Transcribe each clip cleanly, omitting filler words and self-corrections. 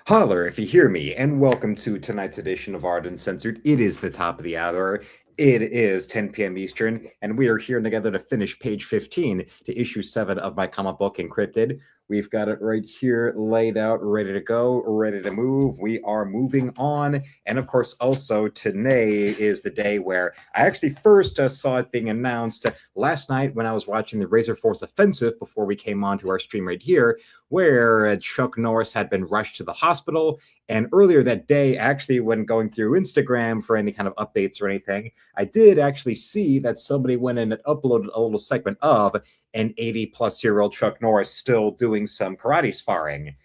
Holler if you hear me, and welcome to tonight's edition of Art Uncensored. It is the top of the hour. It is 10 p.m. Eastern, and we are here together to finish page 15 to issue 7 of my comic book Encrypted. We've got it right here laid out, ready to go, ready to move. We are moving on. And of course, also today is the day where I actually first saw it being announced last night when I was watching the Razor Force Offensive before we came on to our stream right here, where Chuck Norris had been rushed to the hospital. And earlier that day, actually, when going through Instagram for any kind of updates or anything, I did actually see that somebody went in and uploaded a little segment of an 80-plus-year-old Chuck Norris still doing some karate sparring.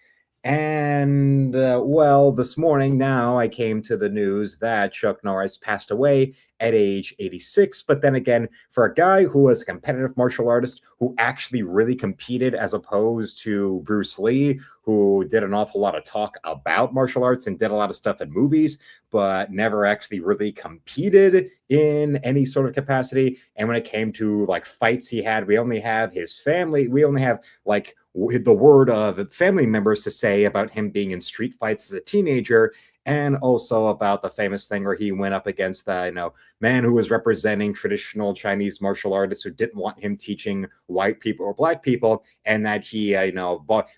And, well, this morning now I came to the news that Chuck Norris passed away at age 86. But then again, for a guy who was a competitive martial artist who actually really competed as opposed to Bruce Lee, who did an awful lot of talk about martial arts and did a lot of stuff in movies, but never actually really competed in any sort of capacity. And when it came to like fights he had, we only have his family. We only have like the word of family members to say about him being in street fights as a teenager, and also about the famous thing where he went up against the man who was representing traditional Chinese martial artists who didn't want him teaching white people or black people, and that he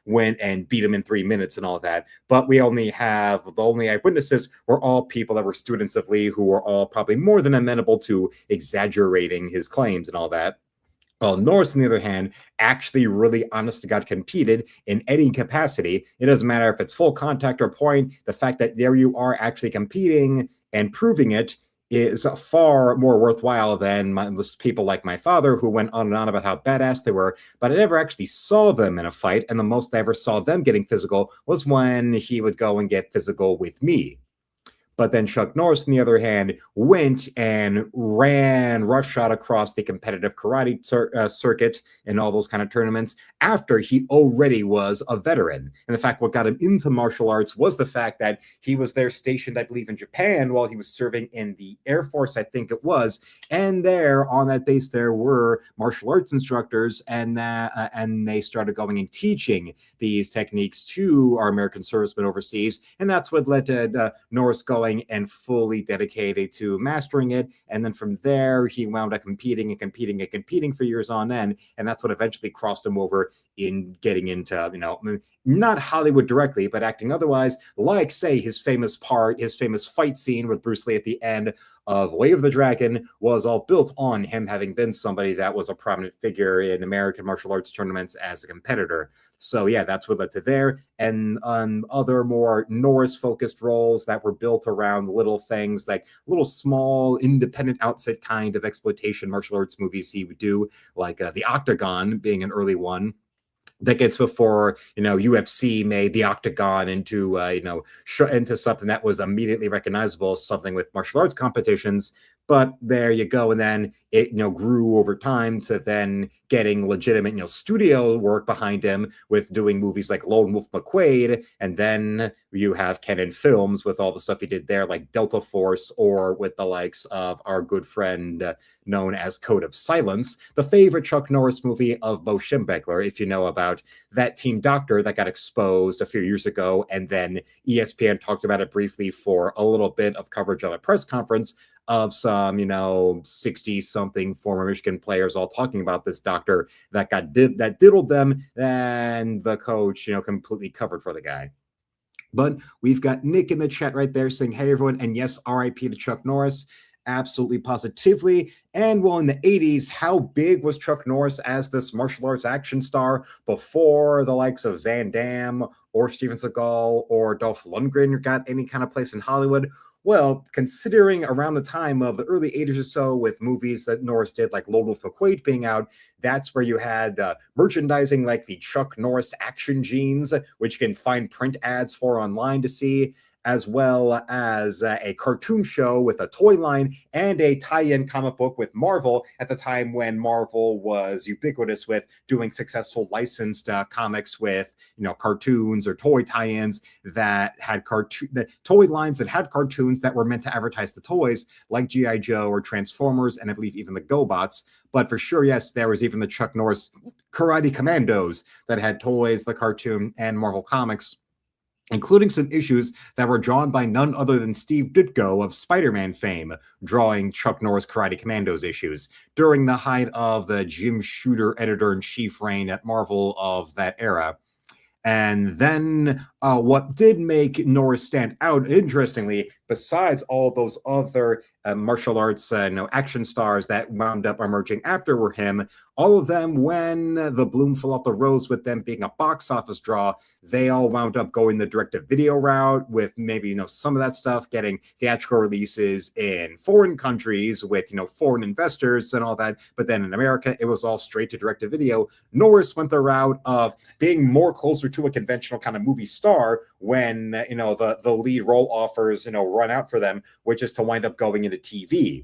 went and beat him in 3 minutes and all that. But we only have the only eyewitnesses were all people that were students of Lee, who were all probably more than amenable to exaggerating his claims and all that. Well, Norris, on the other hand, actually really honest to God competed in any capacity. It doesn't matter if it's full contact or point. The fact that there you are actually competing and proving it is far more worthwhile than people like my father, who went on and on about how badass they were, but I never actually saw them in a fight. And the most I ever saw them getting physical was when he would go and get physical with me. But then Chuck Norris, on the other hand, went and ran roughshod across the competitive karate circuit and all those kind of tournaments after he already was a veteran. And the fact what got him into martial arts was the fact that he was there stationed, I believe, in Japan while he was serving in the Air Force, I think it was. And there on that base, there were martial arts instructors, and they started going and teaching these techniques to our American servicemen overseas. And that's what led to Norris going and fully dedicated to mastering it. And then from there, he wound up competing and competing and competing for years on end. And that's what eventually crossed him over in getting into, not Hollywood directly, but acting otherwise, like, say, his famous fight scene with Bruce Lee at the end of Way of the Dragon was all built on him having been somebody that was a prominent figure in American martial arts tournaments as a competitor. So yeah, that's what led to there. And on other more Norris-focused roles that were built around little things like little small independent outfit kind of exploitation martial arts movies he would do, like The Octagon being an early one. That gets before UFC made the Octagon into into something that was immediately recognizable as something with martial arts competitions. But there you go, and then it grew over time to then getting legitimate studio work behind him with doing movies like Lone Wolf McQuade, and then you have Canon Films with all the stuff he did there, like Delta Force, or with the likes of our good friend known as Code of Silence, the favorite Chuck Norris movie of Bo Schembechler, if you know about that team doctor that got exposed a few years ago, and then ESPN talked about it briefly for a little bit of coverage of a press conference of some 60-something former Michigan players all talking about this doctor that diddled them, and the coach completely covered for the guy. But we've got Nick in the chat right there saying, hey, everyone, and yes, RIP to Chuck Norris. Absolutely, positively. And well, in the 80s, how big was Chuck Norris as this martial arts action star before the likes of Van Damme or Steven Seagal or Dolph Lundgren got any kind of place in Hollywood? Well, considering around the time of the early 80s or so, with movies that Norris did, like Lone Wolf McQuade being out, that's where you had merchandising like the Chuck Norris action jeans, which you can find print ads for online to see, as well as a cartoon show with a toy line and a tie-in comic book with Marvel at the time when Marvel was ubiquitous with doing successful licensed comics with cartoons or toy tie-ins that had toy lines that had cartoons that were meant to advertise the toys, like G.I. Joe or Transformers, and I believe even the GoBots. But for sure, yes, there was even the Chuck Norris Karate Commandos that had toys, the cartoon, and Marvel Comics. including some issues that were drawn by none other than Steve Ditko of Spider-Man fame, drawing Chuck Norris Karate Commandos issues during the height of the Jim Shooter editor-in-chief reign at Marvel of that era. And then what did make Norris stand out, interestingly, besides all those other martial arts action stars that wound up emerging after were him, all of them, when the bloom fell off the rose with them being a box office draw, they all wound up going the direct-to-video route with maybe, some of that stuff getting theatrical releases in foreign countries with, foreign investors and all that. But then in America, it was all straight to direct-to-video. Norris went the route of being more closer to a conventional kind of movie star when, the lead role offers, run out for them, which is to wind up going into TV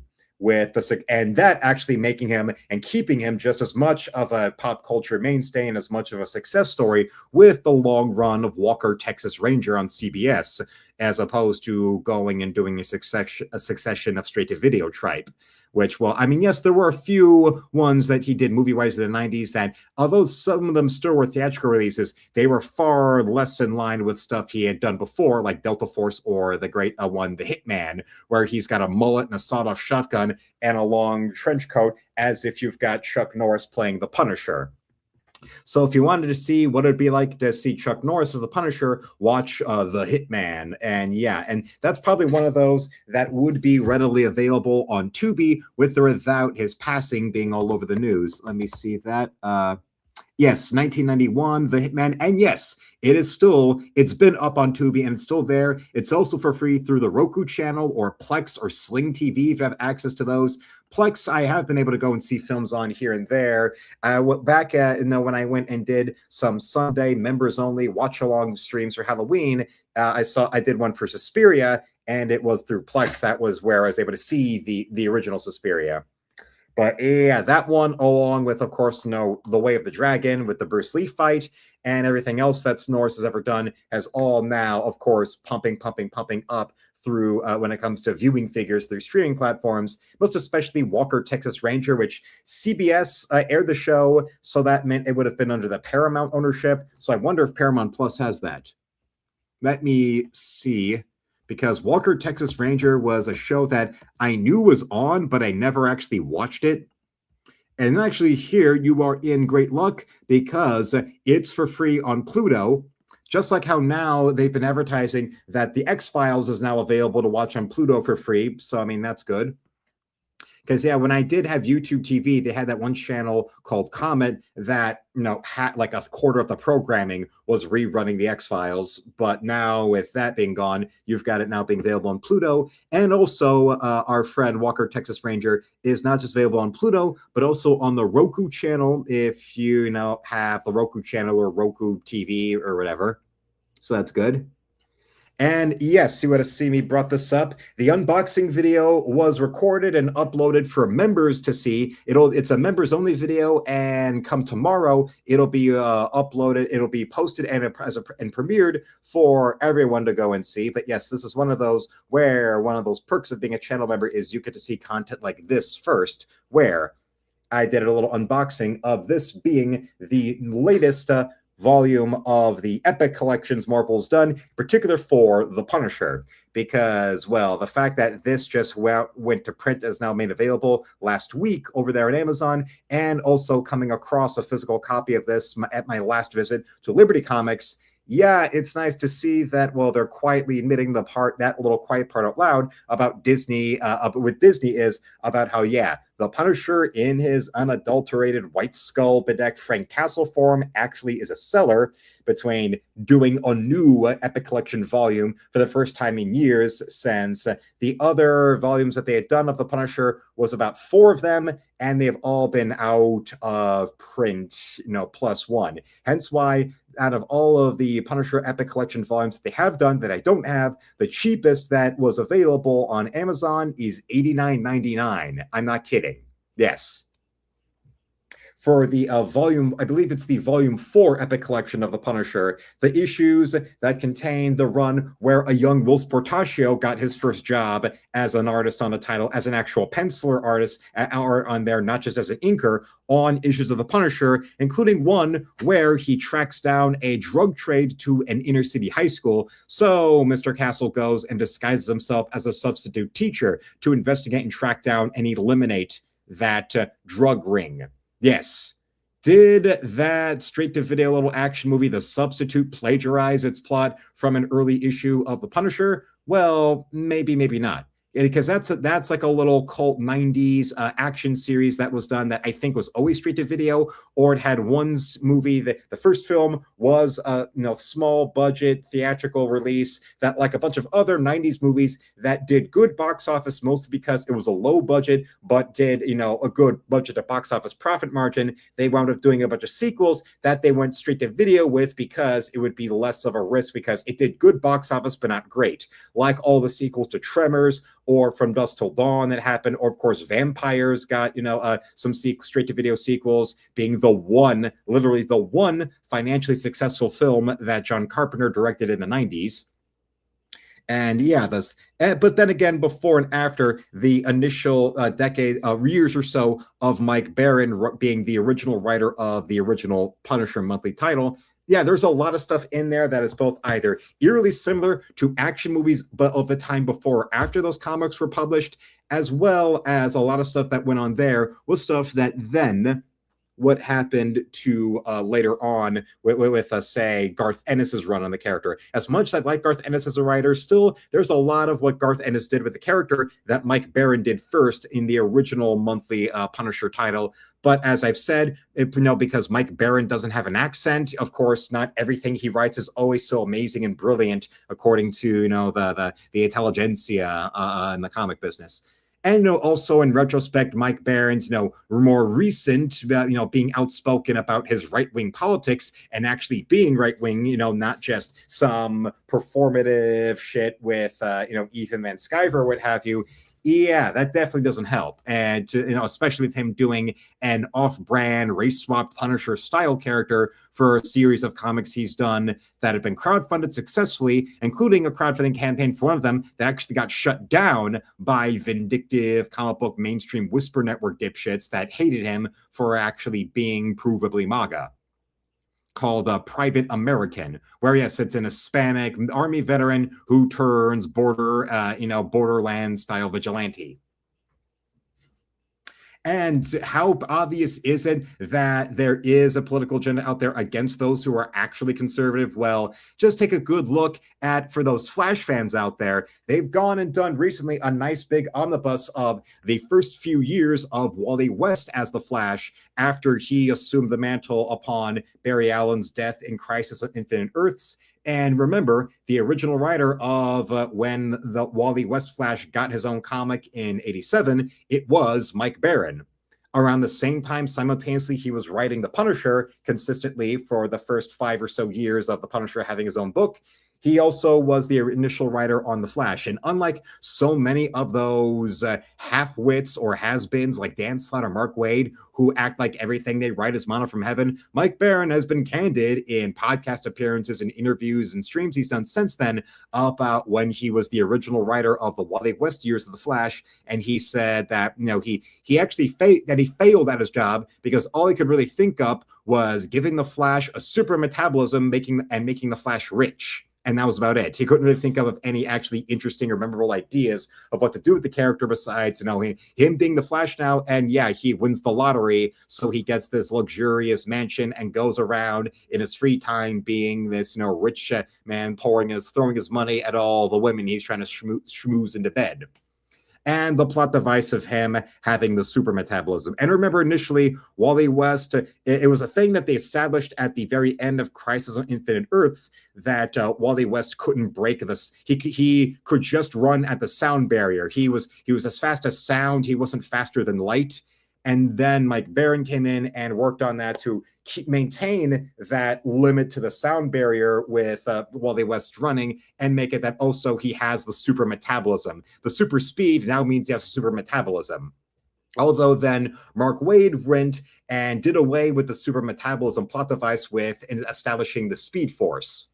and that actually making him and keeping him just as much of a pop culture mainstay and as much of a success story with the long run of Walker, Texas Ranger on CBS, as opposed to going and doing a succession of straight to video tripe. Which, well, I mean, yes, there were a few ones that he did movie-wise in the 90s that, although some of them still were theatrical releases, they were far less in line with stuff he had done before, like Delta Force or the great one, The Hitman, where he's got a mullet and a sawed-off shotgun and a long trench coat, as if you've got Chuck Norris playing the Punisher. So if you wanted to see what it'd be like to see Chuck Norris as the Punisher, watch The Hitman. And that's probably one of those that would be readily available on Tubi with or without his passing being all over the news. Let me see that. Yes, 1991, The Hitman. And yes, it's been up on Tubi and it's still there. It's also for free through the Roku channel or Plex or Sling TV if you have access to those. Plex, I have been able to go and see films on here and there. Back when I went and did some Sunday members only watch along streams for Halloween, I did one for Suspiria, and it was through Plex. That was where I was able to see the original Suspiria. But yeah, that one, along with, of course, The Way of the Dragon with the Bruce Lee fight and everything else that Norris has ever done, has all now, of course, pumping up through when it comes to viewing figures through streaming platforms, most especially Walker, Texas Ranger, which CBS aired the show, so that meant it would have been under the Paramount ownership. So I wonder if Paramount Plus has that. Let me see, because Walker, Texas Ranger was a show that I knew was on, but I never actually watched it. And actually here you are in great luck because it's for free on Pluto. Just like how now they've been advertising that the X-Files is now available to watch on Pluto for free. So, I mean, that's good. Because, yeah, when I did have YouTube TV, they had that one channel called Comet that, had like a quarter of the programming was rerunning the X-Files. But now with that being gone, you've got it now being available on Pluto. And also our friend Walker, Texas Ranger is not just available on Pluto, but also on the Roku channel if you, have the Roku channel or Roku TV or whatever. So that's good. And yes, you would have seen me brought this up. The unboxing video was recorded and uploaded for members to see. It's a members only video, and come tomorrow, it'll be uploaded. It'll be posted and premiered for everyone to go and see. But yes, this is one of those where one of those perks of being a channel member is you get to see content like this first, where I did a little unboxing of this being the latest volume of the Epic Collections Marvel's done, in particular for The Punisher, because, well, the fact that this just went to print is now made available last week over there at Amazon, and also coming across a physical copy of this at my last visit to Liberty Comics. Yeah, it's nice to see that, well, they're quietly admitting that little quiet part out loud about Disney, with Disney is about how, yeah, the Punisher in his unadulterated white skull bedecked Frank Castle form actually is a seller between doing a new Epic Collection volume for the first time in years, since the other volumes that they had done of the Punisher was about 4 of them, and they've all been out of print, plus one. Hence why, out of all of the Punisher Epic Collection volumes that they have done that I don't have, the cheapest that was available on Amazon is $89.99. I'm not kidding. Yes. for the volume, I believe it's the volume 4 epic collection of the Punisher, the issues that contain the run where a young Will Sportaccio got his first job as an artist on a title, as an actual penciler artist on there, not just as an inker, on issues of the Punisher, including one where he tracks down a drug trade to an inner city high school. So Mr. Castle goes and disguises himself as a substitute teacher to investigate and track down and eliminate that drug ring. Yes. Did that straight-to-video little action movie, The Substitute, plagiarize its plot from an early issue of The Punisher? Well, maybe, maybe not. Because that's like a little cult 90s action series that was done that I think was always straight to video, or it had one movie that the first film was a small budget theatrical release that, like a bunch of other 90s movies that did good box office, mostly because it was a low budget but did a good budget to box office profit margin. They wound up doing a bunch of sequels that they went straight to video with because it would be less of a risk, because it did good box office but not great, like all the sequels to Tremors, or From Dusk Till Dawn that happened, or of course Vampires got some straight to video sequels, being literally the one financially successful film that John Carpenter directed in the 90s. And yeah, but then again, before and after the initial years or so of Mike Baron being the original writer of the original Punisher monthly title, yeah, there's a lot of stuff in there that is both either eerily similar to action movies, but of the time before or after those comics were published, as well as a lot of stuff that went on there was stuff that then what happened to later on with say, Garth Ennis's run on the character. As much as I like Garth Ennis as a writer, still, there's a lot of what Garth Ennis did with the character that Mike Baron did first in the original monthly Punisher title. But as I've said, because Mike Baron doesn't have an accent, of course, not everything he writes is always so amazing and brilliant, according to the intelligentsia in the comic business. And also in retrospect, Mike Baron's more recent, being outspoken about his right-wing politics and actually being right-wing, not just some performative shit with Ethan Van Sciver, what have you. Yeah, that definitely doesn't help. And, especially with him doing an off-brand race-swapped Punisher style character for a series of comics he's done that have been crowdfunded successfully, including a crowdfunding campaign for one of them that actually got shut down by vindictive comic book mainstream whisper network dipshits that hated him for actually being provably MAGA, called Private American, where yes, it's an Hispanic army veteran who turns borderland style vigilante. And how obvious is it that there is a political agenda out there against those who are actually conservative? Well, just take a good look at, for those Flash fans out there, they've gone and done recently a nice big omnibus of the first few years of Wally West as the Flash after he assumed the mantle upon Barry Allen's death in Crisis on Infinite Earths. And remember, the original writer of when the Wally West Flash got his own comic in '87, it was Mike Baron. Around the same time, simultaneously, he was writing The Punisher consistently for the first 5 or so years of The Punisher having his own book. He also was the initial writer on The Flash. And unlike so many of those half-wits or has-beens like Dan Slott or Mark Waid, who act like everything they write is manna from heaven, Mike Baron has been candid in podcast appearances and interviews and streams he's done since then about when he was the original writer of the Wally West years of The Flash. And he said that, he actually failed at his job because all he could really think up was giving the Flash a super metabolism, making the Flash rich. And that was about it. He couldn't really think of any actually interesting or memorable ideas of what to do with the character besides, him being the Flash now. And yeah, he wins the lottery, so he gets this luxurious mansion and goes around in his free time being this, rich man throwing his money at all the women he's trying to schmooze into bed. And the plot device of him having the super metabolism. And remember, initially, Wally West, it was a thing that they established at the very end of Crisis on Infinite Earths, that Wally West couldn't break this. He could just run at the sound barrier. He was as fast as sound. He wasn't faster than light. And then Mike Baron came in and worked on that to maintain that limit to the sound barrier with Wally West running, and make it that also he has the super metabolism. The super speed now means he has a super metabolism. Although then Mark Waid went and did away with the super metabolism plot device with establishing the Speed Force.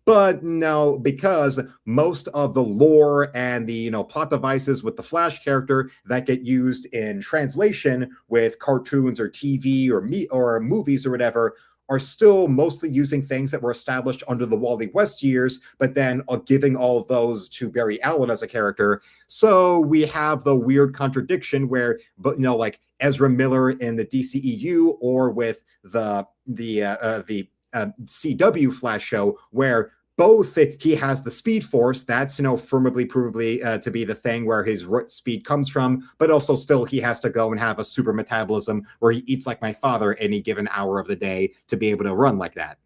But no, because most of the lore and the plot devices with the Flash character that get used in translation with cartoons or TV or movies or whatever are still mostly using things that were established under the Wally West years, but then giving all of those to Barry Allen as a character. So we have the weird contradiction where, but like Ezra Miller in the DCEU or with the CW Flash show, where both he has the Speed Force that's firmly provably to be the thing where his speed comes from, but also still he has to go and have a super metabolism where he eats like my father any given hour of the day to be able to run like that.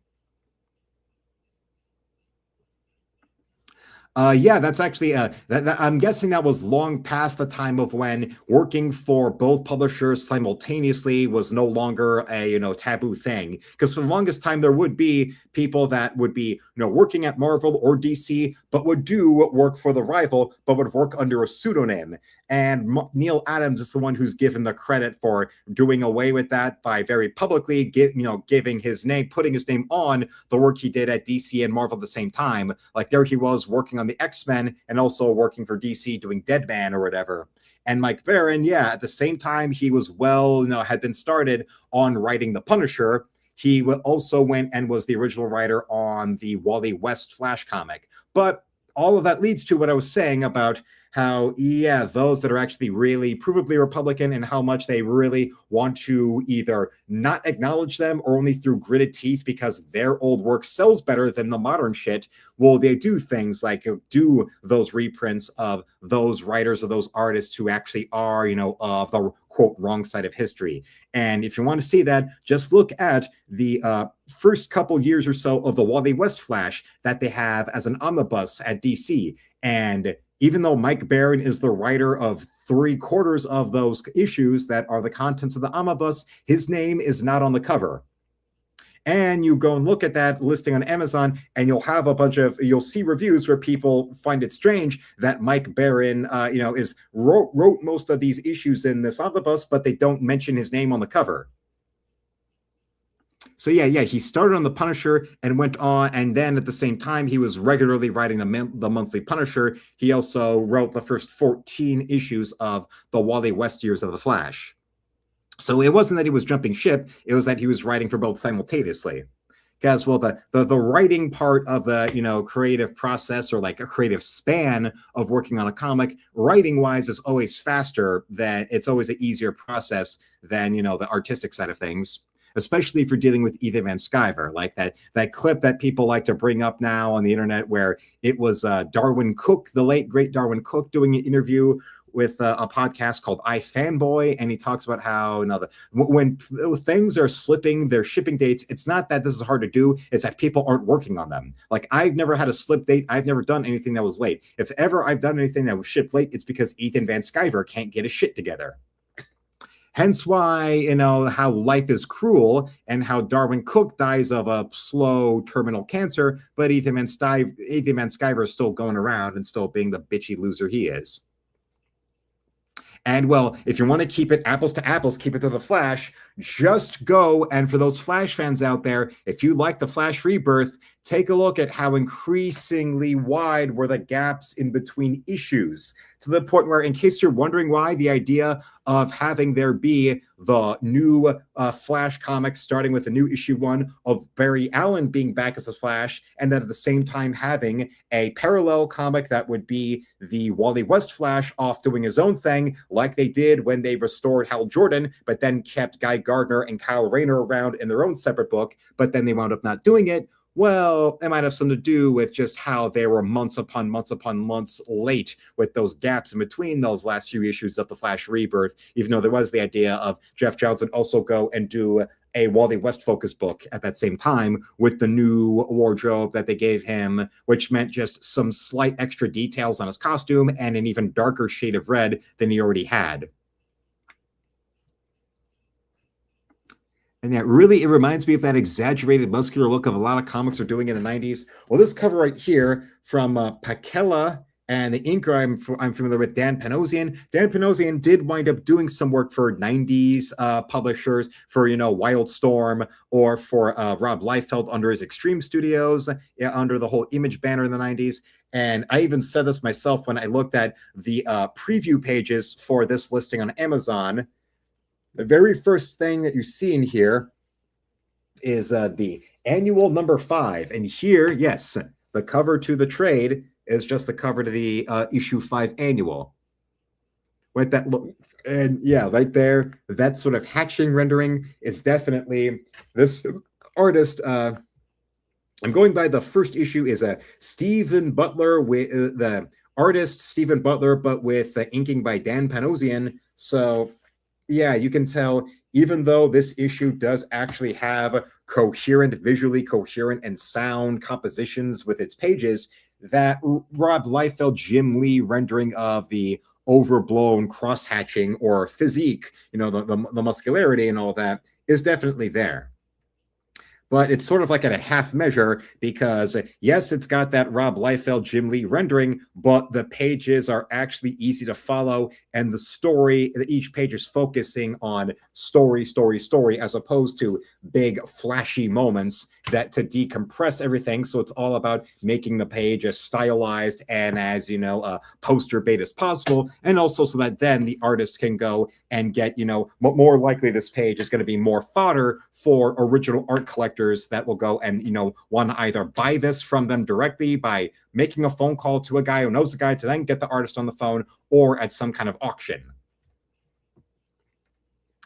Yeah, that's actually I'm guessing that was long past the time of when working for both publishers simultaneously was no longer a taboo thing. Because for the longest time, there would be people that would be working at Marvel or DC, but would do work for the rival, but would work under a pseudonym. And Neil Adams is the one who's given the credit for doing away with that by very publicly giving his name, putting his name on the work he did at DC and Marvel at the same time. Like there he was working on the X-Men and also working for DC doing Deadman or whatever. And Mike Baron, yeah, at the same time he was had been started on writing The Punisher. He also went and was the original writer on the Wally West Flash comic. But all of that leads to what I was saying about how, yeah, those that are actually really provably Republican and how much they really want to either not acknowledge them or only through gritted teeth because their old work sells better than the modern shit. Well, they do things like do those reprints of those writers or those artists who actually are, of the quote wrong side of history. And if you want to see that, just look at the first couple years or so of the Wally West Flash that they have as an omnibus at DC. And even though Mike Baron is the writer of 3/4 of those issues that are the contents of the omnibus, his name is not on the cover. And you go and look at that listing on Amazon, and you'll see reviews where people find it strange that Mike Baron, wrote most of these issues in this omnibus, but they don't mention his name on the cover. So yeah, he started on the Punisher and went on, and then at the same time he was regularly writing the monthly Punisher. He also wrote the first 14 issues of the Wally West years of the Flash. So it wasn't that he was jumping ship; it was that he was writing for both simultaneously. Because the writing part of the creative process or like a creative span of working on a comic, writing wise, is always faster. Than it's always an easier process than the artistic side of things. Especially if you're dealing with Ethan Van Sciver, like that clip that people like to bring up now on the internet where it was Darwin Cook, the late, great Darwin Cook, doing an interview with a podcast called I Fanboy, and he talks about how when things are slipping their shipping dates, it's not that this is hard to do, it's that people aren't working on them. Like I've never had a slip date, I've never done anything that was late. If ever I've done anything that was shipped late, it's because Ethan Van Sciver can't get his shit together. Hence why, how life is cruel and how Darwin Cook dies of a slow terminal cancer, but Ethan Van Sciver is still going around and still being the bitchy loser he is. And well, if you want to keep it apples to apples, keep it to the Flash, just go. And for those Flash fans out there, if you like the Flash Rebirth, take a look at how increasingly wide were the gaps in between issues, to the point where, in case you're wondering why, the idea of having there be the new Flash comic starting with the new issue 1 of Barry Allen being back as the Flash, and then at the same time having a parallel comic that would be the Wally West Flash off doing his own thing, like they did when they restored Hal Jordan, but then kept Guy Gardner and Kyle Rayner around in their own separate book, but then they wound up not doing it. Well, it might have something to do with just how they were months upon months late with those gaps in between those last few issues of the Flash Rebirth, even though there was the idea of Jeff Johnson also go and do a Wally West focus book at that same time with the new wardrobe that they gave him, which meant just some slight extra details on his costume and an even darker shade of red than he already had. And that really, it reminds me of that exaggerated muscular look of a lot of comics are doing in the 90s. Well, this cover right here from Pakela And the inker I'm familiar with, Dan Panosian. Dan Panosian did wind up doing some work for 90s publishers, for, Wildstorm, or for Rob Liefeld under his Extreme Studios, under the whole Image banner in the 90s. And I even said this myself when I looked at the preview pages for this listing on Amazon. The very first thing that you see in here is the annual number 5. And here, yes, the cover to the trade is just the cover to the issue 5 annual. Right, that look, and yeah, right there, that sort of hatching rendering is definitely this artist. I'm going by the first issue is a Stephen Butler, with the artist Stephen Butler, but with inking by Dan Panosian. So yeah, you can tell, even though this issue does actually have visually coherent and sound compositions with its pages, that Rob Liefeld, Jim Lee rendering of the overblown cross-hatching or physique, the muscularity and all that, is definitely there. But it's sort of like at a half measure, because yes, it's got that Rob Liefeld, Jim Lee rendering, but the pages are actually easy to follow, and the story, each page is focusing on story, as opposed to big flashy moments that to decompress everything. So it's all about making the page as stylized and as, poster bait as possible. And also so that then the artist can go and get, more likely this page is going to be more fodder for original art collectors that will go and, want to either buy this from them directly by making a phone call to a guy who knows the guy to then get the artist on the phone, or at some kind of auction.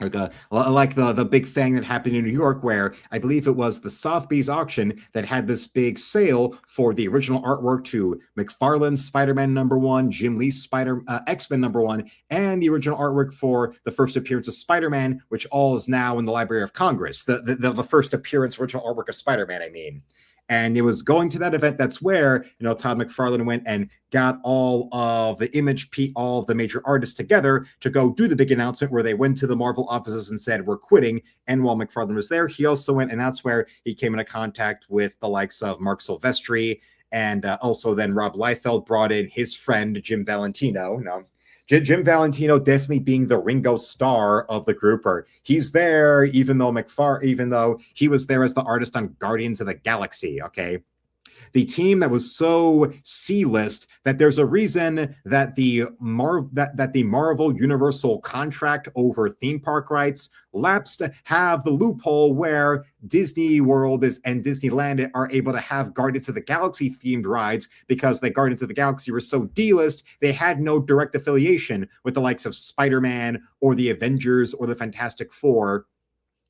Like the big thing that happened in New York, where I believe it was the Sotheby's auction that had this big sale for the original artwork to McFarlane's Spider-Man #1, Jim Lee's X-Men #1, and the original artwork for the first appearance of Spider-Man, which all is now in the Library of Congress. The first appearance, original artwork of Spider-Man, I mean. And it was going to that event. That's where, Todd McFarlane went and got all of the major artists together to go do the big announcement, where they went to the Marvel offices and said, we're quitting. And while McFarlane was there, he also went, and that's where he came into contact with the likes of Mark Silvestri. And also then Rob Liefeld brought in his friend, Jim Valentino. Jim Valentino definitely being the Ringo Starr of the group, or he's there even though he was there as the artist on Guardians of the Galaxy, okay? The team that was so C-list that there's a reason that the Marvel Universal contract over theme park rights lapsed, have the loophole where Disney World and Disneyland are able to have Guardians of the Galaxy themed rides, because the Guardians of the Galaxy were so D-list, they had no direct affiliation with the likes of Spider-Man or the Avengers or the Fantastic Four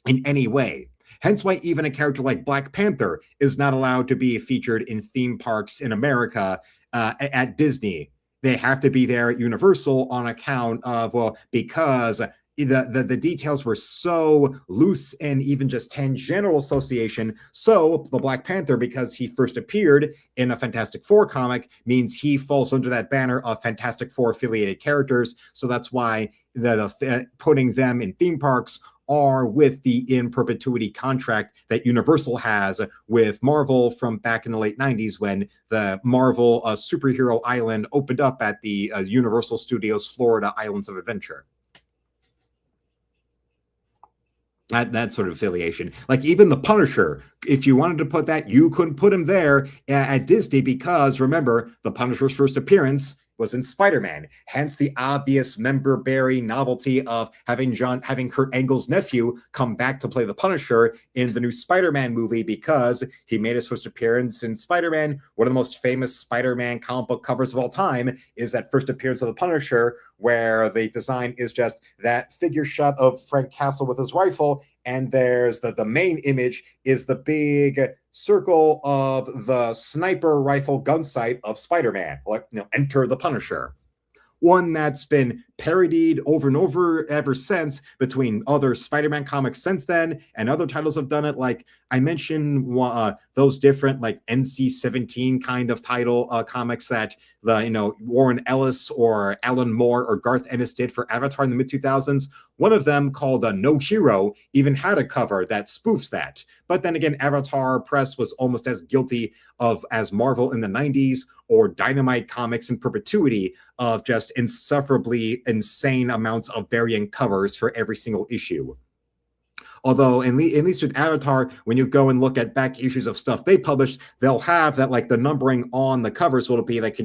in any way. Hence why even a character like Black Panther is not allowed to be featured in theme parks in America at Disney. They have to be there at Universal on account of, because the details were so loose and even just tangential association. So the Black Panther, because he first appeared in a Fantastic Four comic, means he falls under that banner of Fantastic Four affiliated characters. So that's why putting them in theme parks are with the in perpetuity contract that Universal has with Marvel from back in the late 90s, when the Marvel Superhero Island opened up at the Universal Studios Florida Islands of Adventure. That sort of affiliation. Like even the Punisher, if you wanted to put that, you couldn't put him there at Disney, because remember, the Punisher's first appearance was in Spider-Man. Hence the obvious member-bearing novelty of having Kurt Angle's nephew come back to play the Punisher in the new Spider-Man movie, because he made his first appearance in Spider-Man. One of the most famous Spider-Man comic book covers of all time is that first appearance of the Punisher, where the design is just that figure shot of Frank Castle with his rifle, and there's the main image is the big circle of the sniper rifle gun sight of Spider-Man, like, enter the Punisher. One that's been parodied over and over ever since between other Spider-Man comics since then, and other titles have done it. Like I mentioned, those different like NC-17 kind of title comics that Warren Ellis or Alan Moore or Garth Ennis did for Avatar in the mid-2000s. One of them, called No Hero, even had a cover that spoofs that. But then again, Avatar Press was almost as guilty of as Marvel in the 90s or Dynamite Comics in perpetuity of just insufferably insane amounts of variant covers for every single issue. Although, at least with Avatar, when you go and look at back issues of stuff they published, they'll have that, like, the numbering on the covers will be like,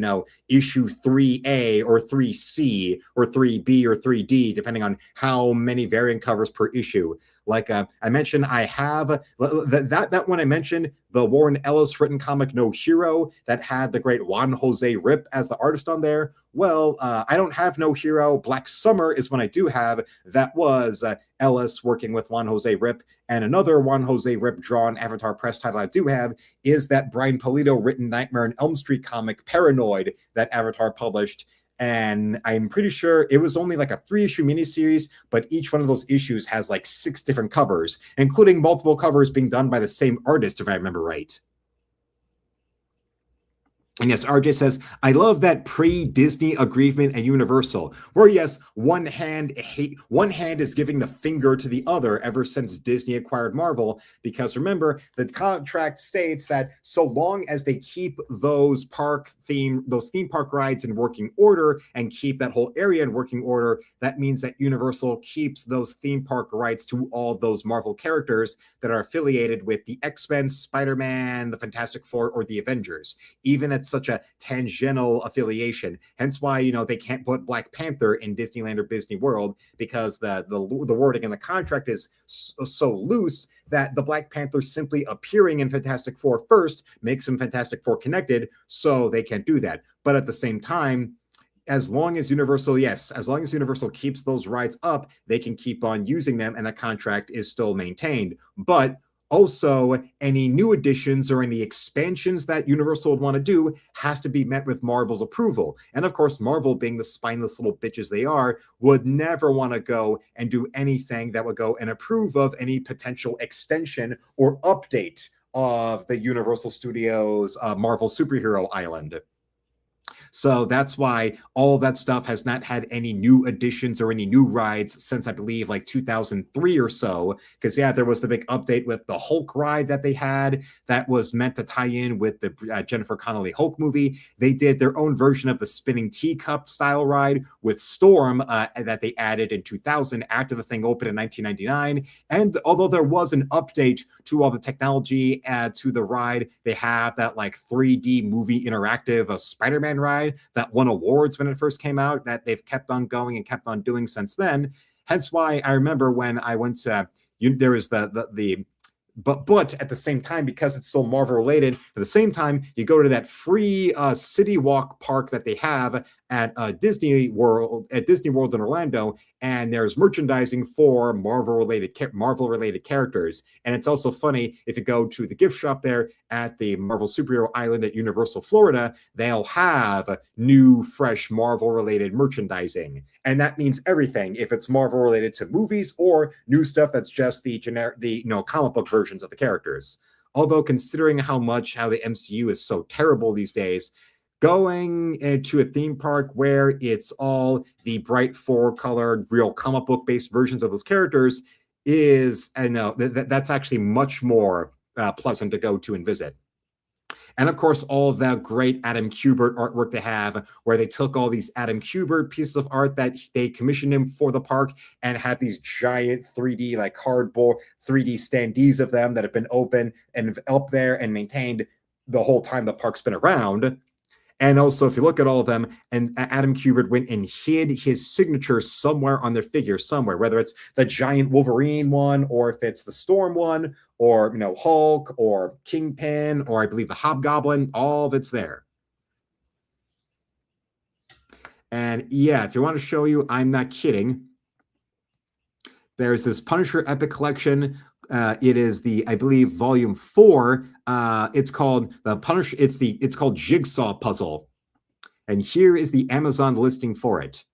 issue 3A or 3C or 3B or 3D, depending on how many variant covers per issue. Like I mentioned, I have that one I mentioned, the Warren Ellis written comic No Hero, that had the great Juan Jose Rip as the artist on there. Well, I don't have No Hero. Black Summer is one I do have. That was Ellis working with Juan Jose Rip. And another Juan Jose Rip drawn Avatar Press title I do have is that Brian Pulido written Nightmare on Elm Street comic Paranoid that Avatar published. And I'm pretty sure it was only like a 3-issue miniseries, but each one of those issues has like 6 different covers, including multiple covers being done by the same artist, if I remember right. And yes, RJ says, I love that pre-Disney agreement at Universal, where yes, one hand is giving the finger to the other ever since Disney acquired Marvel. Because remember, the contract states that so long as they keep those theme park rides in working order and keep that whole area in working order, that means that Universal keeps those theme park rights to all those Marvel characters that are affiliated with the X-Men, Spider-Man, the Fantastic Four, or the Avengers, even at such a tangential affiliation. Hence why, they can't put Black Panther in Disneyland or Disney World, because the wording in the contract is so loose that the Black Panther simply appearing in Fantastic Four first makes him Fantastic Four connected, so they can't do that. But at the same time, as long as Universal keeps those rights up, they can keep on using them, and the contract is still maintained. But also, any new additions or any expansions that Universal would want to do has to be met with Marvel's approval. And of course, Marvel, being the spineless little bitches they are, would never want to go and do anything that would go and approve of any potential extension or update of the Universal Studios Marvel Superhero Island. So that's why all that stuff has not had any new additions or any new rides since, I believe, like 2003 or so. Because, yeah, there was the big update with the Hulk ride that they had that was meant to tie in with the Jennifer Connelly Hulk movie. They did their own version of the spinning teacup style ride with Storm that they added in 2000 after the thing opened in 1999. And although there was an update to all the technology to the ride, they have that like 3D movie interactive Spider-Man ride that won awards when it first came out, that they've kept on going and kept on doing since then. Hence why I remember when I went to, there was but at the same time, because it's still Marvel related, at the same time, you go to that free City Walk park that they have at Disney World in Orlando, and there's merchandising for Marvel related characters. And it's also funny, if you go to the gift shop there at the Marvel Superhero Island at Universal Florida, they'll have new, fresh Marvel related merchandising, and that means everything. If it's Marvel related to movies or new stuff that's just the generic, comic book versions of the characters. Although, considering how the MCU is so terrible these days, going into a theme park where it's all the bright 4-colored real comic book based versions of those characters is, I know that's actually much more pleasant to go to and visit. And of course, all the great Adam Kubert artwork they have, where they took all these Adam Kubert pieces of art that they commissioned him for the park and had these giant 3D, like cardboard 3D standees of them that have been open and up there and maintained the whole time the park's been around. And also, if you look at all of them, and Adam Kubert went and hid his signature somewhere on their figure, somewhere, whether it's the giant Wolverine one, or if it's the Storm one, or Hulk, or Kingpin, or I believe the Hobgoblin, all of it's there. And yeah, if you want to show you, I'm not kidding. There's this Punisher Epic Collection. It is I believe, Volume 4. It's called the Punisher. It's called Jigsaw Puzzle, and here is the Amazon listing for it.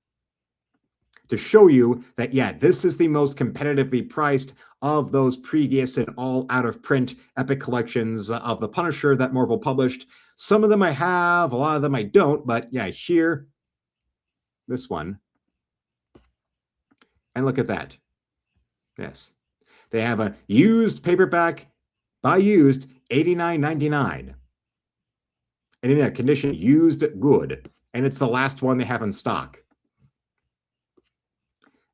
to show you that, yeah, this is the most competitively priced of those previous and all out of print epic collections of the Punisher that Marvel published. Some of them I have, a lot of them I don't, but yeah, here, this one. And look at that. Yes. They have a used paperback by used, $89.99. And in that condition, used good. And it's the last one they have in stock.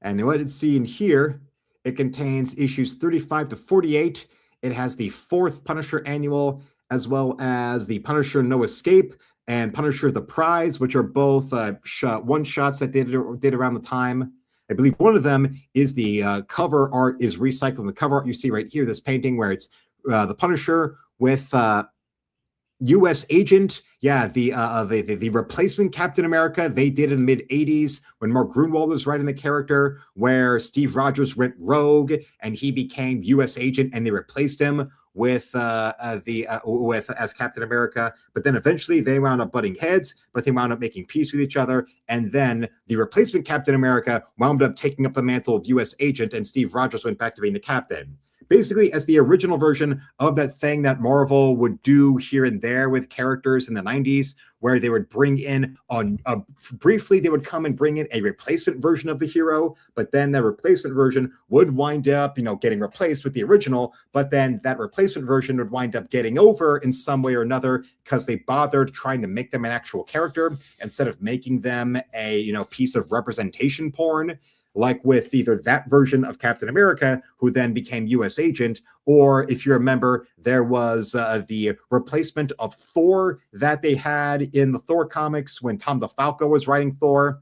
And what it's seen here, it contains issues 35 to 48. It has the 4th Punisher annual, as well as the Punisher No Escape and Punisher The Prize, which are both one-shots that they did around the time. I believe one of them is the cover art is recycled. The cover art you see right here, this painting where it's the Punisher with U.S. Agent, yeah, the replacement Captain America they did in the mid-'80s when Mark Gruenwald was writing the character, where Steve Rogers went rogue and he became U.S. Agent, and they replaced him with as Captain America. But then eventually they wound up butting heads, but they wound up making peace with each other. And then the replacement Captain America wound up taking up the mantle of U.S. Agent, and Steve Rogers went back to being the captain. Basically, as the original version of that thing that Marvel would do here and there with characters in the 90s, where they would bring in briefly, they would come and bring in a replacement version of the hero, but then the replacement version would wind up, getting replaced with the original, but then that replacement version would wind up getting over in some way or another because they bothered trying to make them an actual character instead of making them a, piece of representation porn. Like with either that version of Captain America, who then became U.S. Agent, or if you remember, there was the replacement of Thor that they had in the Thor comics when Tom DeFalco was writing Thor.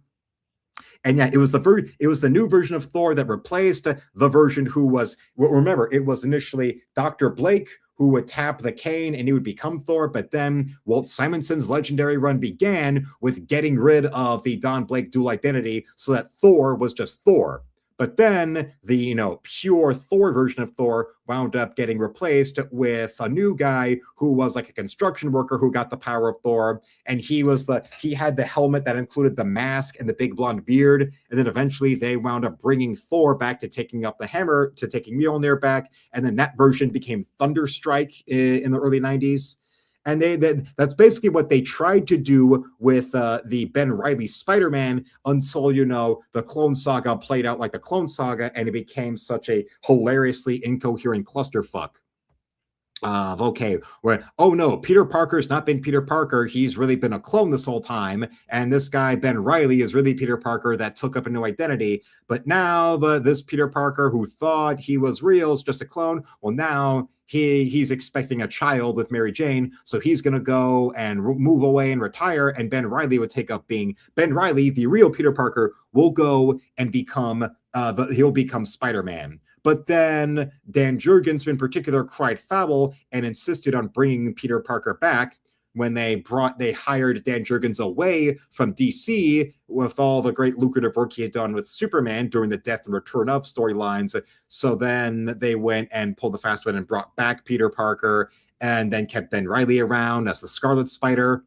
And yeah, it was the new version of Thor that replaced the version who was, remember, it was initially Dr. Blake, who would tap the cane and he would become Thor. But then Walt Simonson's legendary run began with getting rid of the Don Blake dual identity so that Thor was just Thor. But then the, pure Thor version of Thor wound up getting replaced with a new guy who was like a construction worker who got the power of Thor. And he had the helmet that included the mask and the big blonde beard. And then eventually they wound up bringing Thor back to taking up the hammer, to taking Mjolnir back. And then that version became Thunderstrike in the early 90s. And that's basically what they tried to do with the Ben Reilly Spider-Man until, the Clone Saga played out like the Clone Saga and it became such a hilariously incoherent clusterfuck. Oh no, Peter Parker's not been Peter Parker. He's really been a clone this whole time. And this guy, Ben Reilly, is really Peter Parker that took up a new identity. But now this Peter Parker who thought he was real is just a clone. Well, now he's expecting a child with Mary Jane. So he's going to go and move away and retire. And Ben Reilly would take up being Ben Reilly, the real Peter Parker, will go and become he'll become Spider-Man. But then Dan Jurgens in particular cried foul and insisted on bringing Peter Parker back when they hired Dan Jurgens away from DC with all the great lucrative work he had done with Superman during the Death and Return of storylines. So then they went and pulled the fast one and brought back Peter Parker and then kept Ben Reilly around as the Scarlet Spider.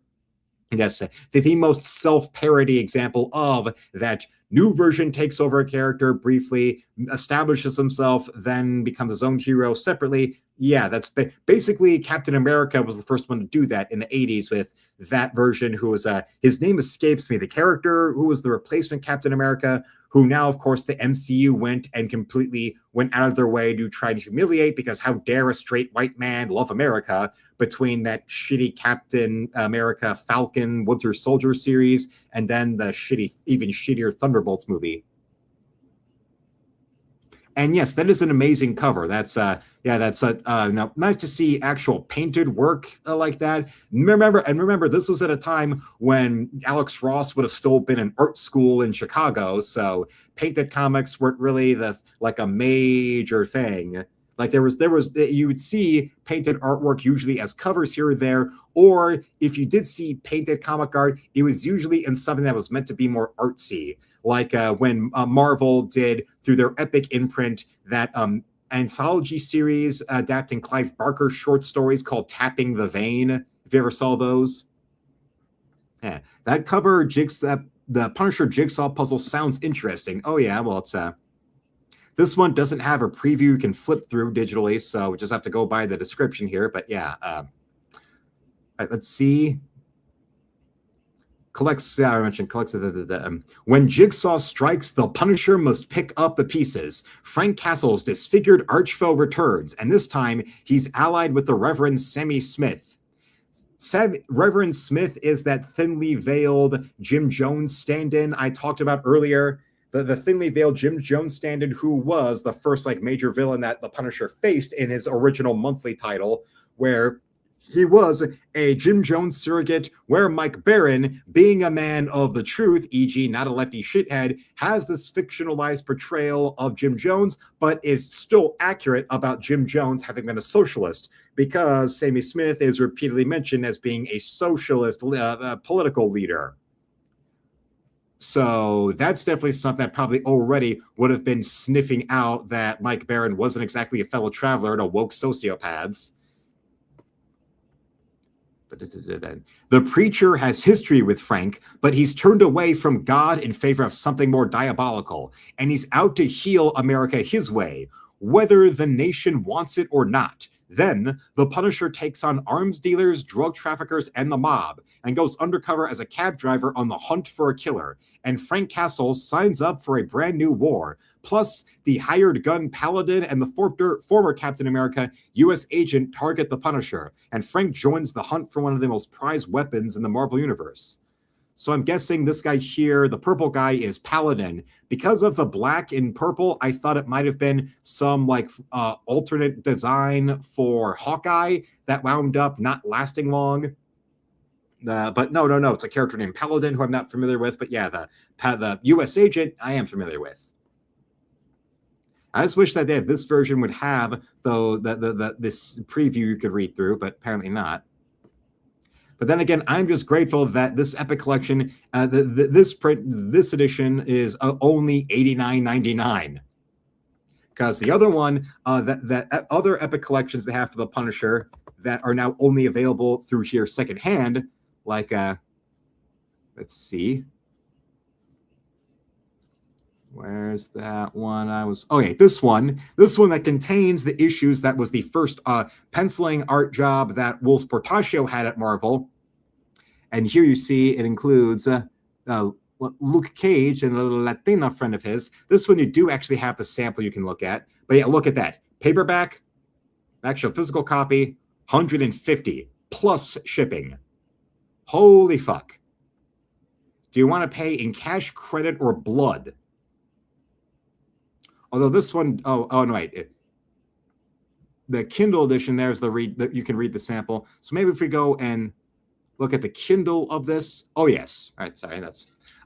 Yes, the most self-parody example of that. New version takes over a character briefly, establishes himself, then becomes his own hero separately. Yeah, that's basically Captain America was the first one to do that in the 80s with that version who was, his name escapes me, the character who was the replacement Captain America, who now, of course, the MCU went and completely went out of their way to try to humiliate because how dare a straight white man love America between that shitty Captain America Falcon Winter Soldier series and then the even shittier Thunderbolts movie. And yes, that is an amazing cover. That's nice to see actual painted work like that. Remember, this was at a time when Alex Ross would have still been in art school in Chicago, so painted comics weren't really a major thing. Like there was you would see painted artwork usually as covers here or there, or if you did see painted comic art, it was usually in something that was meant to be more artsy. Like when Marvel did through their Epic imprint that anthology series adapting Clive Barker's short stories called Tapping the Vein. If you ever saw those, yeah, that cover the Punisher jigsaw puzzle sounds interesting. Oh yeah, well it's this one doesn't have a preview you can flip through digitally, so we just have to go by the description here. But yeah, let's see. Collects. I mentioned collects. When Jigsaw strikes, the Punisher must pick up the pieces. Frank Castle's disfigured archfoe returns, and this time he's allied with the Reverend Sammy Smith. Reverend Smith is that thinly veiled Jim Jones stand-in I talked about earlier. The thinly veiled Jim Jones stand-in who was the first like major villain that the Punisher faced in his original monthly title, where he was a Jim Jones surrogate, where Mike Baron, being a man of the truth, e.g. not a lefty shithead, has this fictionalized portrayal of Jim Jones, but is still accurate about Jim Jones having been a socialist, because Sammy Smith is repeatedly mentioned as being a socialist political leader. So that's definitely something that probably already would have been sniffing out that Mike Baron wasn't exactly a fellow traveler to woke sociopaths. The preacher has history with Frank, but he's turned away from God in favor of something more diabolical, and he's out to heal America his way, whether the nation wants it or not. Then, the Punisher takes on arms dealers, drug traffickers, and the mob, and goes undercover as a cab driver on the hunt for a killer. And Frank Castle signs up for a brand new war. Plus, the hired gun Paladin and the former Captain America U.S. agent target the Punisher, and Frank joins the hunt for one of the most prized weapons in the Marvel Universe. So I'm guessing this guy here, the purple guy, is Paladin. Because of the black and purple, I thought it might have been some like alternate design for Hawkeye that wound up not lasting long. But no, it's a character named Paladin who I'm not familiar with. But yeah, the U.S. agent I am familiar with. I just wish that this version would have though this preview you could read through, but apparently not. But then again, I'm just grateful that this Epic Collection, this edition is only $89.99. Because the other one, that other Epic Collections they have for the Punisher that are now only available through here secondhand, like let's see. Where's that one? This one that contains the issues that was the first penciling art job that Wolf Portacio had at Marvel. And here you see it includes Luke Cage and a little Latina friend of his. This one you do actually have the sample you can look at. But yeah, look at that. Paperback, actual physical copy, $150 plus shipping. Holy fuck. Do you want to pay in cash, credit, or blood? Although this one, no, wait. The Kindle edition, there's you can read the sample. So maybe if we go and look at the Kindle of this. Oh, yes. All right, sorry.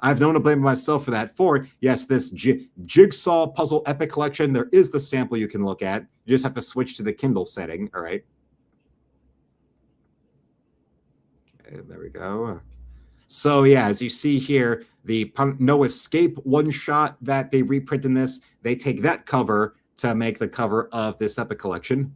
I've known to blame myself for that. Yes, this Jigsaw Puzzle Epic Collection, there is the sample you can look at. You just have to switch to the Kindle setting. All right. Okay, there we go. So yeah, as you see here, the No Escape one-shot that they reprint in this, they take that cover to make the cover of this Epic Collection.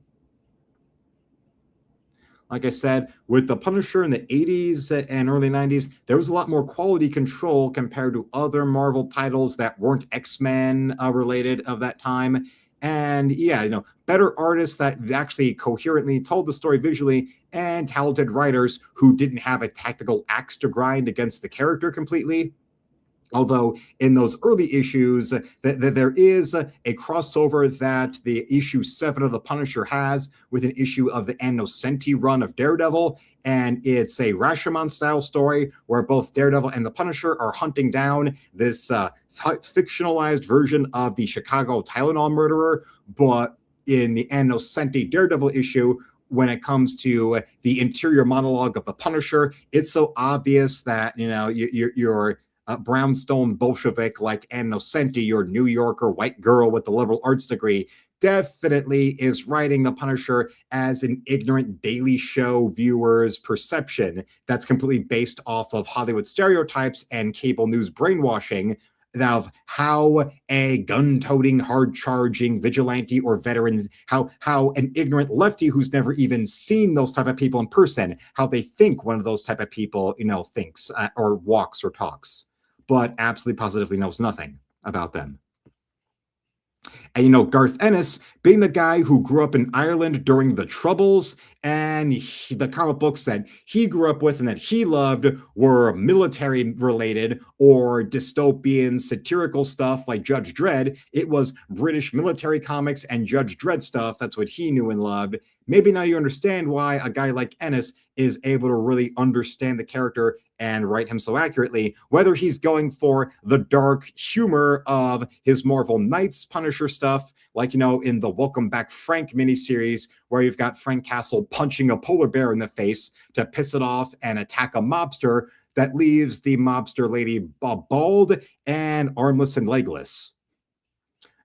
Like I said, with the Punisher in the 80s and early 90s, there was a lot more quality control compared to other Marvel titles that weren't X-Men related of that time. And yeah, better artists that actually coherently told the story visually, and talented writers who didn't have a tactical axe to grind against the character completely. Although in those early issues, there is a crossover that the issue 7 of The Punisher has with an issue of the Anno Centi run of Daredevil. And it's a Rashomon-style story where both Daredevil and The Punisher are hunting down this fictionalized version of the Chicago Tylenol murderer. But in the Anno Centi Daredevil issue, when it comes to the interior monologue of The Punisher, it's so obvious that, you're brownstone Bolshevik like Anno Centi, your New Yorker white girl with the liberal arts degree, definitely is writing The Punisher as an ignorant Daily Show viewer's perception that's completely based off of Hollywood stereotypes and cable news brainwashing of how a gun-toting, hard-charging vigilante or veteran, how an ignorant lefty who's never even seen those type of people in person, how they think one of those type of people, thinks or walks or talks. but absolutely positively knows nothing about them. And Garth Ennis, being the guy who grew up in Ireland during the Troubles, and the comic books that he grew up with and that he loved were military related or dystopian satirical stuff like Judge Dredd. It was British military comics and Judge Dredd stuff. That's what he knew and loved. Maybe now you understand why a guy like Ennis is able to really understand the character and write him so accurately, whether he's going for the dark humor of his Marvel Knights Punisher stuff, like, in the Welcome Back Frank miniseries, where you've got Frank Castle punching a polar bear in the face to piss it off and attack a mobster that leaves the mobster lady bald and armless and legless.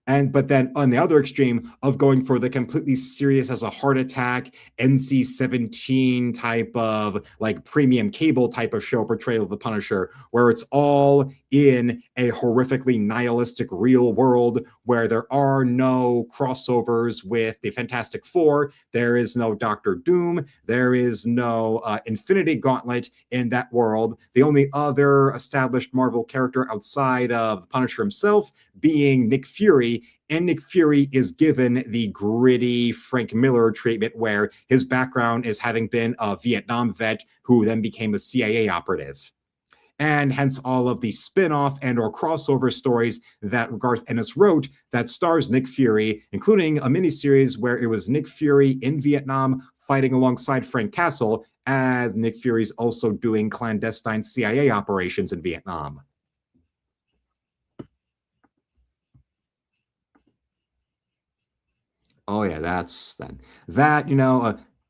But then on the other extreme of going for the completely serious as a heart attack, NC-17 type of like premium cable type of show portrayal of the Punisher, where it's all in a horrifically nihilistic real world where there are no crossovers with the Fantastic Four. There is no Doctor Doom. There is no Infinity Gauntlet in that world. The only other established Marvel character outside of the Punisher himself being Nick Fury. And Nick Fury is given the gritty Frank Miller treatment, where his background is having been a Vietnam vet who then became a CIA operative. And hence all of the spin-off and or crossover stories that Garth Ennis wrote that stars Nick Fury, including a miniseries where it was Nick Fury in Vietnam fighting alongside Frank Castle, as Nick Fury's also doing clandestine CIA operations in Vietnam. Oh yeah, that's that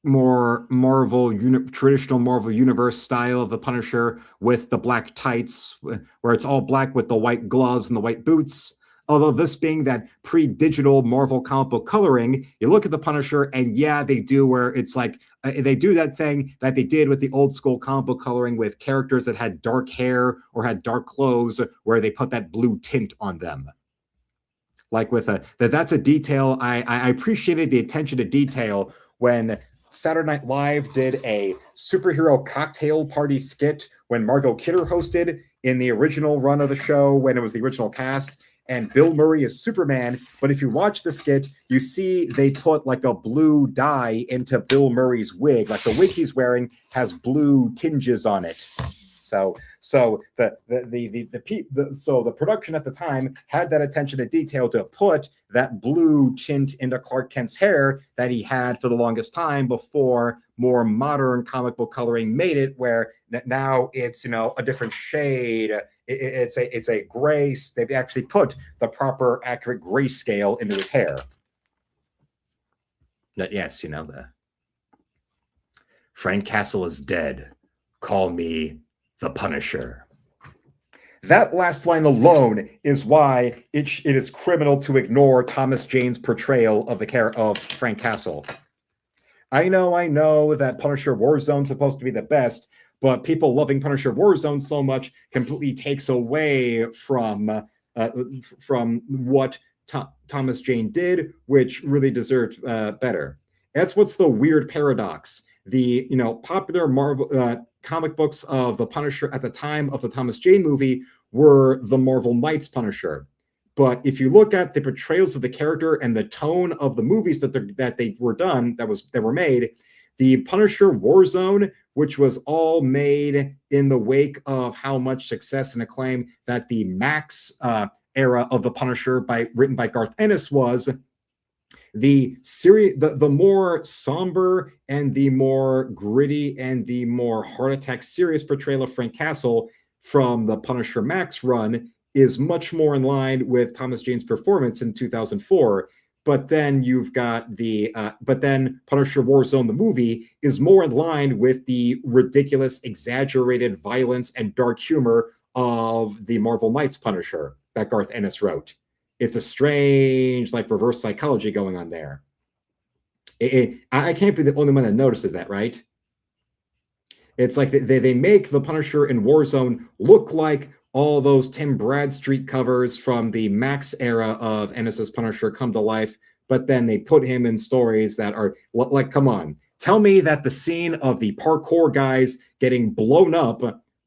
more traditional Marvel Universe style of the Punisher with the black tights, where it's all black with the white gloves and the white boots. Although this being that pre-digital Marvel comic book coloring, you look at the Punisher and yeah, they do where it's like they do that thing that they did with the old school comic book coloring with characters that had dark hair or had dark clothes, where they put that blue tint on them. Like with that's a detail. I appreciated the attention to detail when Saturday Night Live did a superhero cocktail party skit when Margot Kidder hosted in the original run of the show, when it was the original cast, and Bill Murray is Superman. But if you watch the skit, you see they put like a blue dye into Bill Murray's wig. Like the wig he's wearing has blue tinges on it. So the production at the time had that attention to detail to put that blue tint into Clark Kent's hair that he had for the longest time before more modern comic book coloring made it, where now it's a different shade. It's a gray. They've actually put the proper accurate grayscale into his hair. But yes, the Frank Castle is dead. Call me the Punisher. That last line alone is why it is criminal to ignore Thomas Jane's portrayal of the character of Frank Castle. I know that Punisher Warzone is supposed to be the best, but people loving Punisher Warzone so much completely takes away from what Thomas Jane did, which really deserved better. That's what's the weird paradox. The popular Marvel comic books of the Punisher at the time of the Thomas Jane movie were the Marvel Knights Punisher. But if you look at the portrayals of the character and the tone of the movies that were made, the Punisher Warzone, which was all made in the wake of how much success and acclaim that the Max era of the Punisher written by Garth Ennis was, the more somber and the more gritty and the more heart attack serious portrayal of Frank Castle from the Punisher Max run is much more in line with Thomas Jane's performance in 2004. But then you've got but then Punisher Warzone, the movie, is more in line with the ridiculous, exaggerated violence and dark humor of the Marvel Knights Punisher that Garth Ennis wrote. It's a strange, reverse psychology going on there. I can't be the only one that notices that, right? It's like they make the Punisher in Warzone look like all those Tim Bradstreet covers from the Max era of Ennis's Punisher come to life, but then they put him in stories that are like, come on, tell me that the scene of the parkour guys getting blown up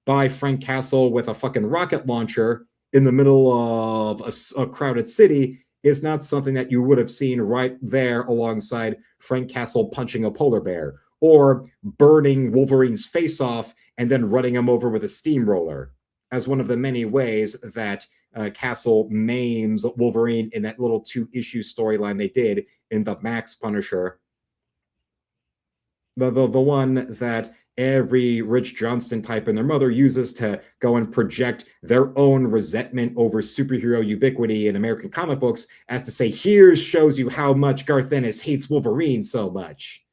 by Frank Castle with a fucking rocket launcher in the middle of a crowded city is not something that you would have seen right there alongside Frank Castle punching a polar bear or burning Wolverine's face off and then running him over with a steamroller as one of the many ways that Castle maims Wolverine in that little 2-issue storyline they did in the Max Punisher. The one that every Rich Johnston type and their mother uses to go and project their own resentment over superhero ubiquity in American comic books as to say, here shows you how much Garth Ennis hates Wolverine so much.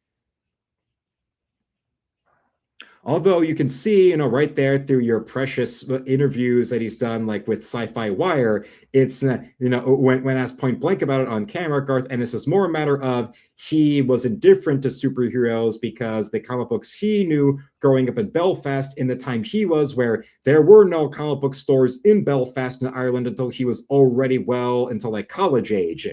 Although you can see, right there through your precious interviews that he's done, like with Sci-Fi Wire, it's, when asked point blank about it on camera, Garth Ennis is more a matter of he was indifferent to superheroes because the comic books he knew growing up in Belfast in the time he was, where there were no comic book stores in Belfast in Ireland until he was already well into like college age.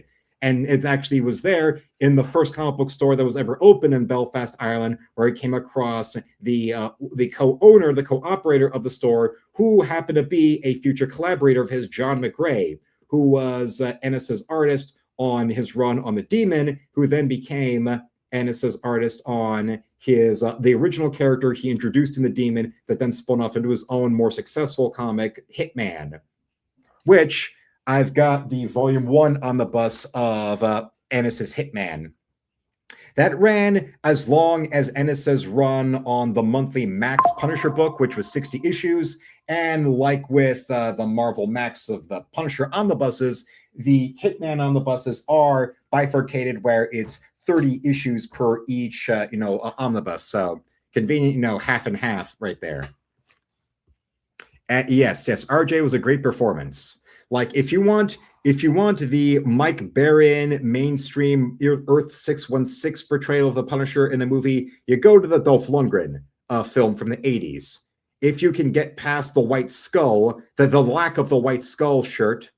And it actually was there in the first comic book store that was ever open in Belfast, Ireland, where he came across the co-owner, the co-operator of the store, who happened to be a future collaborator of his, John McRae, who was Ennis's artist on his run on the Demon, who then became Ennis's artist on his the original character he introduced in the Demon that then spun off into his own more successful comic, Hitman, which I've got the volume 1 on the bus of Ennis's Hitman. That ran as long as Ennis's run on the monthly Max Punisher book, which was 60 issues. And like with the Marvel Max of the Punisher omnibuses, the Hitman omnibuses are bifurcated where it's 30 issues per each, omnibus. So convenient, half and half right there. Yes, RJ was a great performance. Like if you want the Mike Baron mainstream Earth 616 portrayal of the Punisher in a movie, you go to the Dolph Lundgren film from the 80s. If you can get past the White Skull, the lack of the White Skull shirt,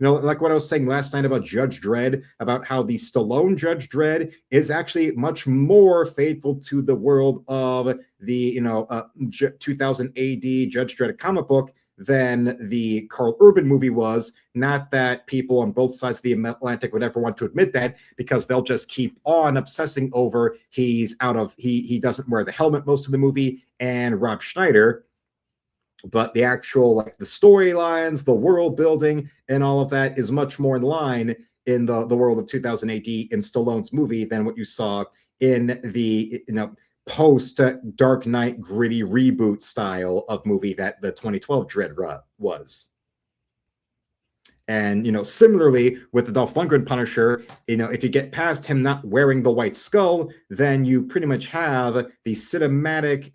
like what I was saying last night about Judge Dredd, about how the Stallone Judge Dredd is actually much more faithful to the world of the 2000 AD Judge Dredd comic book than the Carl Urban movie was. Not that people on both sides of the Atlantic would ever want to admit that, because they'll just keep on obsessing over he doesn't wear the helmet most of the movie, and Rob Schneider. But the actual, the storylines, the world building, and all of that is much more in line in the world of 2000 AD in Stallone's movie than what you saw in the post Dark Knight gritty reboot style of movie that the 2012 Dredd was. And similarly with the Dolph Lundgren Punisher, if you get past him not wearing the White Skull, then you pretty much have the cinematic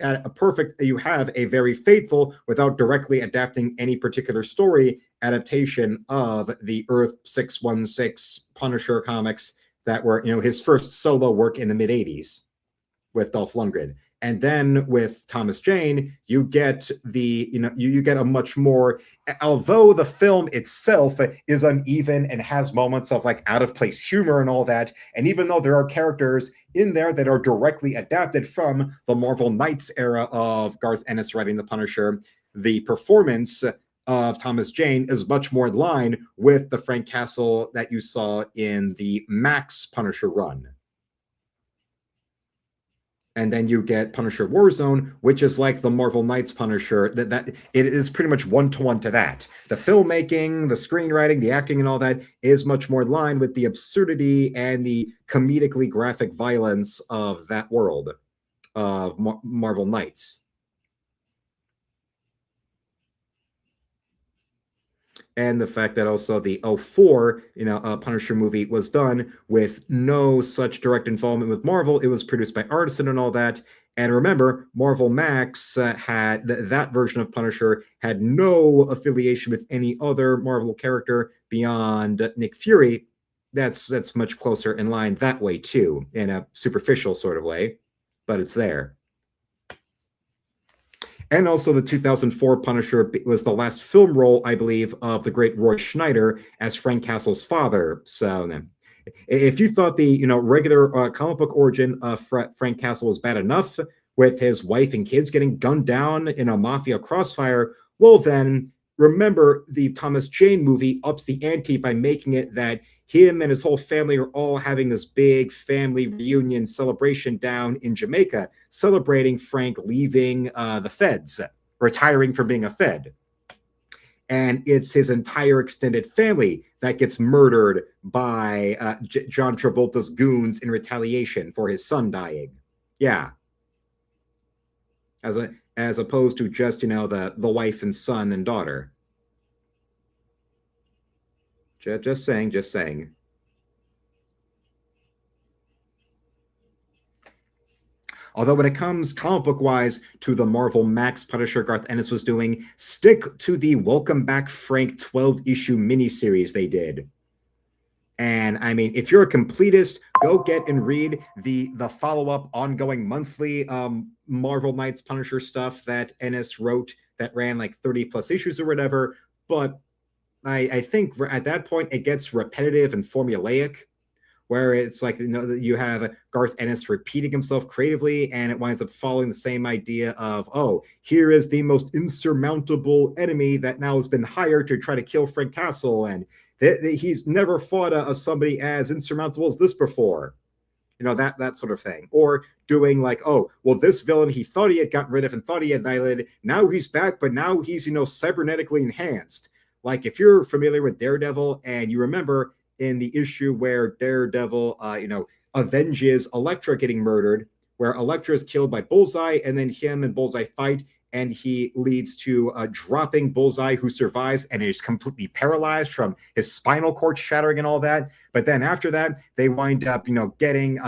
you have a very faithful, without directly adapting any particular story, adaptation of the Earth 616 Punisher comics that were his first solo work in the mid-80s with Dolph Lundgren. And then with Thomas Jane, you get you get a much more, although the film itself is uneven and has moments of out of place humor and all that, and even though there are characters in there that are directly adapted from the Marvel Knights era of Garth Ennis writing the Punisher, the performance of Thomas Jane is much more in line with the Frank Castle that you saw in the Max Punisher run. And then you get Punisher Warzone, which is like the Marvel Knights Punisher. That it is pretty much one-to-one to that. The filmmaking, the screenwriting, the acting, and all that is much more in line with the absurdity and the comedically graphic violence of that world of Marvel Knights. And the fact that also the 2004, Punisher movie was done with no such direct involvement with Marvel. It was produced by Artisan and all that. And remember, Marvel Max had that version of Punisher had no affiliation with any other Marvel character beyond Nick Fury. That's much closer in line that way too, in a superficial sort of way, but it's there. And also the 2004 Punisher was the last film role, I believe, of the great Roy Schneider as Frank Castle's father. So if you thought the regular comic book origin of Frank Castle was bad enough, with his wife and kids getting gunned down in a mafia crossfire, well, then remember the Thomas Jane movie ups the ante by making it that him and his whole family are all having this big family reunion celebration down in Jamaica, celebrating Frank leaving the feds, retiring from being a Fed. And it's his entire extended family that gets murdered by John Travolta's goons in retaliation for his son dying. Yeah. As opposed to just, the wife and son and daughter. Just saying. Although when it comes comic book wise to the Marvel Max Punisher Garth Ennis was doing, stick to the Welcome Back Frank 12-issue miniseries they did. And I mean, if you're a completist, go get and read the follow-up ongoing monthly Marvel Knights Punisher stuff that Ennis wrote that ran like 30 plus issues or whatever. But I think at that point it gets repetitive and formulaic, where it's like, you have Garth Ennis repeating himself creatively, and it winds up following the same idea of, oh, here is the most insurmountable enemy that now has been hired to try to kill Frank Castle, and he's never fought somebody as insurmountable as this before. That sort of thing. Or doing like, oh, well, this villain he thought he had gotten rid of and thought he had annihilated, now he's back, but now he's, cybernetically enhanced. Like, if you're familiar with Daredevil and you remember in the issue where Daredevil, avenges Elektra getting murdered, where Elektra is killed by Bullseye, and then him and Bullseye fight, and he leads to dropping Bullseye, who survives and is completely paralyzed from his spinal cord shattering and all that. But then after that, they wind up, getting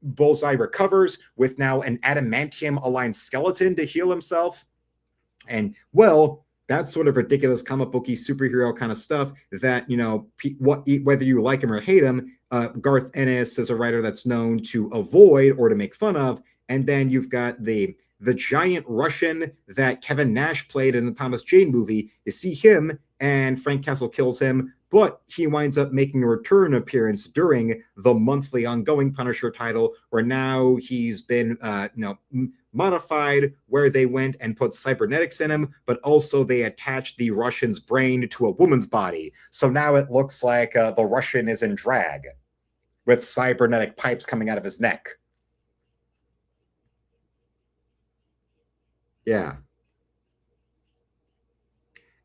Bullseye recovers with now an adamantium-aligned skeleton to heal himself. And, well, that's sort of ridiculous comic booky superhero kind of stuff that, whether you like him or hate him, Garth Ennis is a writer that's known to avoid or to make fun of. And then you've got the giant Russian that Kevin Nash played in the Thomas Jane movie. You see him and Frank Castle kills him, but he winds up making a return appearance during the monthly ongoing Punisher title, where now he's been, modified, where they went and put cybernetics in him, but also they attached the Russian's brain to a woman's body. So now it looks like the Russian is in drag with cybernetic pipes coming out of his neck. Yeah.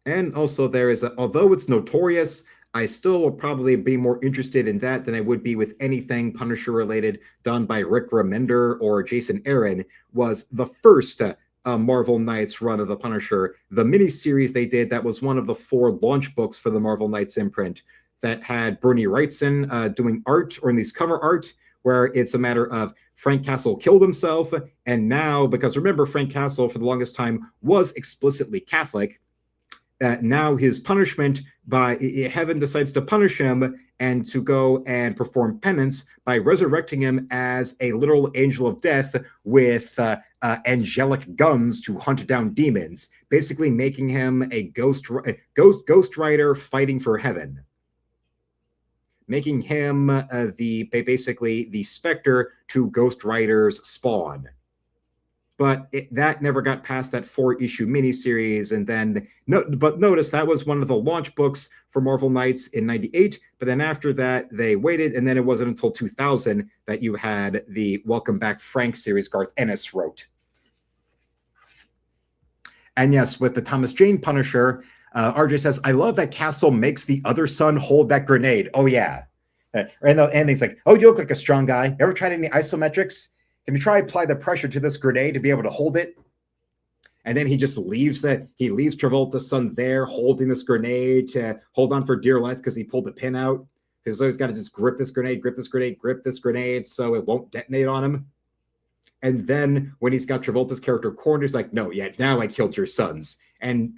And also there is, although it's notorious, I still will probably be more interested in that than I would be with anything Punisher related done by Rick Remender or Jason Aaron, was the first Marvel Knights run of the Punisher. The miniseries they did, that was one of the 4 launch books for the Marvel Knights imprint that had Bernie Wrightson doing art, or at least cover art, where it's a matter of Frank Castle killed himself. And now, because remember, Frank Castle for the longest time was explicitly Catholic, now his punishment, by heaven decides to punish him and to go and perform penance by resurrecting him as a literal angel of death with angelic guns to hunt down demons, basically making him a ghost rider fighting for heaven, making him basically the Spectre to Ghost Rider's Spawn. But that never got past that 4-issue miniseries. And then, but notice that was one of the launch books for Marvel Knights in '98. But then after that, they waited. And then it wasn't until 2000 that you had the Welcome Back Frank series Garth Ennis wrote. And yes, with the Thomas Jane Punisher, RJ says, I love that Castle makes the other son hold that grenade. Oh, yeah. And he's like, oh, you look like a strong guy. Ever tried any isometrics? Can you try apply the pressure to this grenade to be able to hold it? And then he just leaves Travolta's son there holding this grenade to hold on for dear life because he pulled the pin out. Because he's always got to just grip this grenade so it won't detonate on him. And then when he's got Travolta's character cornered, he's like, no, yeah, now I killed your sons. And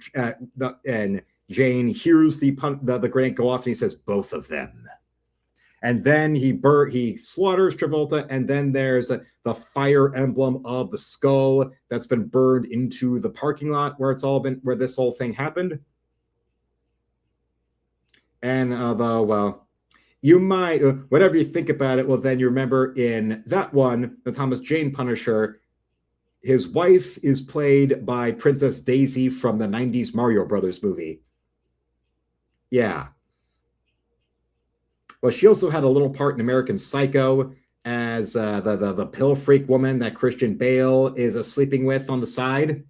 Jane hears the grenade go off and he says, both of them. And then he slaughters Travolta, and then there's the fire emblem of the skull that's been burned into the parking lot where this whole thing happened. And well, you might, whatever you think about it, well, then you remember in that one, the Thomas Jane Punisher, His wife is played by Princess Daisy from the 90s Mario Brothers movie. Yeah. Well, she also had a little part in American Psycho as the pill freak woman that Christian Bale is sleeping with on the side.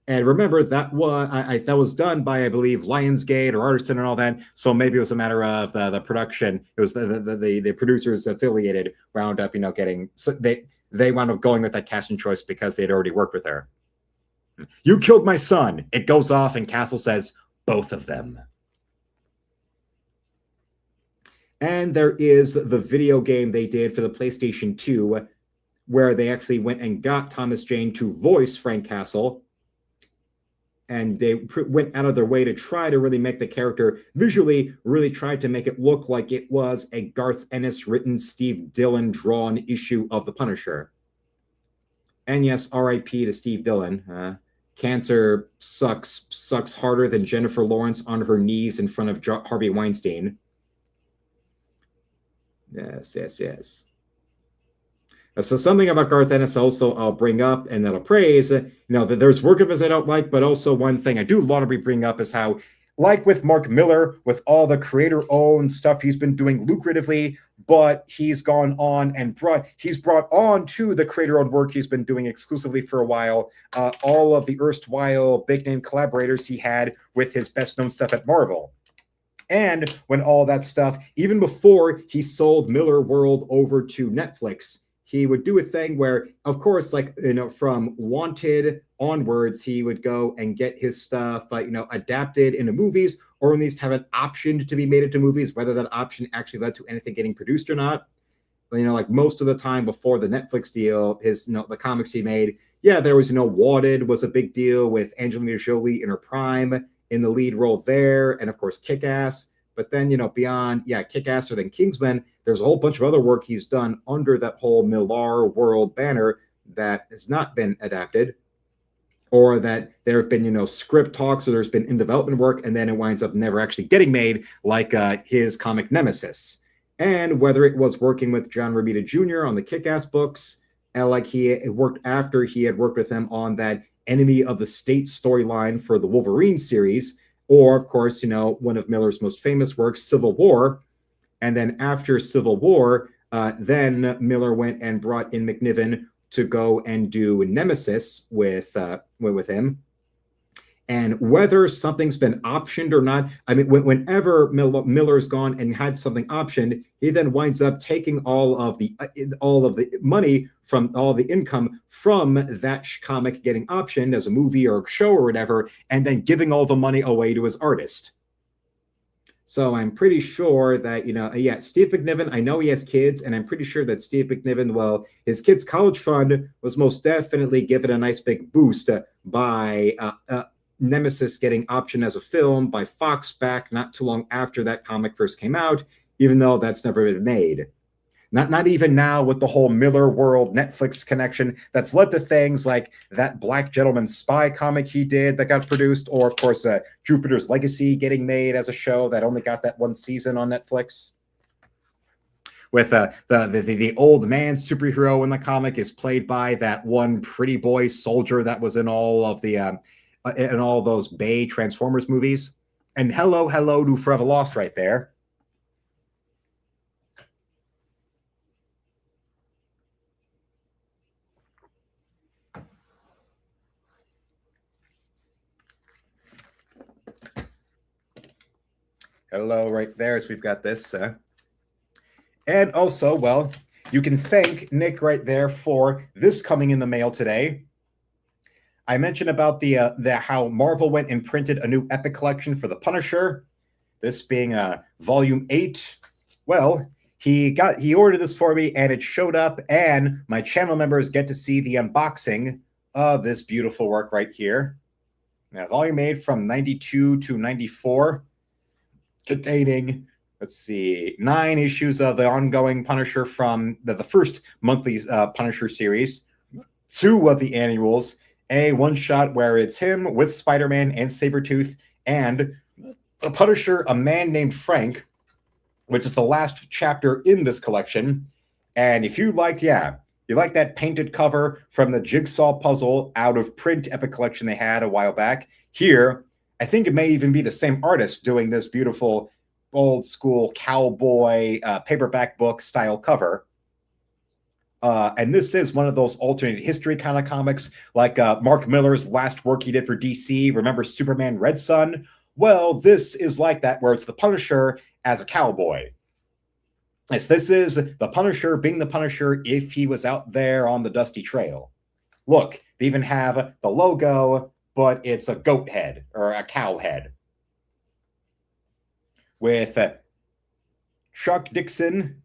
And remember that that was done by, I believe, Lionsgate or Artisan and all that. So maybe it was a matter of the production. It was the producers affiliated wound up, getting, so they wound up going with that casting choice because they'd already worked with her. You killed my son. It goes off, and Castle says, both of them. And there is the video game they did for the PlayStation 2, where they actually went and got Thomas Jane to voice Frank Castle. And they went out of their way to try to really make the character visually, really tried to make it look like it was a Garth Ennis written, Steve Dillon drawn issue of The Punisher. And yes, R.I.P. to Steve Dillon. Cancer sucks harder than Jennifer Lawrence on her knees in front of Harvey Weinstein. Yes. So something about Garth Ennis also I'll bring up and that'll praise. That there's work of his I don't like, but also one thing I do want to bring up is how, like with Mark Miller, with all the creator-owned stuff he's been doing lucratively, but he's gone on and brought on to the creator-owned work he's been doing exclusively for a while, all of the erstwhile big-name collaborators he had with his best-known stuff at Marvel. And when all that stuff, even before he sold Miller World over to Netflix, he would do a thing where, of course, from Wanted onwards, he would go and get his stuff, adapted into movies, or at least have an option to be made into movies, whether that option actually led to anything getting produced or not. Like most of the time before the Netflix deal, the comics he made, there was, Wanted was a big deal with Angelina Jolie in her prime in the lead role there, and of course, Kick-Ass. But then, beyond, Kick-Ass or then Kingsman, there's a whole bunch of other work he's done under that whole Millar World banner that has not been adapted, or that there have been, script talks, or there's been in development work, and then it winds up never actually getting made, like his comic Nemesis. And whether it was working with John Romita Jr. on the Kick-Ass books, like he worked after he had worked with him on that Enemy of the State storyline for the Wolverine series, or, of course, one of Miller's most famous works, Civil War. And then after Civil War, then Miller went and brought in McNiven to go and do Nemesis with him. And whether something's been optioned or not, whenever Miller's gone and had something optioned, he then winds up taking all of the money from all the income from that comic getting optioned as a movie or a show or whatever, and then giving all the money away to his artist. So I'm pretty sure that, Steve McNiven, I know he has kids, and I'm pretty sure that Steve McNiven, his kids' college fund was most definitely given a nice big boost by Nemesis getting optioned as a film by Fox back not too long after that comic first came out, even though that's never been made. Not even now with the whole Miller World Netflix connection that's led to things like that Black Gentleman Spy comic he did that got produced, or of course Jupiter's Legacy getting made as a show that only got that one season on Netflix. With the old man superhero in the comic is played by that one pretty boy soldier that was in all of the in all those Bay Transformers movies. And hello to Forever Lost right there. Hello right there, so we've got this. And also, you can thank Nick right there for this coming in the mail today. I mentioned about the how Marvel went and printed a new Epic collection for the Punisher. This being Volume 8. Well, he ordered this for me, and it showed up, and my channel members get to see the unboxing of this beautiful work right here. Now, volume 8 from 92 to 94, containing, 9 issues of the ongoing Punisher from the first monthly Punisher series, 2 of the annuals, a one-shot where it's him with Spider-Man and Sabretooth, and the Punisher, a man named Frank, which is the last chapter in this collection. And if you liked, You like that painted cover from the Jigsaw Puzzle out of print epic collection they had a while back? Here, I think it may even be the same artist doing this beautiful old school cowboy paperback book style cover. And this is one of those alternate history kind of comics, like Mark Miller's last work he did for DC. Remember Superman Red Sun? Well, this is like that, where it's the Punisher as a cowboy. Yes, this is the Punisher being the Punisher if he was out there on the dusty trail. Look, they even have the logo, but it's a goat head or a cow head. With Chuck Dixon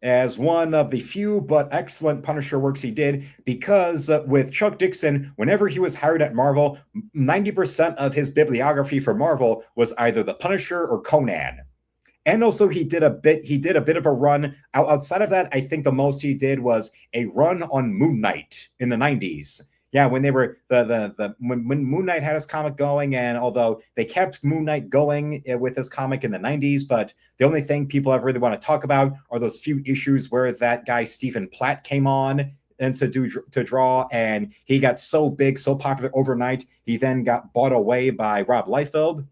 as one of the few but excellent Punisher works he did, because with Chuck Dixon, whenever he was hired at Marvel, 90% of his bibliography for Marvel was either the Punisher or Conan. And also he did a bit of a run outside of that. I think the most he did was a run on Moon Knight in the 90s. Yeah, when they were when Moon Knight had his comic going, and although they kept Moon Knight going with his comic in the 90s, but the only thing people ever really want to talk about are those few issues where that guy Stephen Platt came on and to draw, and he got so big, so popular overnight, he then got bought away by Rob Liefeld.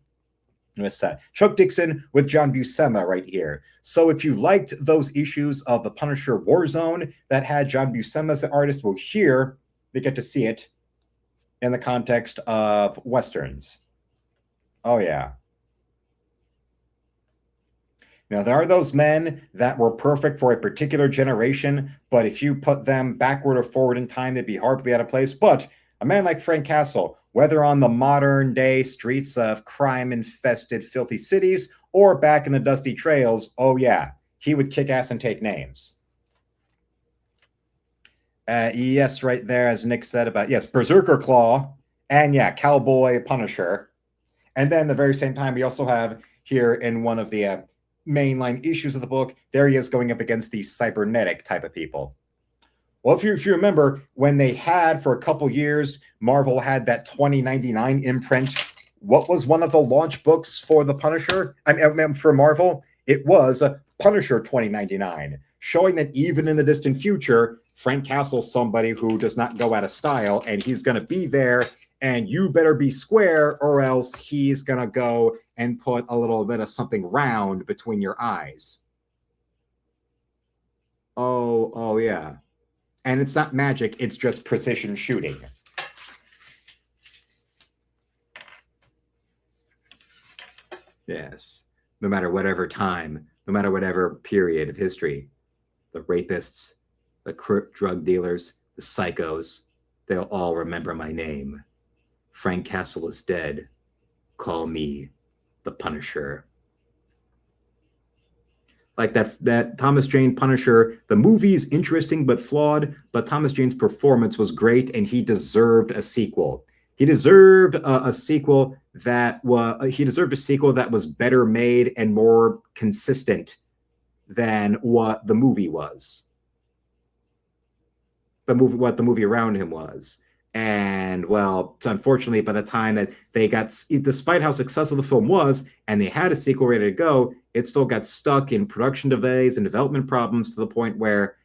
Chuck Dixon with John Buscema right here. So if you liked those issues of the Punisher Warzone that had John Buscema as the artist, well, here they get to see it in the context of Westerns. Oh, yeah. Now, there are those men that were perfect for a particular generation, but if you put them backward or forward in time, they'd be horribly out of place. But a man like Frank Castle, whether on the modern day streets of crime-infested, filthy cities or back in the dusty trails, oh, yeah, he would kick ass and take names. Yes, right there, as Nick said about, yes, Berserker Claw, and yeah, Cowboy Punisher. And then the very same time, we also have here in one of the mainline issues of the book, there he is going up against the cybernetic type of people. Well, if you remember, when they had, for a couple years, Marvel had that 2099 imprint, what was one of the launch books for the Punisher? I mean, for Marvel, it was Punisher 2099, showing that even in the distant future, Frank Castle's somebody who does not go out of style, and he's going to be there, and you better be square, or else he's going to go and put a little bit of something round between your eyes. Oh, yeah. And it's not magic, it's just precision shooting. Yes. No matter whatever time, no matter whatever period of history, the rapists, the drug dealers, the psychos, they'll all remember my name. Frank Castle is dead. Call me the Punisher. Like that Thomas Jane Punisher, the movie's interesting but flawed, but Thomas Jane's performance was great, and he deserved a sequel. He deserved a sequel that was better made and more consistent than what the movie was. What the movie around him was. And, well, unfortunately, by the time that they got, despite how successful the film was, and they had a sequel ready to go, it still got stuck in production delays and development problems to the point where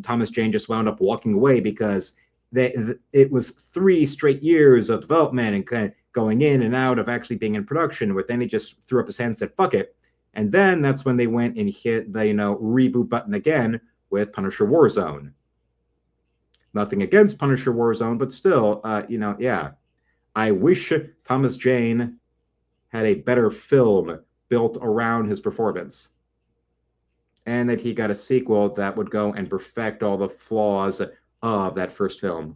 Thomas Jane just wound up walking away, because it was 3 straight years of development and kind of going in and out of actually being in production, but then he just threw up his hand and said, fuck it. And then that's when they went and hit the, reboot button again with Punisher Warzone. Nothing against Punisher Warzone, but still, yeah. I wish Thomas Jane had a better film built around his performance, and that he got a sequel that would go and perfect all the flaws of that first film.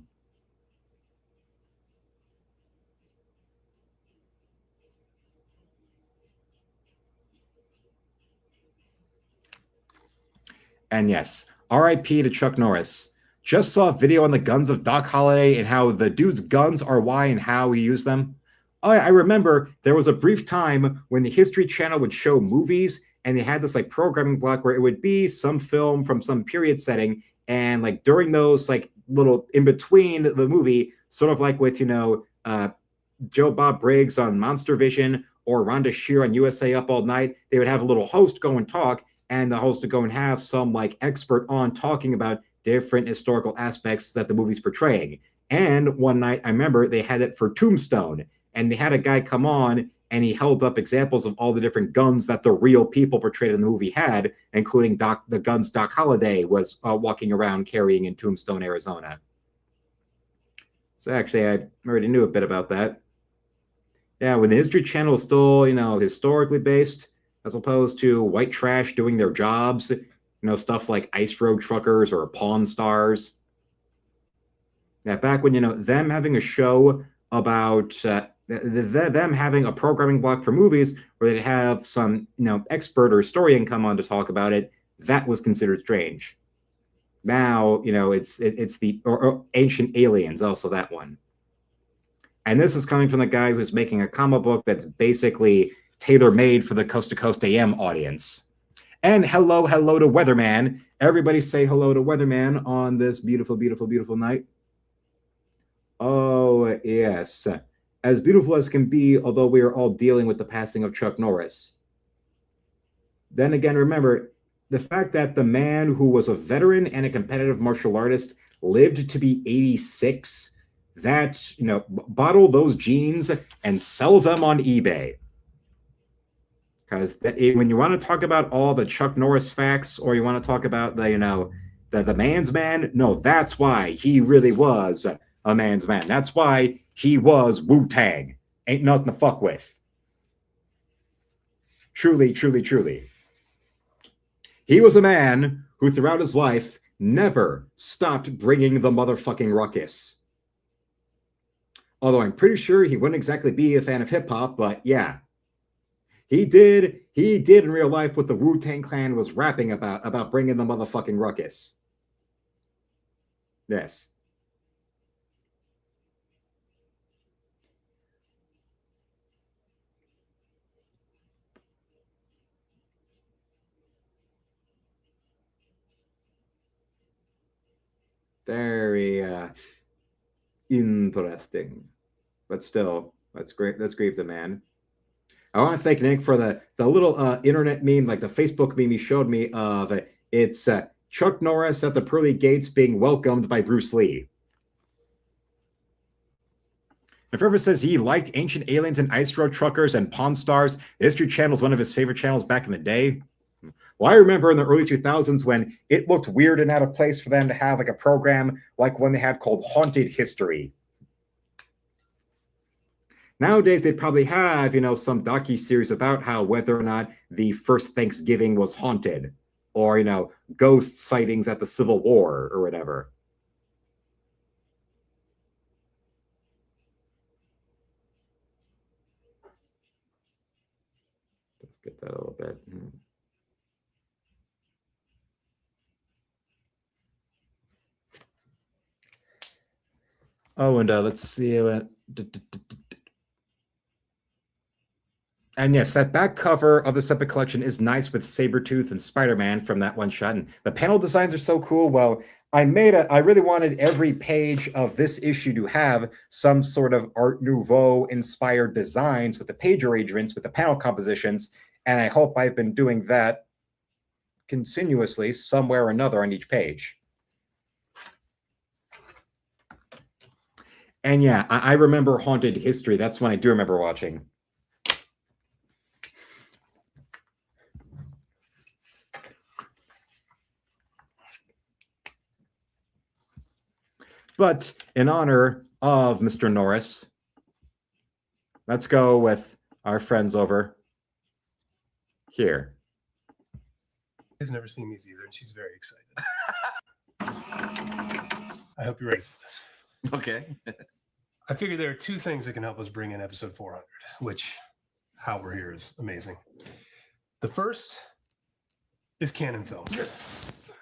And yes, R.I.P. to Chuck Norris. Just saw a video on the guns of Doc Holliday and how the dude's guns are why and how he used them. I remember there was a brief time when the History Channel would show movies, and they had this like programming block where it would be some film from some period setting, and like during those like little in between the movie, sort of like with Joe Bob Briggs on Monster Vision or Rhonda Shear on USA Up All Night, they would have a little host go and talk, and the host would go and have some like expert on talking about different historical aspects that the movie's portraying. And one night, I remember they had it for Tombstone, and they had a guy come on and he held up examples of all the different guns that the real people portrayed in the movie had, including the guns Doc Holliday was walking around carrying in Tombstone, Arizona. So actually, I already knew a bit about that. Yeah, when the History Channel is still, historically based, as opposed to white trash doing their jobs, stuff like Ice Road Truckers or Pawn Stars. Yeah, back when, them having a show about them having a programming block for movies where they'd have some, expert or historian come on to talk about it, that was considered strange. Now, it's the or Ancient Aliens, also that one. And this is coming from the guy who's making a comic book that's basically tailor-made for the Coast to Coast AM audience. And hello to Weatherman. Everybody say hello to Weatherman on this beautiful, beautiful, beautiful night. Oh, yes. As beautiful as can be, although we are all dealing with the passing of Chuck Norris. Then again, remember, the fact that the man who was a veteran and a competitive martial artist lived to be 86, that, bottle those jeans and sell them on eBay. Because when you want to talk about all the Chuck Norris facts, or you want to talk about the man's man, no, that's why he really was a man's man. That's why he was Wu-Tang. Ain't nothing to fuck with. Truly, truly, truly. He was a man who throughout his life never stopped bringing the motherfucking ruckus. Although I'm pretty sure he wouldn't exactly be a fan of hip-hop, but yeah. He did in real life what the Wu-Tang Clan was rapping about bringing the motherfucking ruckus. Yes. Very interesting. But still, that's great. That's great, the man. I want to thank Nick for the little internet meme, like the Facebook meme he showed me of it's Chuck Norris at the pearly gates being welcomed by Bruce Lee. And Trevor says he liked Ancient Aliens and Ice Road Truckers and Pawn Stars. The History Channel is one of his favorite channels back in the day. Well, I remember in the early 2000s when it looked weird and out of place for them to have like a program like one they had called Haunted History. Nowadays, they'd probably have, some docu-series about how whether or not the first Thanksgiving was haunted, or, ghost sightings at the Civil War or whatever. Let's get that a little bit. Oh, and let's see. And yes, that back cover of the Epic collection is nice with Sabretooth and Spider-Man from that one shot. And the panel designs are so cool. Well, I really wanted every page of this issue to have some sort of Art Nouveau inspired designs with the page arrangements, with the panel compositions. And I hope I've been doing that continuously somewhere or another on each page. And yeah, I remember Haunted History. That's one I do remember watching. But in honor of Mr. Norris, let's go with our friends over here. She's never seen these either, and she's very excited. I hope you're ready for this. Okay. I figure there are two things that can help us bring in episode 400, which how we're here is amazing. The first is Canon Films. Yes.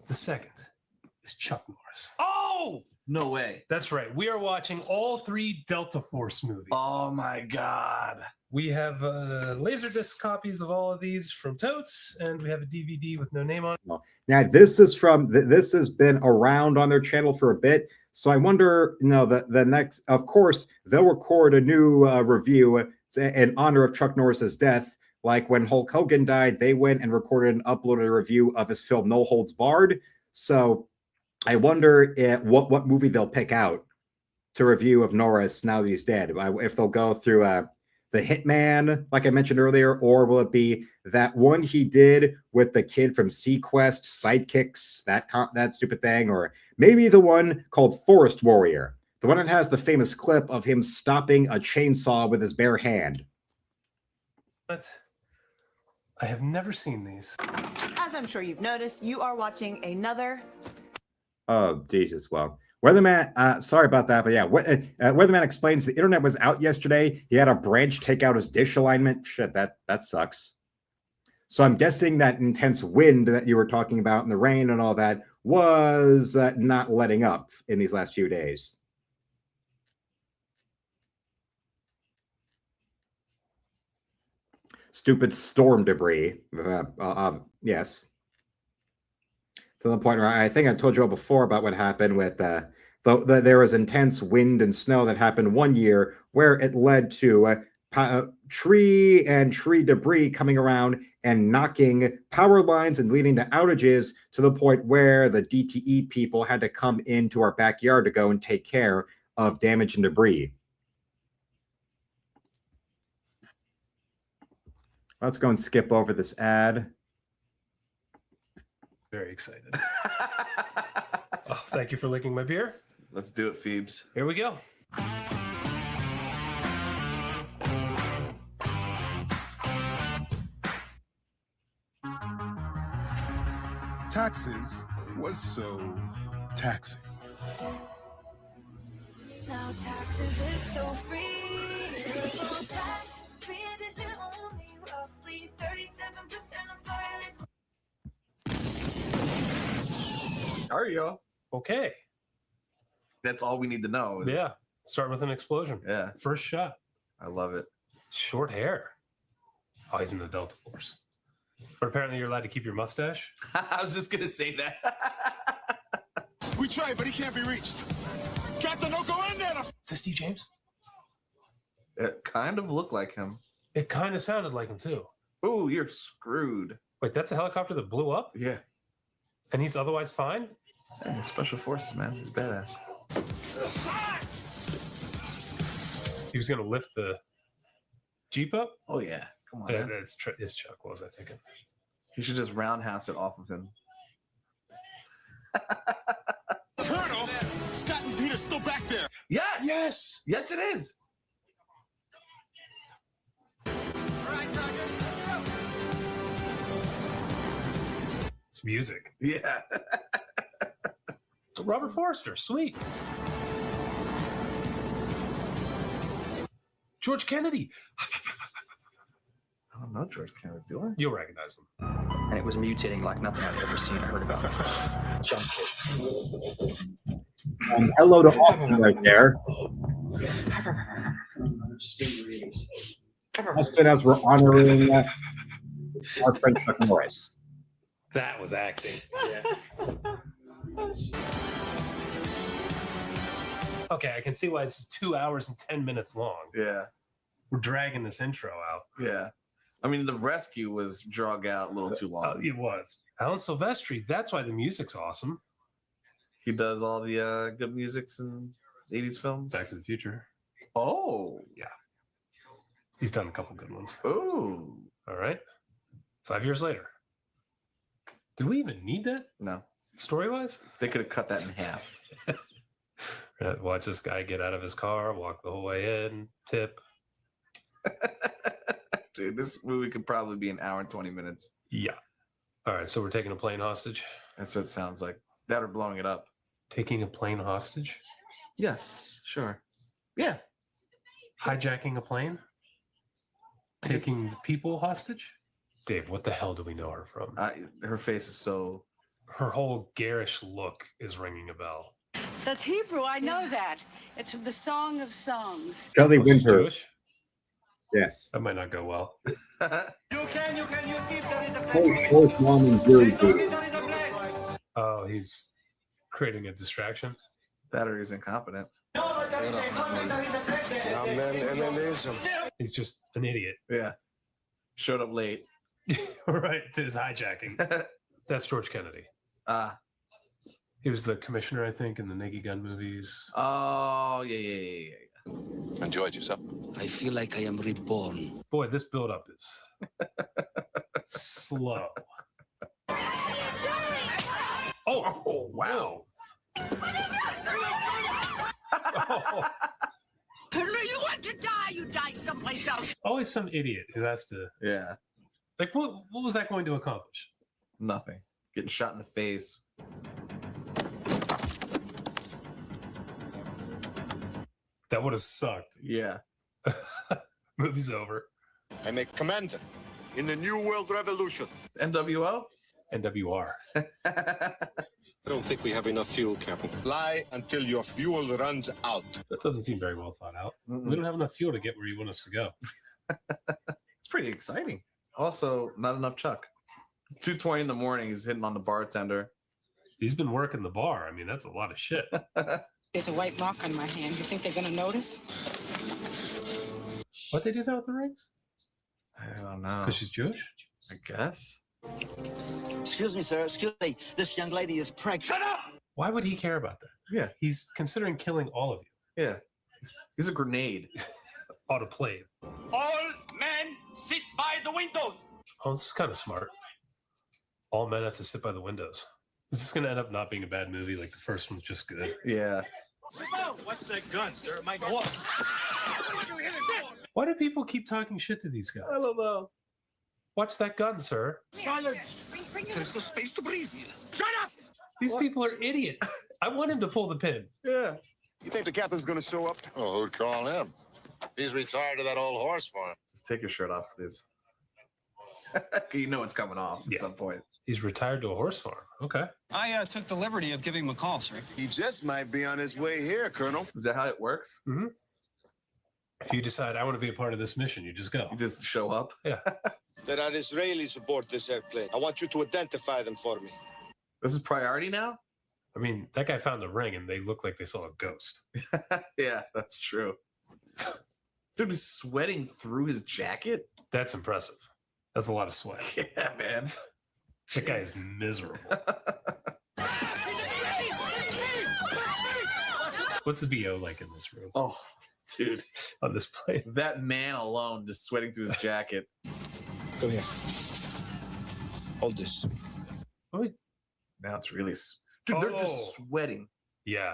The second is Chuck Norris. Oh, no way. That's right. We are watching all 3 Delta Force movies. Oh my God. We have Laserdisc copies of all of these from Totes, and we have a DVD with no name on it. Now, this has been around on their channel for a bit. So I wonder, the next, of course, they'll record a new review in honor of Chuck Norris's death. Like when Hulk Hogan died, they went and recorded and uploaded a review of his film No Holds Barred. So I wonder what movie they'll pick out to review of Norris now that he's dead. If they'll go through the Hitman, like I mentioned earlier, or will it be that one he did with the kid from Sequest, Sidekicks, that stupid thing, or maybe the one called Forest Warrior, the one that has the famous clip of him stopping a chainsaw with his bare hand. What? I have never seen these. As I'm sure you've noticed, you are watching another. Oh, Jesus. Well, Weatherman, sorry about that, but yeah, Weatherman explains the internet was out yesterday. He had a branch take out his dish alignment. Shit, that sucks. So I'm guessing that intense wind that you were talking about and the rain and all that was not letting up in these last few days. Stupid storm debris. Yes. To the point where I think I told you all before about what happened with there was intense wind and snow that happened one year where it led to tree debris coming around and knocking power lines and leading to outages to the point where the DTE people had to come into our backyard to go and take care of damage and debris. Let's go and skip over this ad. Very excited. Oh, thank you for licking my beer. Let's do it, Phoebes. Here we go. Taxes was so taxing. Now taxes is so free. Minimal tax, free edition only, roughly 37% of violence. Are you? Okay. That's all we need to know. Yeah. Start with an explosion. Yeah. First shot. I love it. Short hair. Oh, he's in the Delta Force. But apparently you're allowed to keep your mustache. I was just going to say that. We tried, but he can't be reached. Captain, don't go in there! Is this Steve James? It kind of looked like him. It kind of sounded like him too. Ooh, you're screwed. Wait, that's a helicopter that blew up? Yeah. And he's otherwise fine? Yeah, special forces, man. He's badass. He was going to lift the Jeep up? Oh, yeah. Come on. Yeah, Man. it's Chuck, what was I thinking? He should just roundhouse it off of him. Colonel, Scott and Peter's still back there. Yes! Yes! Yes, it is! It's music. Yeah. Robert Forster, sweet. George Kennedy. I don't know George Kennedy, do I? You'll recognize him. And it was mutating like nothing I've ever seen or heard about. Jump kids. Hello to Austin right there. Austin, as we're honoring our friend Chuck Norris. That was acting. Yeah. Okay, I can see why it's 2 hours and 10 minutes long. Yeah. We're dragging this intro out. Yeah. I mean, the rescue was drug out a little too long. It was. Alan Silvestri, that's why the music's awesome. He does all the good musics in 80s films. Back to the Future. Oh. He's done a couple good ones. Oh. All right. 5 years later. Did we even need that No. story-wise? They could have cut that in half. Watch this guy get out of his car, walk the whole way in, tip. Dude, this movie could probably be an hour and 20 minutes. Yeah. All right, so we're taking a plane hostage. That's what it sounds like. That or blowing it up. Taking a plane hostage? Yes, sure. Yeah. Hijacking a plane? Taking the people hostage? Dave, what the hell do we know her from? Her face is so... Her whole garish look is ringing a bell. That's Hebrew. I know that. It's from the Song of Songs. Shelley Oh, she's Winters. Jewish? Yes. That might not go well. First mom in Jersey. Oh, he's creating a distraction. That or he's incompetent. He's just an idiot. Yeah. Showed up late. Right, to his hijacking. That's George Kennedy. He was the commissioner, I think, in the Naked Gun movies. Oh, yeah. Enjoyed yourself. I feel like I am reborn. Boy, this build-up is slow. Oh, wow. Oh, You want to die, you die someplace else. always some idiot who has to, Yeah. like, what was that going to accomplish? Nothing. Getting shot in the face. That would have sucked. Yeah. Movie's over. I'm a commander in the New World Revolution. NWO? NWR. I don't think we have enough fuel, Captain. Fly until your fuel runs out. That doesn't seem very well thought out. We don't have enough fuel to get where you want us to go. It's pretty exciting. Also, not enough Chuck. 2:20 in the morning, he's hitting on the bartender. He's been working the bar. I mean, that's a lot of shit. There's a white mark on my hand. You think they're gonna notice? Why'd they do that with the rings? I don't know. Because she's Jewish? I guess. Excuse me, sir. Excuse me. This young lady is pregnant. Shut up! Why would he care about that? Yeah. He's considering killing all of you. Yeah. He's a grenade. Autoplay. All men sit by the windows. Oh, this is kind of smart. All men have to sit by the windows. Is this going to end up not being a bad movie? Like the first one's just good. Yeah. What's that gun, sir? It might go off. Why do people keep talking shit to these guys? I don't know. Watch that gun, sir. Silence. There's no space to breathe here. Shut up! These people are idiots. I want him to pull the pin. Yeah. You think the captain's gonna show up? Oh, who'd call him? He's retired to that old horse farm. Just take your shirt off, please. You know it's coming off at some point. He's retired to a horse farm. Okay. I took the liberty of giving him a call, sir. He just might be on his way here, Colonel. Is that how it works? Mm-hmm. If you decide I want to be a part of this mission, you just go. You just show up? Yeah. There are Israelis aboard this airplane. I want you to identify them for me. This is priority now? I mean, that guy found the ring and they look like they saw a ghost. Yeah, that's true. Dude, he's sweating through his jacket? That's impressive. That's a lot of sweat. Yeah, man. That guy is miserable. What's the BO like in this room? Oh, dude. On this plane? That man alone just sweating through his jacket. Come here. Hold this. Wait. Now it's really... Dude, they're just sweating. Yeah.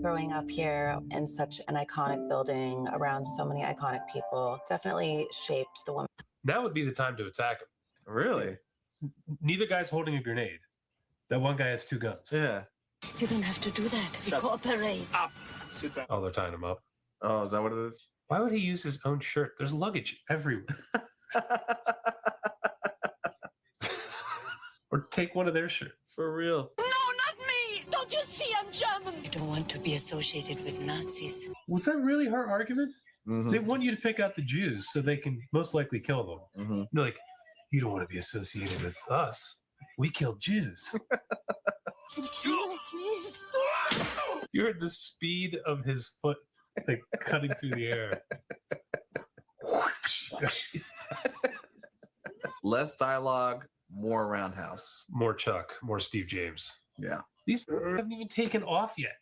Growing up here in such an iconic building around so many iconic people definitely shaped the woman. Now would be the time to attack him. Really? Neither guy's holding a grenade. That one guy has two guns. Yeah. You don't have to do that. We cooperate. Up. Sit down. Oh, they're tying him up. Oh, is that what it is? Why would he use his own shirt? There's luggage everywhere. Or take one of their shirts. For real. No, not me! Don't you see I'm German? I don't want to be associated with Nazis. Was that really her argument? Mhm. They want you to pick out the Jews so they can most likely kill them. Mhm. They're like, you don't want to be associated with us. We killed Jews. You heard the speed of his foot like cutting through the air. Less dialogue, more roundhouse. More Chuck, more Steve James. Yeah. These haven't even taken off yet.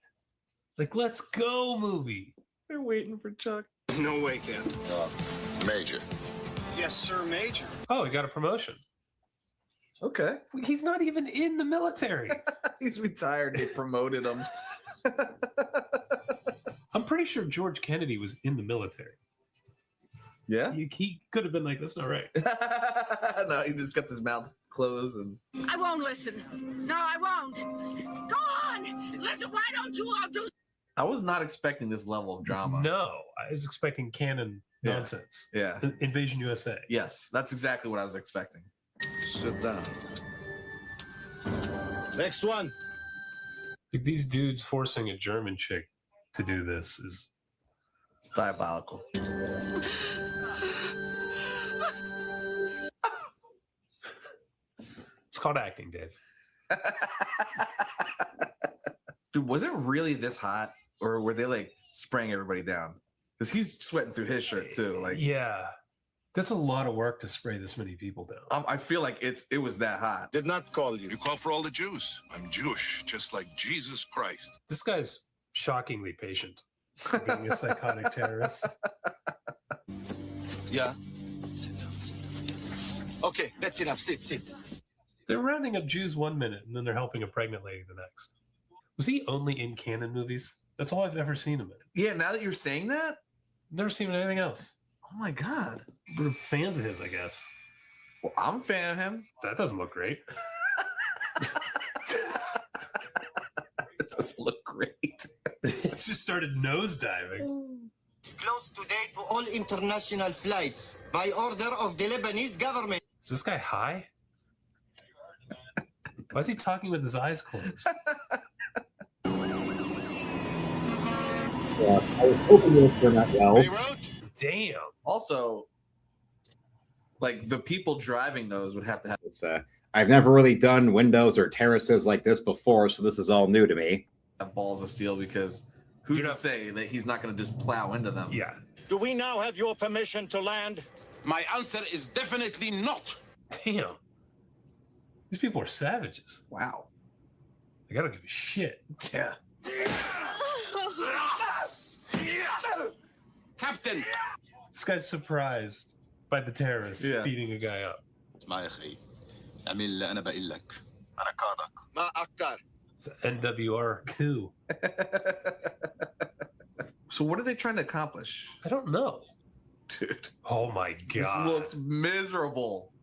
Like, let's go, movie. They're waiting for Chuck. No way, Captain. Major. Yes, sir, Major. Oh, he got a promotion. Okay. He's not even in the military. He's retired. They promoted him. I'm pretty sure George Kennedy was in the military. Yeah? He could have been like, that's not right. No, he just got his mouth closed and... I won't listen. No, I won't. Go on! Listen, why don't you all do... I was not expecting this level of drama. No, I was expecting canon nonsense. Yeah. Invasion USA. Yes, that's exactly what I was expecting. Sit down. Next one. Like, these dudes forcing a German chick to do this is... It's diabolical. It's called acting, Dave. Dude, was it really this hot? Or were they like spraying everybody down? Because he's sweating through his shirt too. Like, yeah, that's a lot of work to spray this many people down. I feel like it was that hot. Did not call you. You call for all the Jews. I'm Jewish, just like Jesus Christ. This guy's shockingly patient for being a psychotic terrorist. Yeah. Sit down, sit down. Okay, that's enough. Sit. They're rounding up Jews 1 minute, and then they're helping a pregnant lady the next. Was he only in canon movies? That's all I've ever seen him in. Yeah, now that you're saying that, Never seen him in anything else. oh my God. We're fans of his, I guess. Well, I'm a fan of him. That doesn't look great. It doesn't look great. It's just started nosediving. Closed today to all international flights by order of the Lebanese government. Is this guy high? Why is he talking with his eyes closed? I was hoping it would turn out well. Beirut? Damn. Also, like the people driving those would have to have I've never really done windows or terraces like this before, so this is all new to me. balls of steel because who's to say that he's not going to just plow into them? Yeah. Do we now have your permission to land? My answer is definitely not. Damn. These people are savages. Wow. I gotta give a shit. Yeah. Captain. This guy's surprised by the terrorists beating a guy up. اسمع يا أخي اعمل اللي أنا بقول لك. أنا قادك. ما أكتر. It's the NWR coup. So what are they trying to accomplish? I don't know. Dude. Oh my god. This looks miserable.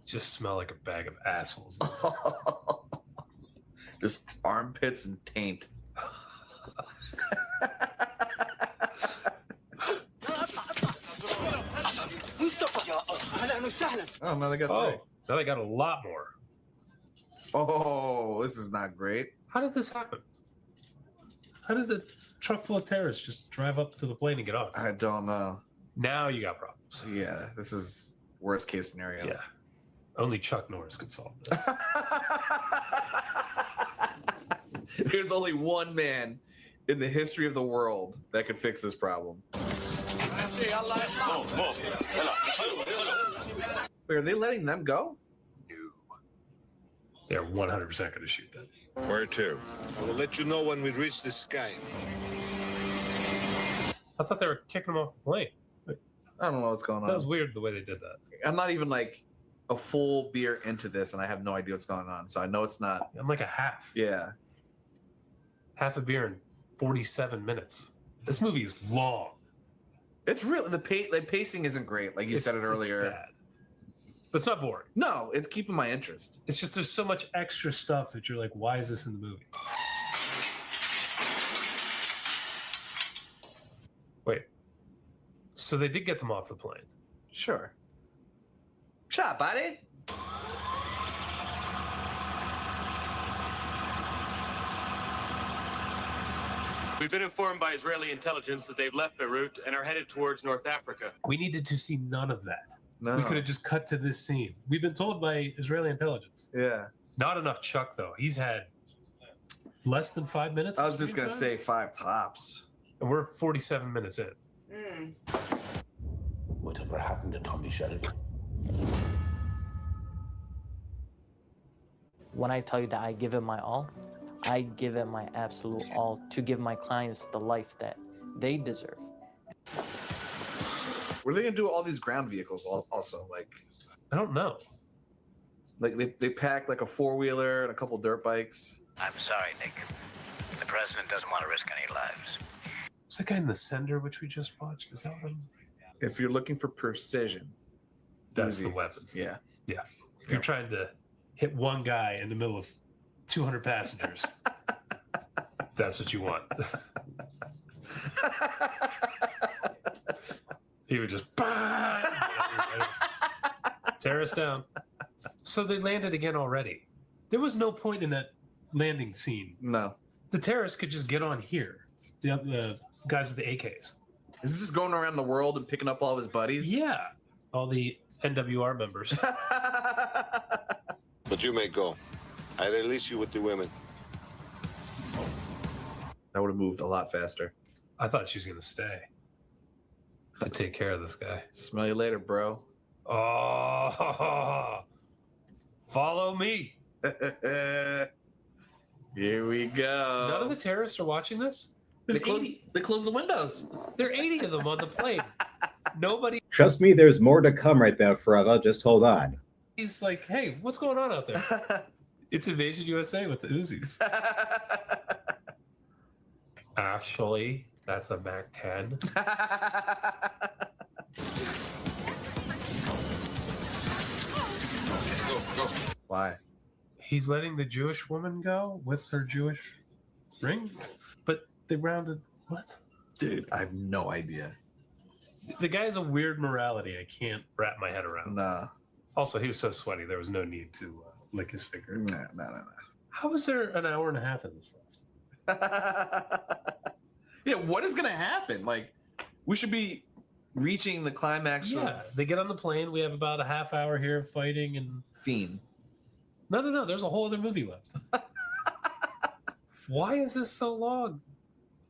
Just smell like a bag of assholes. Just armpits and taint. Oh, now they got three. Now they got a lot more. Oh, this is not great. How did this happen? How did the truck full of terrorists just drive up to the plane and get on? I don't know. Now you got problems. Yeah, this is worst case scenario. Yeah. Only Chuck Norris could solve this. There's only one man in the history of the world that could fix this problem. Wait, are they letting them go? They're 100% going to shoot them. Where to? I will let you know when we reach the sky. I thought they were kicking them off the plane. I don't know what's going on. That was weird the way they did that. I'm not even like a full beer into this, and I have no idea what's going on. So I know it's not. I'm like a half. Yeah. Half a beer in 47 minutes. This movie is long. It's really the pacing isn't great, like you said it earlier. It's bad. But it's not boring. No, it's keeping my interest. It's just there's so much extra stuff that you're like, why is this in the movie? Wait. So they did get them off the plane. Sure. Shut up, buddy. We've been informed by Israeli intelligence that they've left Beirut and are headed towards North Africa. We needed to see none of that. No. We could have just cut to this scene. We've been told by Israeli intelligence. Yeah. Not enough Chuck, though. He's had less than 5 minutes. I was just going to say 5 tops. And we're 47 minutes in. Whatever happened to Tommy Shelby? When I tell you that I give it my all, I give it my absolute all to give my clients the life that they deserve. What are they gonna do with all these ground vehicles? Also, like, I don't know. Like they packed like a 4-wheeler and a couple dirt bikes. I'm sorry, Nick. The president doesn't want to risk any lives. Is that guy in the Sender, which we just watched? Is that him? If you're looking for precision, that's the weapon. Yeah. Yeah. If you're trying to hit one guy in the middle of 200 passengers, that's what you want. He would just tear us down. So they landed again already. There was no point in that landing scene. No. The terrorists could just get on here. The guys with the AKs. Is he just going around the world and picking up all of his buddies? Yeah. All the NWR members. But you may go. I release you with the women. That would have moved a lot faster. I thought she was going to stay. to take care of this guy. Smell you later, bro. Oh, follow me. Here we go. None of the terrorists are watching this. They close the windows. There are 80 of them on the plane. Nobody. Trust me, there's more to come right there, Forever. Just hold on. He's like, hey, what's going on out there? It's Invasion USA with the Uzis. Actually, that's a Mac 10. Why? He's letting the Jewish woman go with her Jewish ring, but they rounded what? Dude, I have no idea. The guy has a weird morality I can't wrap my head around. Nah. Also, he was so sweaty, there was no need to lick his finger. No. How was there an hour and a half in this left? Yeah, what is gonna happen? Like, we should be reaching the climax Yeah, of they get on the plane. We have about a half hour here of fighting and Fiend. No. There's a whole other movie left. Why is this so long?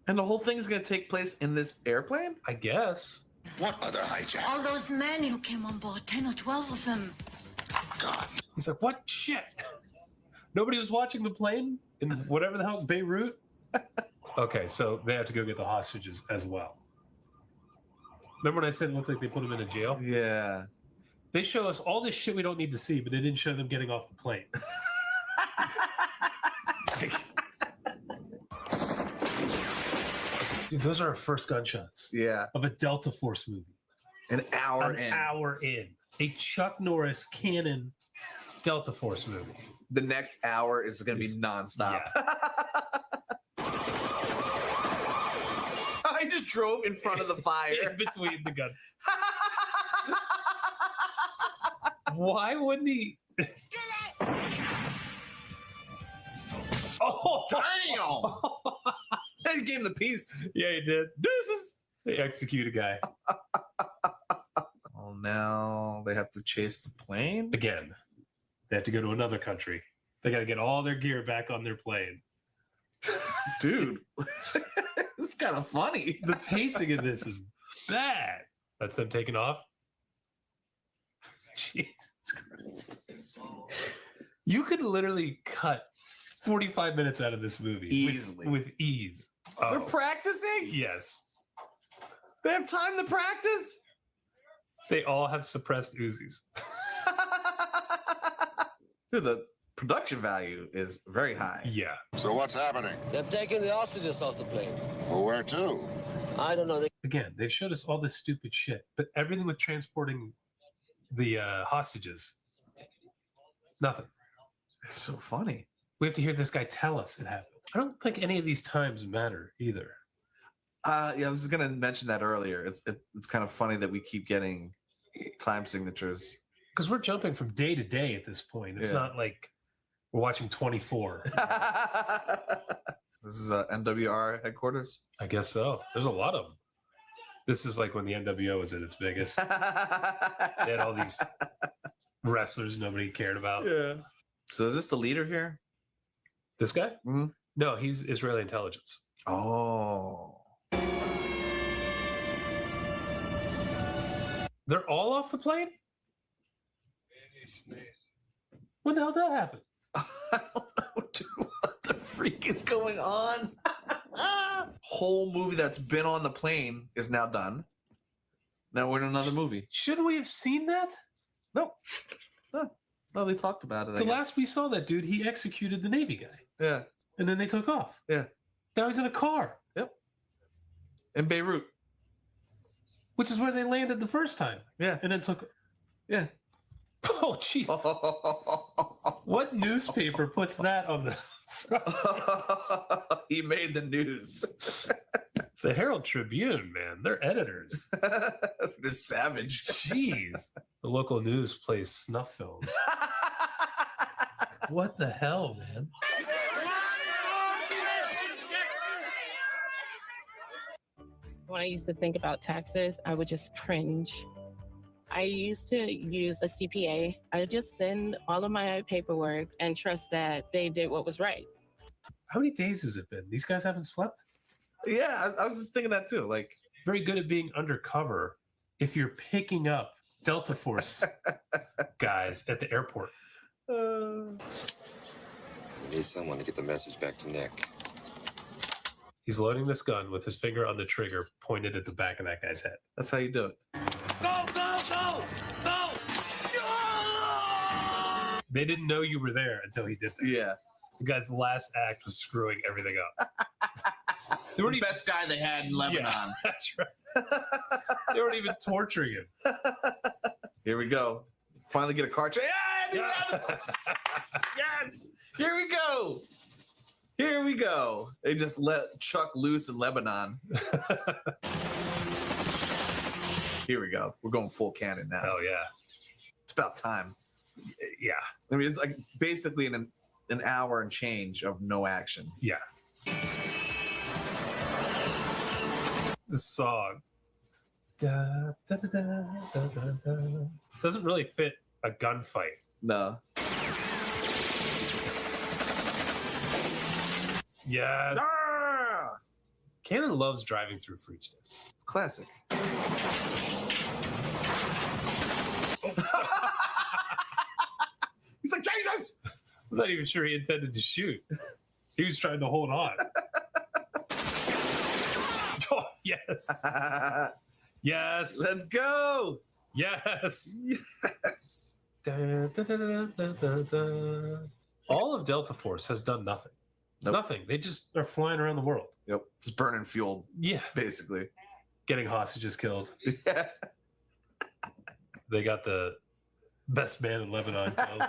And the whole thing is gonna take place in this airplane? I guess. What other hijack? All those men who came on board, 10 or 12 of them. God. He's like, what shit? Nobody was watching the plane in whatever the hell, Beirut? Okay, so they have to go get the hostages as well. Remember when I said it looked like they put them in a jail? Yeah. They show us all this shit we don't need to see, but they didn't show them getting off the plane. Dude, those are our first gunshots. Yeah. Of a Delta Force movie. An hour in. A Chuck Norris canon Delta Force movie. The next hour is going to be nonstop. Yeah. I just drove in front of the fire. In between the guns. Why wouldn't he? Oh, damn! He gave him the piece. Yeah, he did. They execute a guy. Oh, now they have to chase the plane? Again, they have to go to another country. They got to get all their gear back on their plane. Dude, this is kind of funny. The pacing of this is bad. That's them taking off. Jesus Christ. You could literally cut 45 minutes out of this movie easily. With ease. They're practicing? Yes. They have time to practice? They all have suppressed Uzis. Dude, the production value is very high. Yeah. So what's happening? They've taken the hostages off the plane. Well, where to? I don't know. Again, they've showed us all this stupid shit, but everything with transporting the hostages, nothing. It's so funny. We have to hear this guy tell us it happened. I don't think any of these times matter either. Yeah, I was going to mention that earlier. It's kind of funny that we keep getting time signatures. Because we're jumping from day to day at this point. It's not like we're watching 24. This is NWR headquarters? I guess so. There's a lot of them. This is like when the NWO was at its biggest. They had all these wrestlers nobody cared about. Yeah. So is this the leader here? This guy? Mm-hmm. No, he's Israeli intelligence. Oh. They're all off the plane? When the hell did that happen? I don't know, dude. What the freak is going on? Whole movie that's been on the plane is now done. Now we're in another movie. Shouldn't we have seen that? No. No, they talked about it. The last we saw that dude, he executed the Navy guy. Yeah. And then they took off. Yeah. Now he's in a car. Yep. In Beirut. Which is where they landed the first time. Yeah. And then took. Yeah. Oh, jeez. What newspaper puts that on the front? He made the news. The Herald Tribune, man. They're editors. They're savage. Jeez. The local news plays snuff films. What the hell, man? When I used to think about taxes, I would just cringe. I used to use a CPA. I would just send all of my paperwork and trust that they did what was right. How many days has it been? These guys haven't slept? Yeah, I was just thinking that too. Like very good at being undercover if you're picking up Delta Force guys at the airport. We need someone to get the message back to Nick. He's loading this gun with his finger on the trigger pointed at the back of that guy's head. That's how you do it. Go, go, go! Go! They didn't know you were there until he did that. Yeah. The guy's last act was screwing everything up. They The weren't even, best guy they had in Lebanon. yeah, that's right. They weren't even torturing him. Here we go. Finally get a car chase. Yes! Here we go. Here we go. They just let Chuck loose in Lebanon. Here we go. We're going full cannon now. Hell yeah. It's about time. Yeah. I mean, it's like basically an hour and change of no action. Yeah. The song da, da, da, da, da, da, da, doesn't really fit a gunfight. No. Yes. Ah! Cannon loves driving through fruit stands. It's classic. He's like, Jesus! I'm not even sure he intended to shoot. He was trying to hold on. Oh, yes. Yes. Let's go. Yes. Yes. Da, da, da, da, da, da, da. All of Delta Force has done nothing. Nope. Nothing. They just are flying around the world. Yep. Just burning fuel, Yeah. basically. Getting hostages killed. Yeah. They got the best man in Lebanon killed.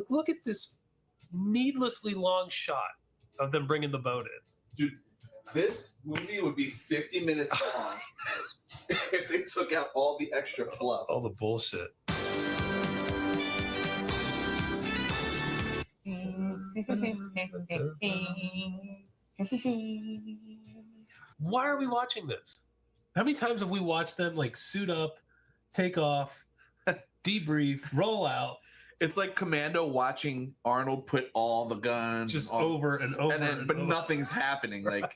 Look at this needlessly long shot of them bringing the boat in. Dude, this movie would be 50 minutes long if they took out all the extra fluff. All the bullshit. Why are we watching this? How many times have we watched them like suit up, take off, debrief, roll out? It's like Commando watching Arnold put all the guns Just on, over and over. and then, but over. nothing's happening. Like,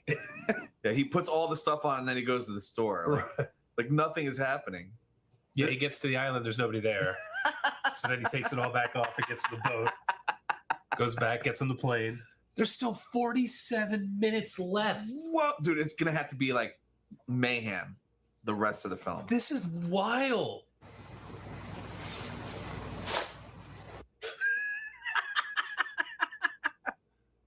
yeah, he puts all the stuff on and then he goes to the store. Like nothing is happening. Yeah, he gets to the island, there's nobody there. So then he takes it all back off and gets to the boat, goes back, gets on the plane. There's still 47 minutes left. Whoa, dude, it's gonna have to be like mayhem the rest of the film. This is wild.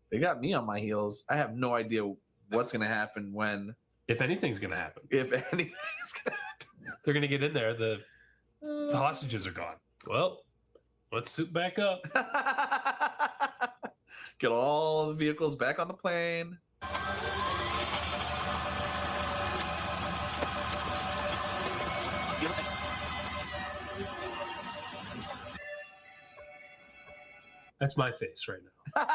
They got me on my heels. I have no idea what's gonna happen when, If anything's going to happen. if anything's gonna happen. They're going to get in there. The hostages are gone. Well, let's suit back up. Get all the vehicles back on the plane. That's my face right now.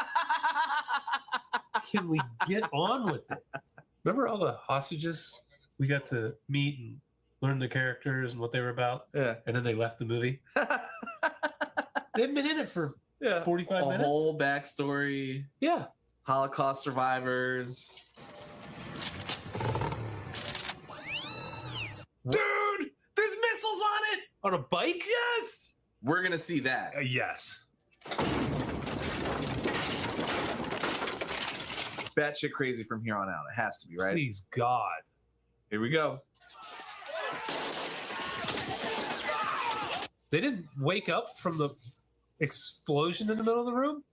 Can we get on with it? Remember all the hostages we got to meet and learn the characters and what they were about? Yeah. And then they left the movie? They've been in it for 45 A minutes. whole backstory. Yeah. Holocaust survivors. Dude, there's missiles on it! On a bike? Yes! We're gonna see that. Yes. Batshit crazy from here on out. It has to be, right? Please, God. Here we go. They didn't wake up from the explosion in the middle of the room?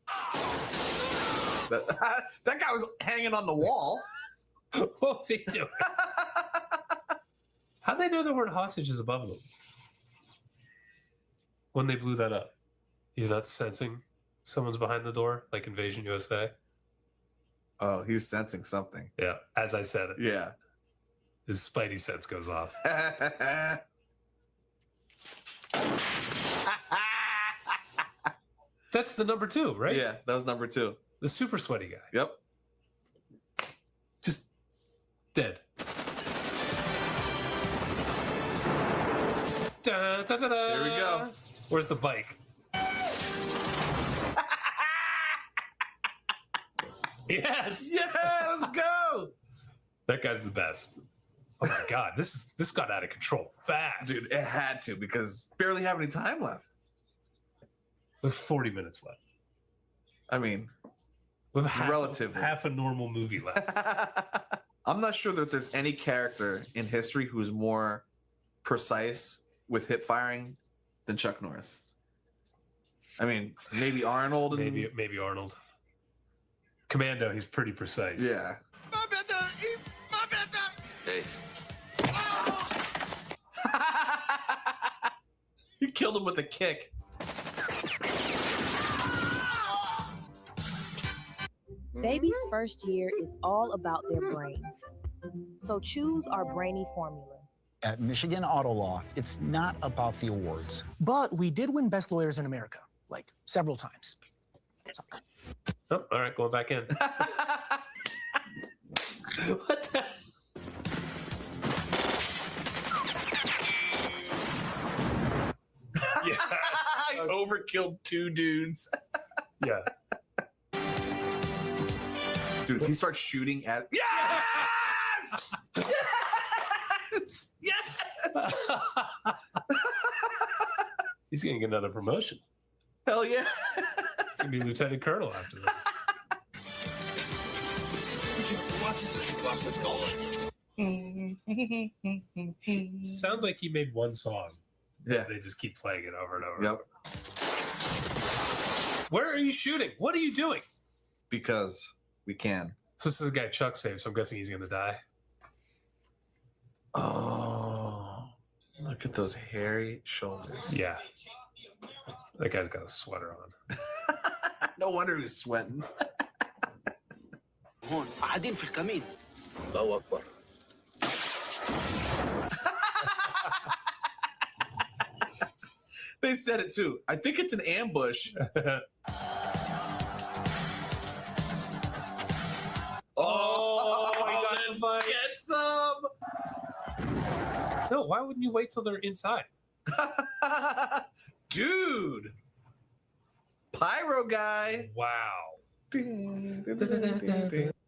That guy was hanging on the wall. What was he doing? How'd they know there weren't hostages above them when they blew that up? He's not sensing someone's behind the door, like Invasion USA. Oh, he's sensing something. Yeah, as I said it. Yeah. His spidey sense goes off. That's the number 2, right? Yeah, that was number 2. The super sweaty guy. Yep. Just dead. Da, da, da, da. Here we go. Where's the bike? Yes. Yeah, let's go. That guy's the best. Oh my god, this got out of control fast. Dude, it had to because barely have any time left. With 40 minutes left. I mean, with relatively half a normal movie left. I'm not sure that there's any character in history who's more precise with hip firing than Chuck Norris. I mean, maybe Arnold. And... Maybe Arnold. Commando, he's pretty precise. Yeah. Hey. You killed him with a kick. Baby's first year is all about their brain. So choose our Brainy formula. At Michigan Auto Law, it's not about the awards. But we did win Best Lawyers in America, like several times. Sorry. Oh, all right, going back in. What the? Yeah. I overkilled 2 dudes. Yeah. Dude, if he starts shooting at... Yes! Yes! Yes! He's gonna get another promotion. Hell yeah. He's gonna be lieutenant colonel after this. Sounds like he made one song. Yeah. They just keep playing it over and over. Yep. Where are you shooting? What are you doing? Because we can. So this is the guy Chuck saved, so I'm guessing he's gonna die. Oh, look at those hairy shoulders. Yeah. That guy's got a sweater on. No wonder he's sweating. هون قاعدين في الكمين. الله أكبر. They said it too. I think it's an ambush. Oh, he got get some. No, why wouldn't you wait till they're inside? Dude. Pyro guy. Wow.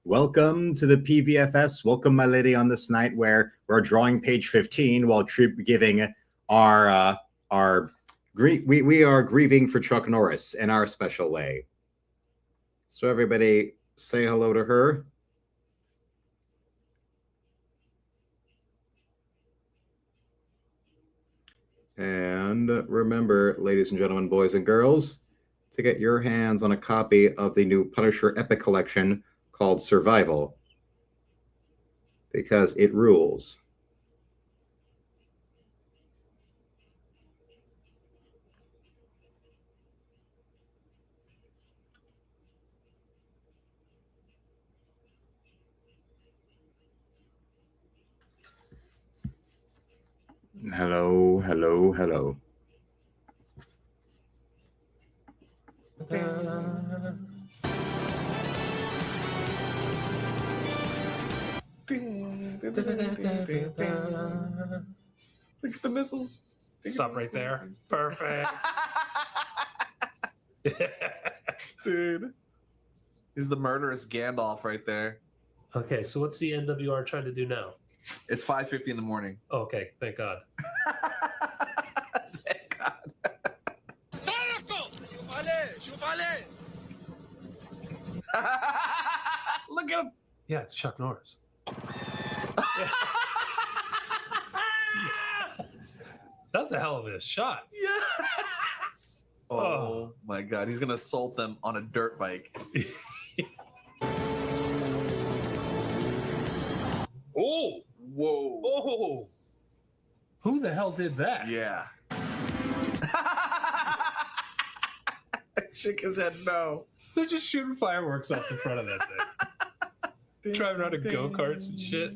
Welcome to the PVFS. Welcome, my lady, on this night where we're drawing page 15 while giving our we are grieving for Chuck Norris in our special way. So everybody say hello to her. And remember, ladies and gentlemen, boys and girls, to get your hands on a copy of the new Punisher Epic Collection called Survival, because it rules. Hello, hello, hello. Look at the missiles. Stop right there. Perfect. Dude. He's the murderous Gandalf right there. Okay, so what's the NWR trying to do now? It's 5:50 in the morning. Okay, thank God. Thank God. Look at him. Yeah, it's Chuck Norris. Yes. That's a hell of a shot. Yes. Oh my God. He's going to assault them on a dirt bike. Oh. Whoa. Oh. Who the hell did that? Yeah. Shook his head no. They're just shooting fireworks off the front of that thing. Driving around in go-karts and shit.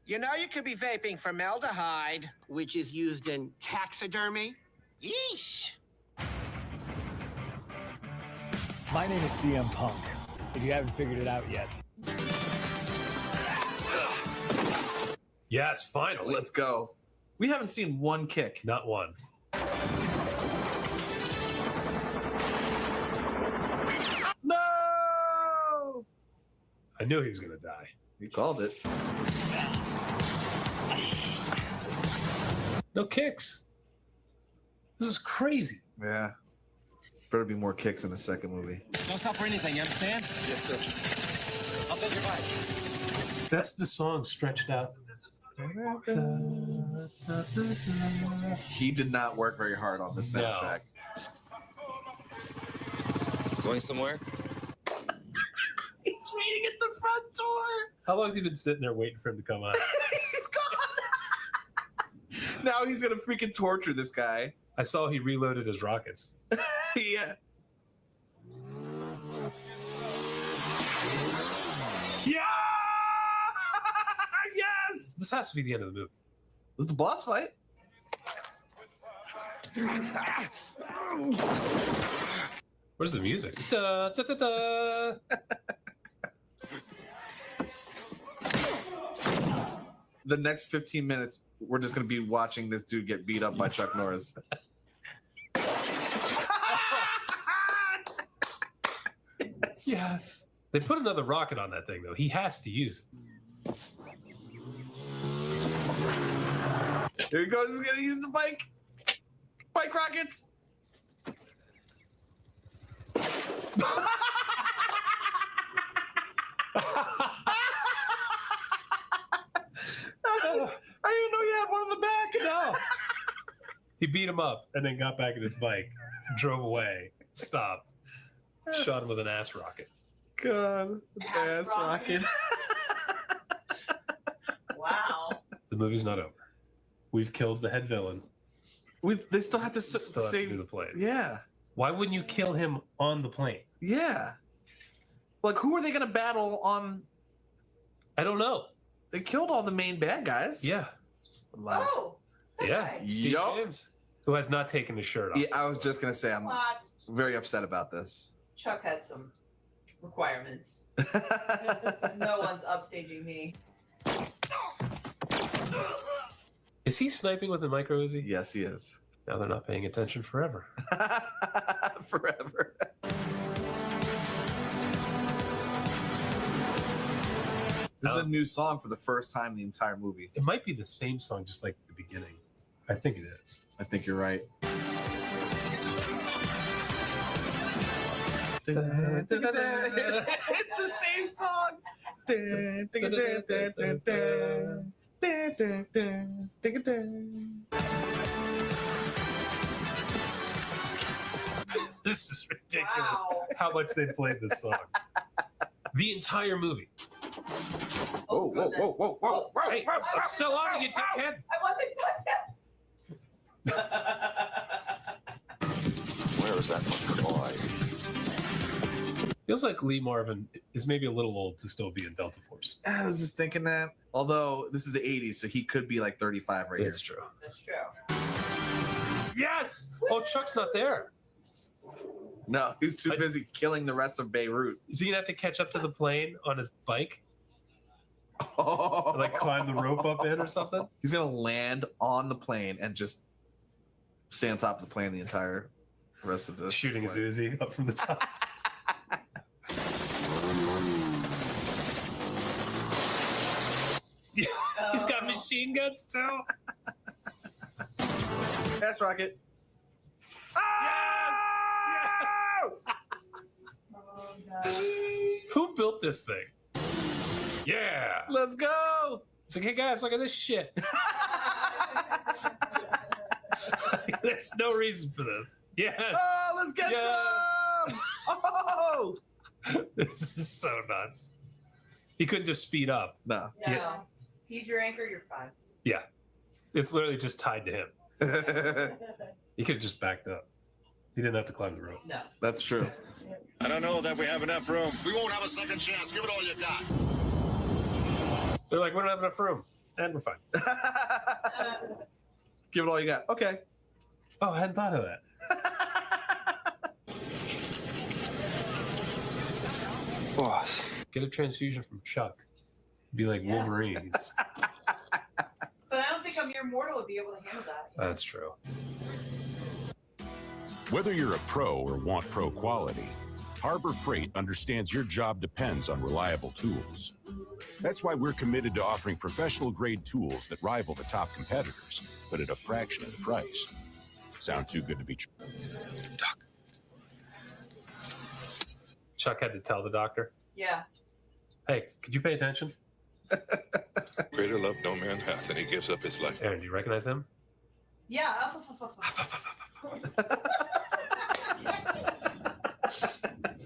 You know you could be vaping formaldehyde, which is used in taxidermy. Yeesh. My name is CM Punk, if you haven't figured it out yet. Yes, finally. Let's go. We haven't seen one kick. Not one. No! I knew he was gonna die. You called it. No kicks. This is crazy. Yeah. Better be more kicks in the second movie. Don't stop for anything, you understand? Yes, sir. I'll take your bike. That's the song stretched out. He did not work very hard on the soundtrack. Going somewhere? He's waiting at the front door. How long has he been sitting there waiting for him to come out? He's gone. Now he's gonna freaking torture this guy. I saw he reloaded his rockets. Yeah. Yeah! Yes! This has to be the end of the movie. This is the boss fight. Where's the music? Da, da, da, da. The next 15 minutes, we're just gonna be watching this dude get beat up by Chuck Norris. Yes. They put another rocket on that thing, though. He has to use it. Here he goes. He's gonna use the bike. Bike rockets. I didn't even know you had one in the back. No. He beat him up and then got back in his bike, drove away, stopped, shot him with an ass rocket. God, ass rocket. Wow. The movie's not over. We've killed the head villain. They still have to Still have to save do the plane. Yeah, Why wouldn't you kill him on the plane? yeah. Like, who are they gonna battle on? I don't know. They killed all the main bad guys. Yeah. Oh. Yeah. Steve Yup. James, who has not taken his shirt off. Yeah, I was just gonna say I'm What? very upset about this. Chuck had some requirements. No one's upstaging me. Is he sniping with a micro Uzi? Yes, he is. Now they're not paying attention forever. Forever. This is a new song for the first time in the entire movie. It might be the same song, just like the beginning. I think it is. I think you're right. It's the same song. This is ridiculous. Wow. How much they played this song. The entire movie. Whoa, whoa, whoa, whoa, whoa. Hey, I'm still on you, dickhead. I wasn't touched. Where is that McCoy? Feels like Lee Marvin is maybe a little old to still be in Delta Force. I was just thinking that. Although this is the 80s, so he could be like 35 right here. That's true. That's true. Yes! Oh, Chuck's not there. No, he's too busy killing the rest of Beirut. Is he gonna have to catch up to the plane on his bike? Oh. Like climb the rope up in or something? He's gonna land on the plane and just stay on top of the plane the entire rest of the Shooting his Uzi up from the top. Yeah, he's got machine guns too. Ass rocket. Who built this thing? Yeah. Let's go. It's like, hey guys, look at this shit. There's no reason for this. Yes. Oh, let's get some. Oh. This is so nuts. He couldn't just speed up. No. No. Yeah. He's your anchor, you're fine. Yeah. It's literally just tied to him. He could have just backed up. He didn't have to climb the rope. No. That's true. I don't know that we have enough room. We won't have a second chance. Give it all you got. They're like, we don't have enough room. And we're fine. Give it all you got. Okay. Oh, I hadn't thought of that. Boss. Get a transfusion from Chuck. Be like Wolverine. But I don't think a mere mortal would be able to handle that. That's true. Whether you're a pro or want pro quality, Harbor Freight understands your job depends on reliable tools. That's why we're committed to offering professional-grade tools that rival the top competitors, but at a fraction of the price. Sound too good to be true? Doc. Chuck had to tell the doctor, Yeah. hey, could you pay attention? Greater love no man hath, and he gives up his life. Aaron, do you recognize him? Yeah.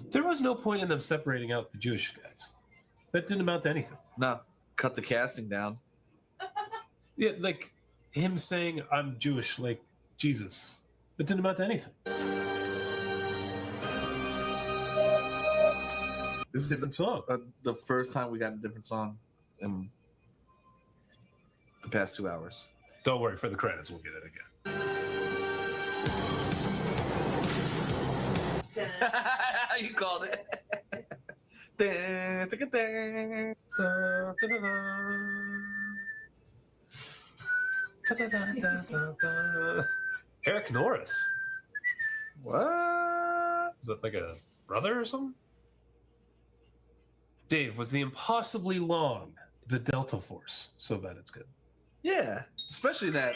There was no point in them separating out the Jewish guys. That didn't amount to anything. No, cut the casting down. Yeah, like him saying, I'm Jewish, like Jesus. It didn't amount to anything. This is the song. The first time we got a different song in the past 2 hours. Don't worry, for the credits, we'll get it again. You called it. Eric Norris. What? Is that like a brother or something? Dave, was the impossibly long the Delta Force so bad it's good? Yeah, especially that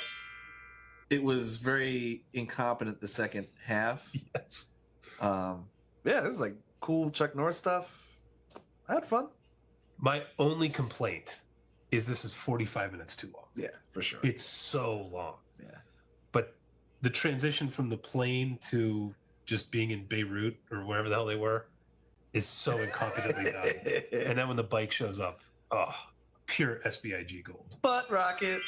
it was very incompetent the second half. Yes. Yeah, this is like cool Chuck Norris stuff. I had fun. My only complaint is this is 45 minutes too long. Yeah, for sure. It's so long. Yeah. But the transition from the plane to just being in Beirut or wherever the hell they were is so incompetently done. And then when the bike shows up, oh, pure SBIG gold. Butt rocket.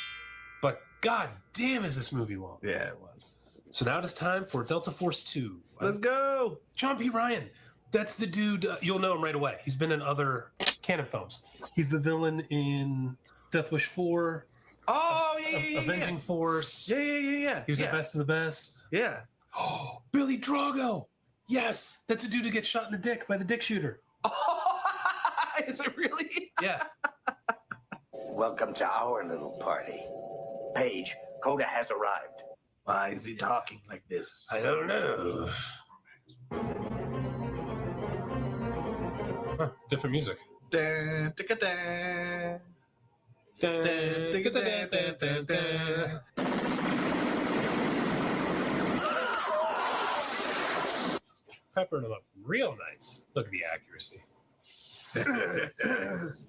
But god damn is this movie long. Yeah, it was. So now it is time for Delta Force 2. Let's go. John P. Ryan. That's the dude. You'll know him right away. He's been in other canon films. He's the villain in Death Wish 4. Oh, yeah. Avenging Force. Yeah. He was the best of the best. Yeah. Oh, Billy Drago. Yes. That's a dude who gets shot in the dick by the dick shooter. Is it really? Yeah. Welcome to our little party. Paige, Coda has arrived. Why is he talking like this? I don't know. Huh, different music. Peppered him up real nice. Look at the accuracy.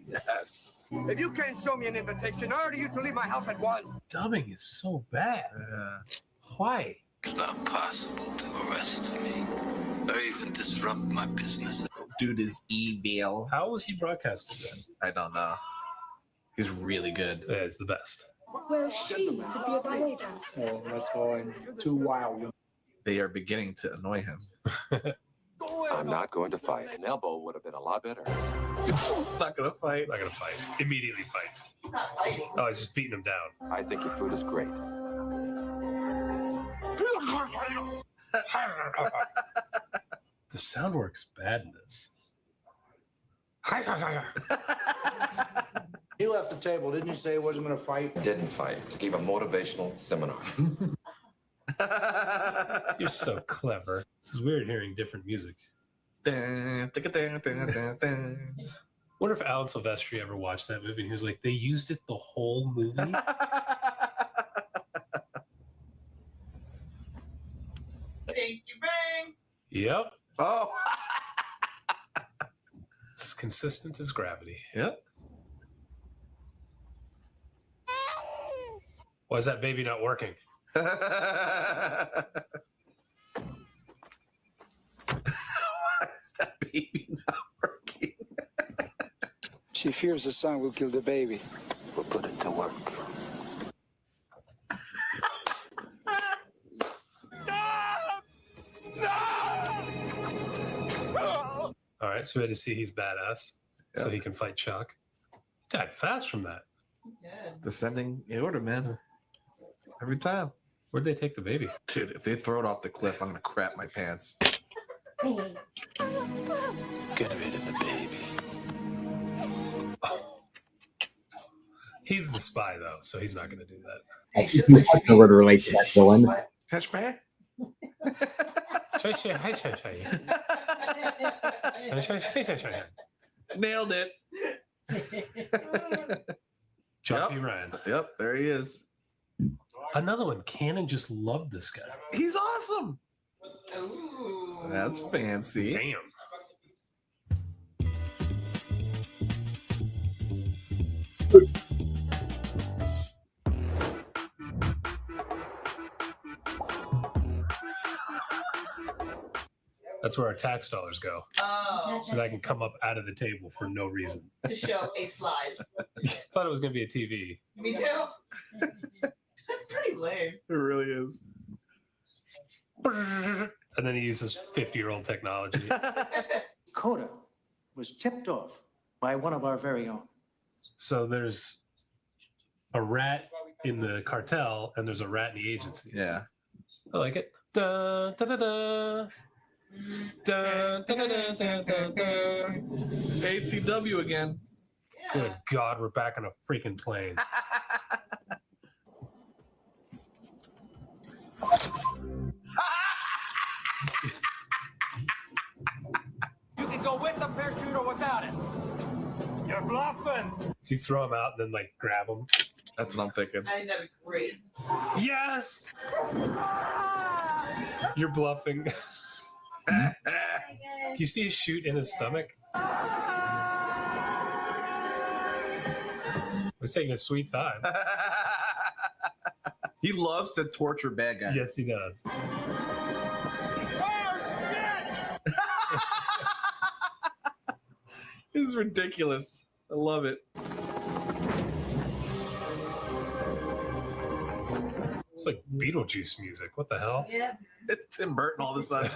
Yes. If you can't show me an invitation, I order you to leave my house at once. Dubbing is so bad. Why? It's not possible to arrest me or even disrupt my business. Dude is evil. How was he broadcasted then? I don't know. He's really good. Yeah, it's the best. Well, she could be a ballet dancer. Oh, that's going too wild. They are beginning to annoy him. I'm not going to fight. An elbow would have been a lot better. Not gonna fight. Not gonna fight. Immediately fights. He's not fighting. Oh, he's just beating him down. I think your food is great. The sound work's bad in this. He left the table, didn't you say he wasn't going to fight? Didn't fight. Gave a motivational seminar. You're so clever. This is weird hearing different music. Wonder if Alan Silvestri ever watched that movie and he was like, they used it the whole movie? Thank you, bang. Yep. Oh. It's as consistent as gravity. Yep. Why is that baby not working? Why is that baby not working? She fears the son will kill the baby. We'll put it to work. All right, so we had to see he's badass, so he can fight Chuck. Died fast from that. Descending in order, man. Every time. Where'd they take the baby? Dude, if they throw it off the cliff, I'm gonna crap my pants. Get rid of the baby. He's the spy, though, so he's not going to do that. I think you might know where to relate to that villain. Catch me. Nailed it. John P. Ryan. Yep, there he is. Another one. Cannon just loved this guy. He's awesome. Ooh. That's fancy. Damn. That's where our tax dollars go. Oh. So that I can come up out of the table for no reason. To show a slide. Thought it was going to be a TV. Me too. That's pretty lame. It really is. And then he uses 50-year-old technology. Coda was tipped off by one of our very own. So there's a rat in the cartel and there's a rat in the agency. Yeah. I like it. Da, da, da, da. Da, da, da, da, da, da, da. ATW again. Good God, we're back on a freaking plane. You can go with the parachute or without it. You're bluffing. Does he throw him out and then like grab him? That's what I'm thinking. I think that'd be great. Yes! You're bluffing. You see a shoot in his stomach? He's taking a sweet time. He loves to torture bad guys. Yes, he does. This is ridiculous. I love it. It's like Beetlejuice music. What the hell? Yeah. Tim Burton all of a sudden.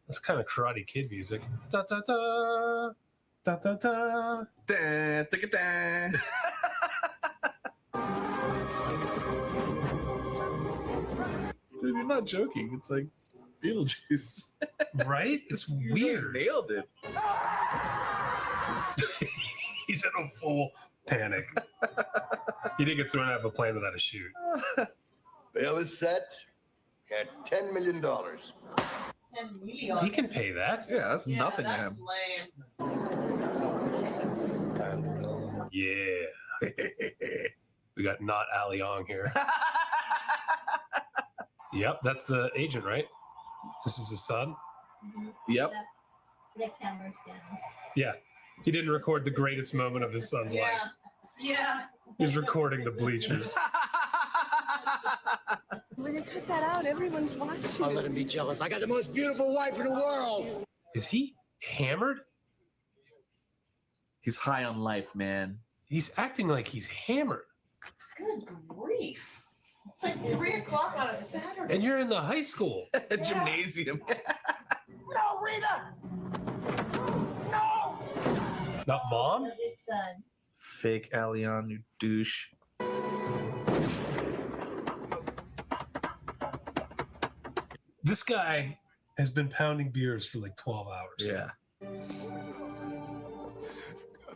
That's kind of Karate Kid music. Da da da da da da. Da, da, da. Dude, you're not joking. It's like Beetlejuice. Right? It's weird. Nailed it. He's in a full panic. He didn't get thrown out of a plane without a chute. Bail is set at $10 million. 10 million. He can pay that. Yeah, that's nothing to that's him. lame. Yeah. We got not Ali Ong here. Yep, that's the agent, right? This is his son? Yep. The camera's down. Yeah. He didn't record the greatest moment of his son's life. Yeah. He was recording the bleachers. We're gonna cut that out. Everyone's watching. I'll let him be jealous. I got the most beautiful wife in the world. Is he hammered? He's high on life, man. He's acting like he's hammered. Good grief. It's like 3 o'clock on a Saturday. And you're in the high school. Gymnasium. No, Rita! No! Not mom? His son. Fake Allion, you douche. This guy has been pounding beers for like 12 hours. Yeah.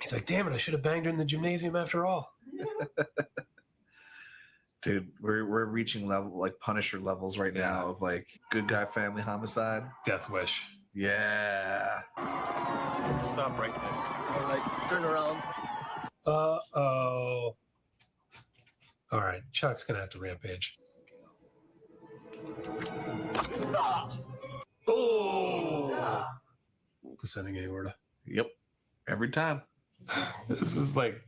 He's like, damn it, I should have banged her in the gymnasium after all. Dude, we're reaching level like Punisher levels right now of like good guy family homicide. Death Wish. Yeah. Stop right there. All right, turn around. Uh-oh. All right, Chuck's going to have to rampage. Oh! Descending aorta. Yep. Every time. This is like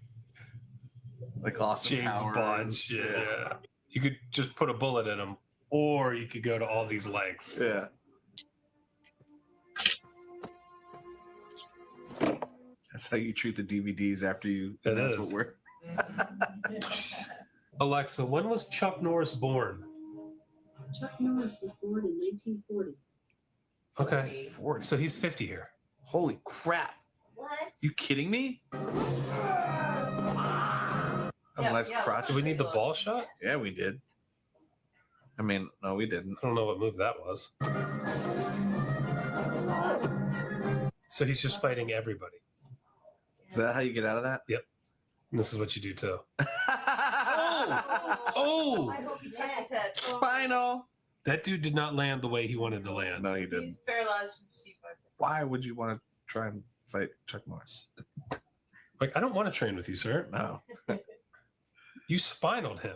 awesome James Powers. Bond shit. Yeah. You could just put a bullet in him, or you could go to all these lengths. Yeah. That's how you treat the DVDs after you. It That's is. what we're. Alexa, when was Chuck Norris born? Chuck Norris was born in 1940. Okay. 40. So he's 50 here. Holy crap. What? You kidding me? Unless crotch. Do we need the ball shot? Yeah, we did. I mean, no, we didn't. I don't know what move that was. So he's just fighting everybody. Is that how you get out of that? Yep. And this is what you do too. Oh! I hope he took his head. Oh. Spinal. That dude did not land the way he wanted to land. No, he didn't. He's paralyzed from C5. Why would you want to try and fight Chuck Norris? Like, I don't want to train with you, sir. No. You spinaled him.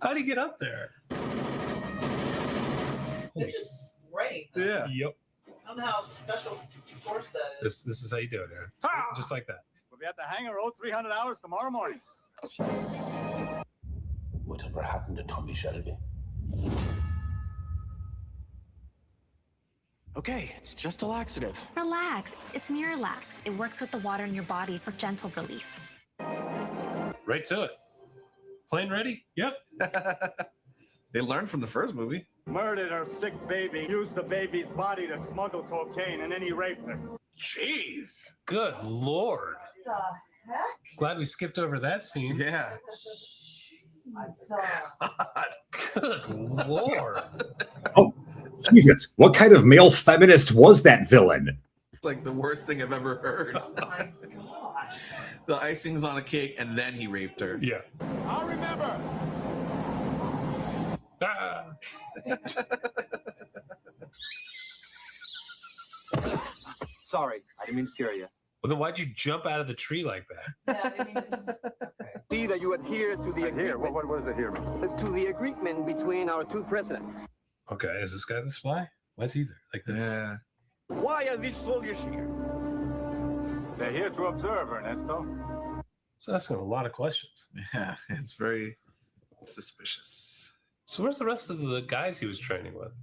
How'd he get up there? They're just spraying. Yeah. Yep. I don't know how special force that is. This is how you do it, Aaron. Just like that. We'll be at the hangar 0300 hours tomorrow morning. Whatever happened to Tommy Shelby? Okay, it's just a laxative. Relax. It's Miralax. It works with the water in your body for gentle relief. Right to it. Plane ready? Yep. They learned from the first movie. Murdered her sick baby, used the baby's body to smuggle cocaine, and then he raped her. Jeez. Good Lord. What the heck? Glad we skipped over that scene. Yeah. I saw. Good Lord. Oh, Jesus. What kind of male feminist was that villain? It's like the worst thing I've ever heard. Oh my gosh. The icing's on a cake, and then he raped her. Yeah. I'll remember. Ah. Sorry, I didn't mean to scare you. Well, then why'd you jump out of the tree like that? Yeah, I mean, it's... See that you adhere to the agreement. What does adhere mean? To the agreement between our two presidents. Okay, is this guy the spy? Why is he there? Like this? Yeah. Why are these soldiers here? They're here to observe, Ernesto. So that's a lot of questions. Yeah, it's very suspicious. So where's the rest of the guys he was training with?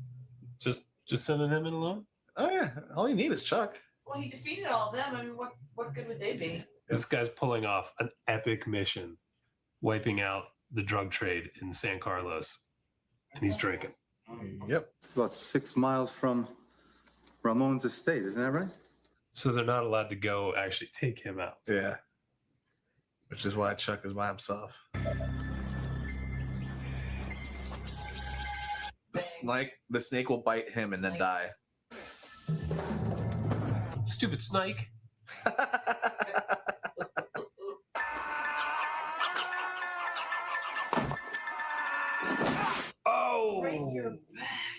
Just sending him in alone? Oh, yeah. All you need is Chuck. Well, he defeated all of them. I mean, what good would they be? This guy's pulling off an epic mission, wiping out the drug trade in San Carlos, and he's drinking. Yep. It's about 6 miles from Ramon's estate, isn't that right? So they're not allowed to go actually take him out. Yeah. Which is why Chuck is by himself. The snake will bite him and then die. Stupid snake. Oh!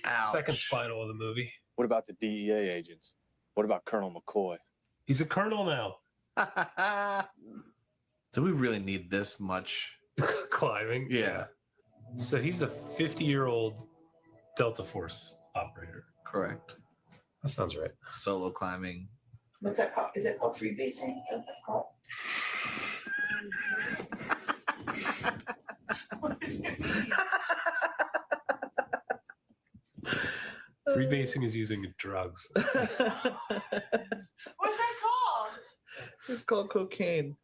Ouch. Second spinal of the movie. What about the DEA agents? What about Colonel McCoy? He's a colonel now. Do we really need this much climbing? Yeah. So he's a 50-year-old Delta Force operator. Correct. That sounds right. Solo climbing. What's that called? Is it called freebasing? Is that what that's called? What is it? Freebasing is using drugs. What's that called? It's called cocaine.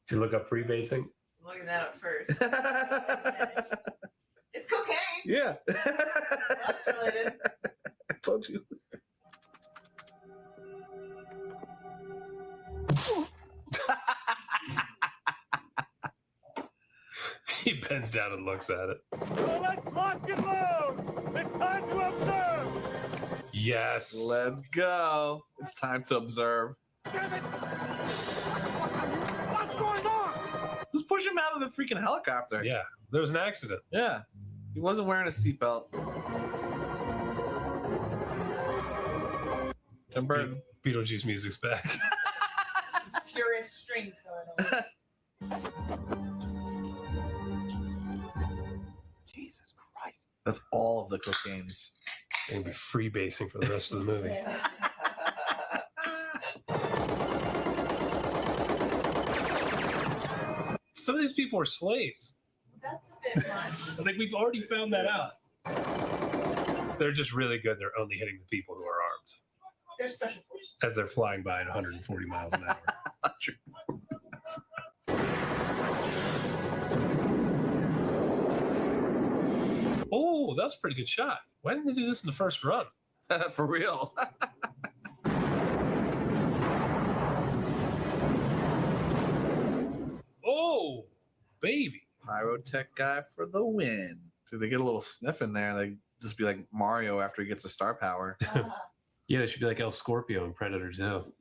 Did you look up freebasing? I'm looking that up first. It's cocaine. Yeah. That's related. I told you. He bends down and looks at it. So let's lock and load. It's time to observe. Yes. Let's go. It's time to observe. Damn it. What's going on? Let's push him out of the freaking helicopter. Yeah. There was an accident. Yeah. He wasn't wearing a seatbelt. Tim Burton. Beetlejuice music's back. Furious strings going on. Jesus Christ. That's all of the cocaines. They're gonna be freebasing for the rest of the movie. Some of these people are slaves. That's a bit much. I think we've already found that out. They're just really good. They're only hitting the people who are armed They're special forces. as they're flying by at 140 miles an hour. Oh, that was a pretty good shot. Why didn't they do this in the first run? For real. Oh, baby. Pyrotech guy for the win. Dude, they get a little sniff in there. They just be like Mario after he gets a star power. Yeah, they should be like El Scorpio and Predator too.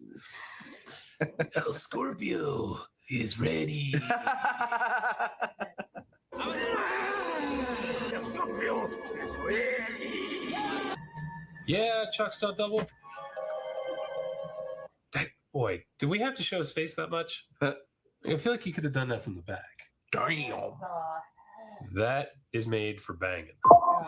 El Scorpio is ready. Yeah, Chuck stunt double. Boy, do we have to show his face that much? I feel like you could have done that from the back. Damn. That is made for banging.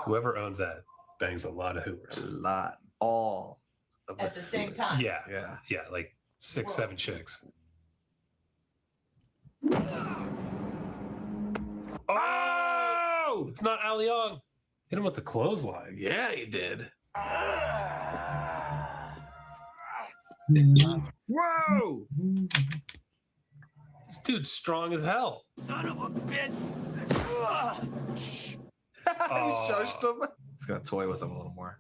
Whoever owns that bangs a lot of hoovers. A lot. All of At the same time. Yeah. Yeah. Yeah, like 6, 7 chicks. Oh! It's not Ali Young. Hit him with the clothesline. Yeah, he did. Whoa! This dude's strong as hell. Son of a bitch! He shushed him. He's gonna toy with him a little more.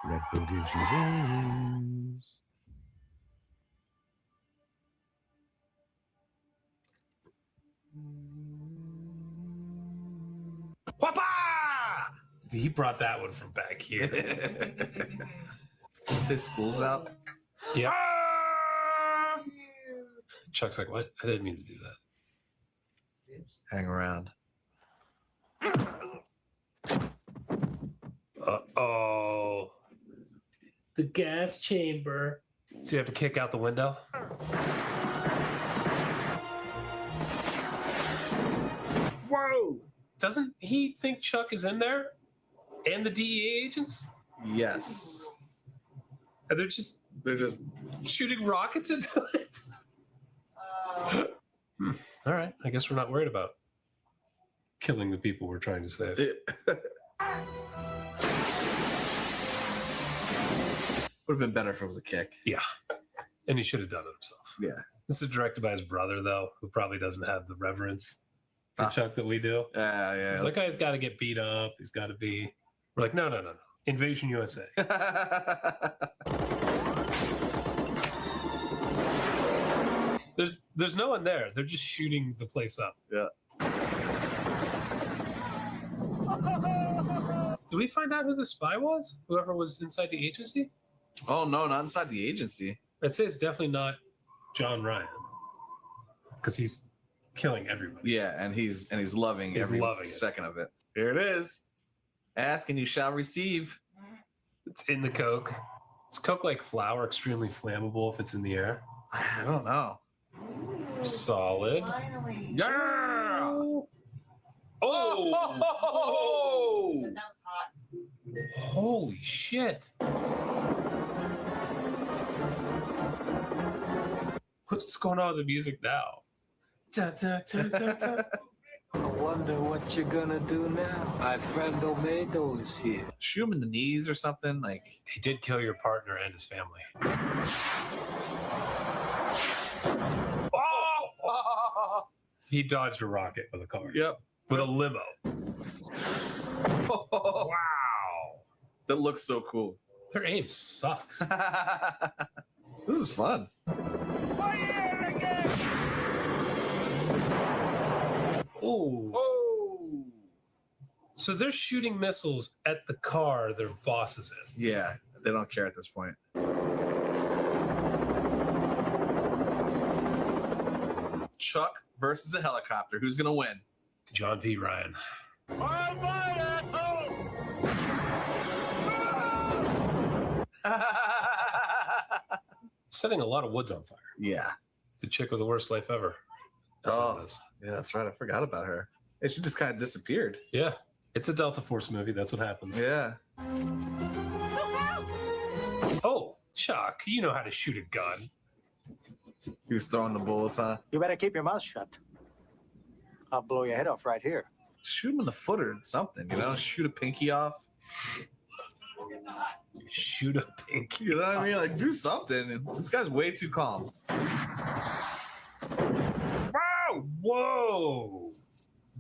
Red Pill gives you wings. Whoppa! He brought that one from back here. Did he say school's out? Yeah. Chuck's like, what? I didn't mean to do that. Hang around. Uh-oh. The gas chamber. So you have to kick out the window? Whoa! Doesn't he think Chuck is in there? And the DEA agents? Yes. And they're just shooting rockets into it? All right. I guess we're not worried about killing the people we're trying to save. Would have been better if it was a kick. Yeah. And he should have done it himself. Yeah. This is directed by his brother, though, who probably doesn't have the reverence for Chuck that we do. Yeah. He's like, oh, he's got to get beat up. He's got to be. We're like, no. Invasion USA. There's no one there. They're just shooting the place up. Yeah. Did we find out who the spy was? Whoever was inside the agency? Oh no, not inside the agency. I'd say it's definitely not John Ryan, because he's killing everybody. Yeah, and he's loving every second of it. Here it is. Ask and you shall receive. It's in the Coke. Is Coke like flour, extremely flammable if it's in the air? I don't know. Solid. Finally. Yeah. Oh. That was hot. Holy shit. What's going on with the music now? Da, da, da, da, da. I wonder what you're gonna do now. My friend Omedo is here. Shoot him in the knees or something. Like, he did kill your partner and his family. Oh! He dodged a rocket with a car. Yep. With a limo. Wow. That looks so cool. Their aim sucks. This is fun. Oh. So they're shooting missiles at the car their boss is in. Yeah, they don't care at this point. Chuck versus a helicopter. Who's gonna win? John P. Ryan. Setting a lot of woods on fire. Yeah. The chick with the worst life ever. Oh, yeah, that's right. I forgot about her. She just kind of disappeared. Yeah. It's a Delta Force movie. That's what happens. Yeah. Oh, Chuck, you know how to shoot a gun. He was throwing the bullets, huh? You better keep your mouth shut. I'll blow your head off right here. Shoot him in the foot or something, you know? Shoot a pinky off. Shoot a pinky. You know what I mean? Like, do something. This guy's way too calm. Wow! Whoa!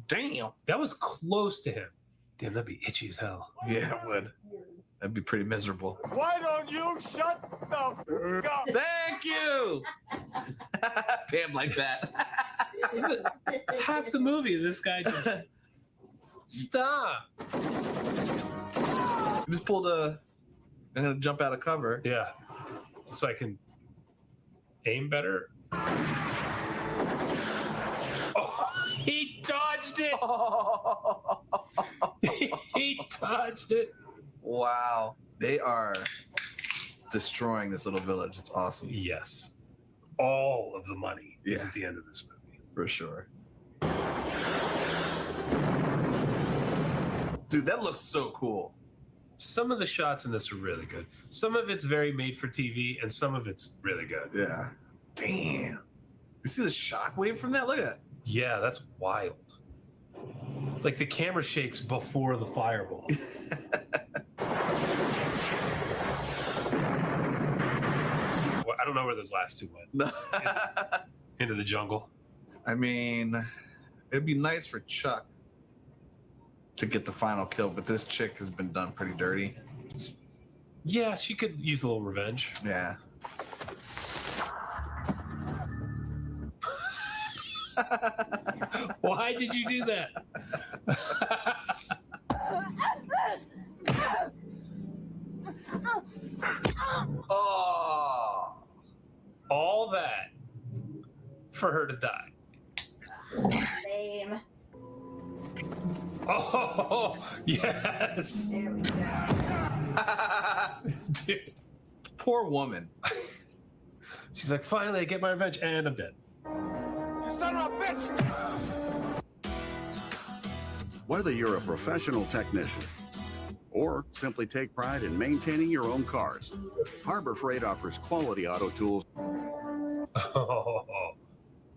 Damn. That was close to him. Damn, that'd be itchy as hell. Yeah, it would. That'd be pretty miserable. Why don't you shut the f up? Thank you. Pam like that. Half the movie, this guy just stop. Just pulled a. I'm gonna jump out of cover. Yeah, so I can aim better. Oh, he dodged it. He dodged it. Wow, they are destroying this little village. It's awesome. Yes, all of the money is at the end of this movie for sure. Dude, that looks so cool. Some of the shots in this are really good. Some of it's very made for TV, and some of it's really good. Yeah. Damn. You see the shockwave from that? Look at that. Yeah, that's wild. Like the camera shakes before the fireball. Well, I don't know where those last two went. No. Into the jungle. I mean, it'd be nice for Chuck to get the final kill, but this chick has been done pretty dirty. Yeah, she could use a little revenge. Yeah. Why did you do that? Oh. All that for her to die. Lame. Oh, yes. There we go. Dude. Poor woman. She's like, finally, I get my revenge, and I'm dead. You son of a bitch! Whether you're a professional technician or simply take pride in maintaining your own cars, Harbor Freight offers quality auto tools. Oh,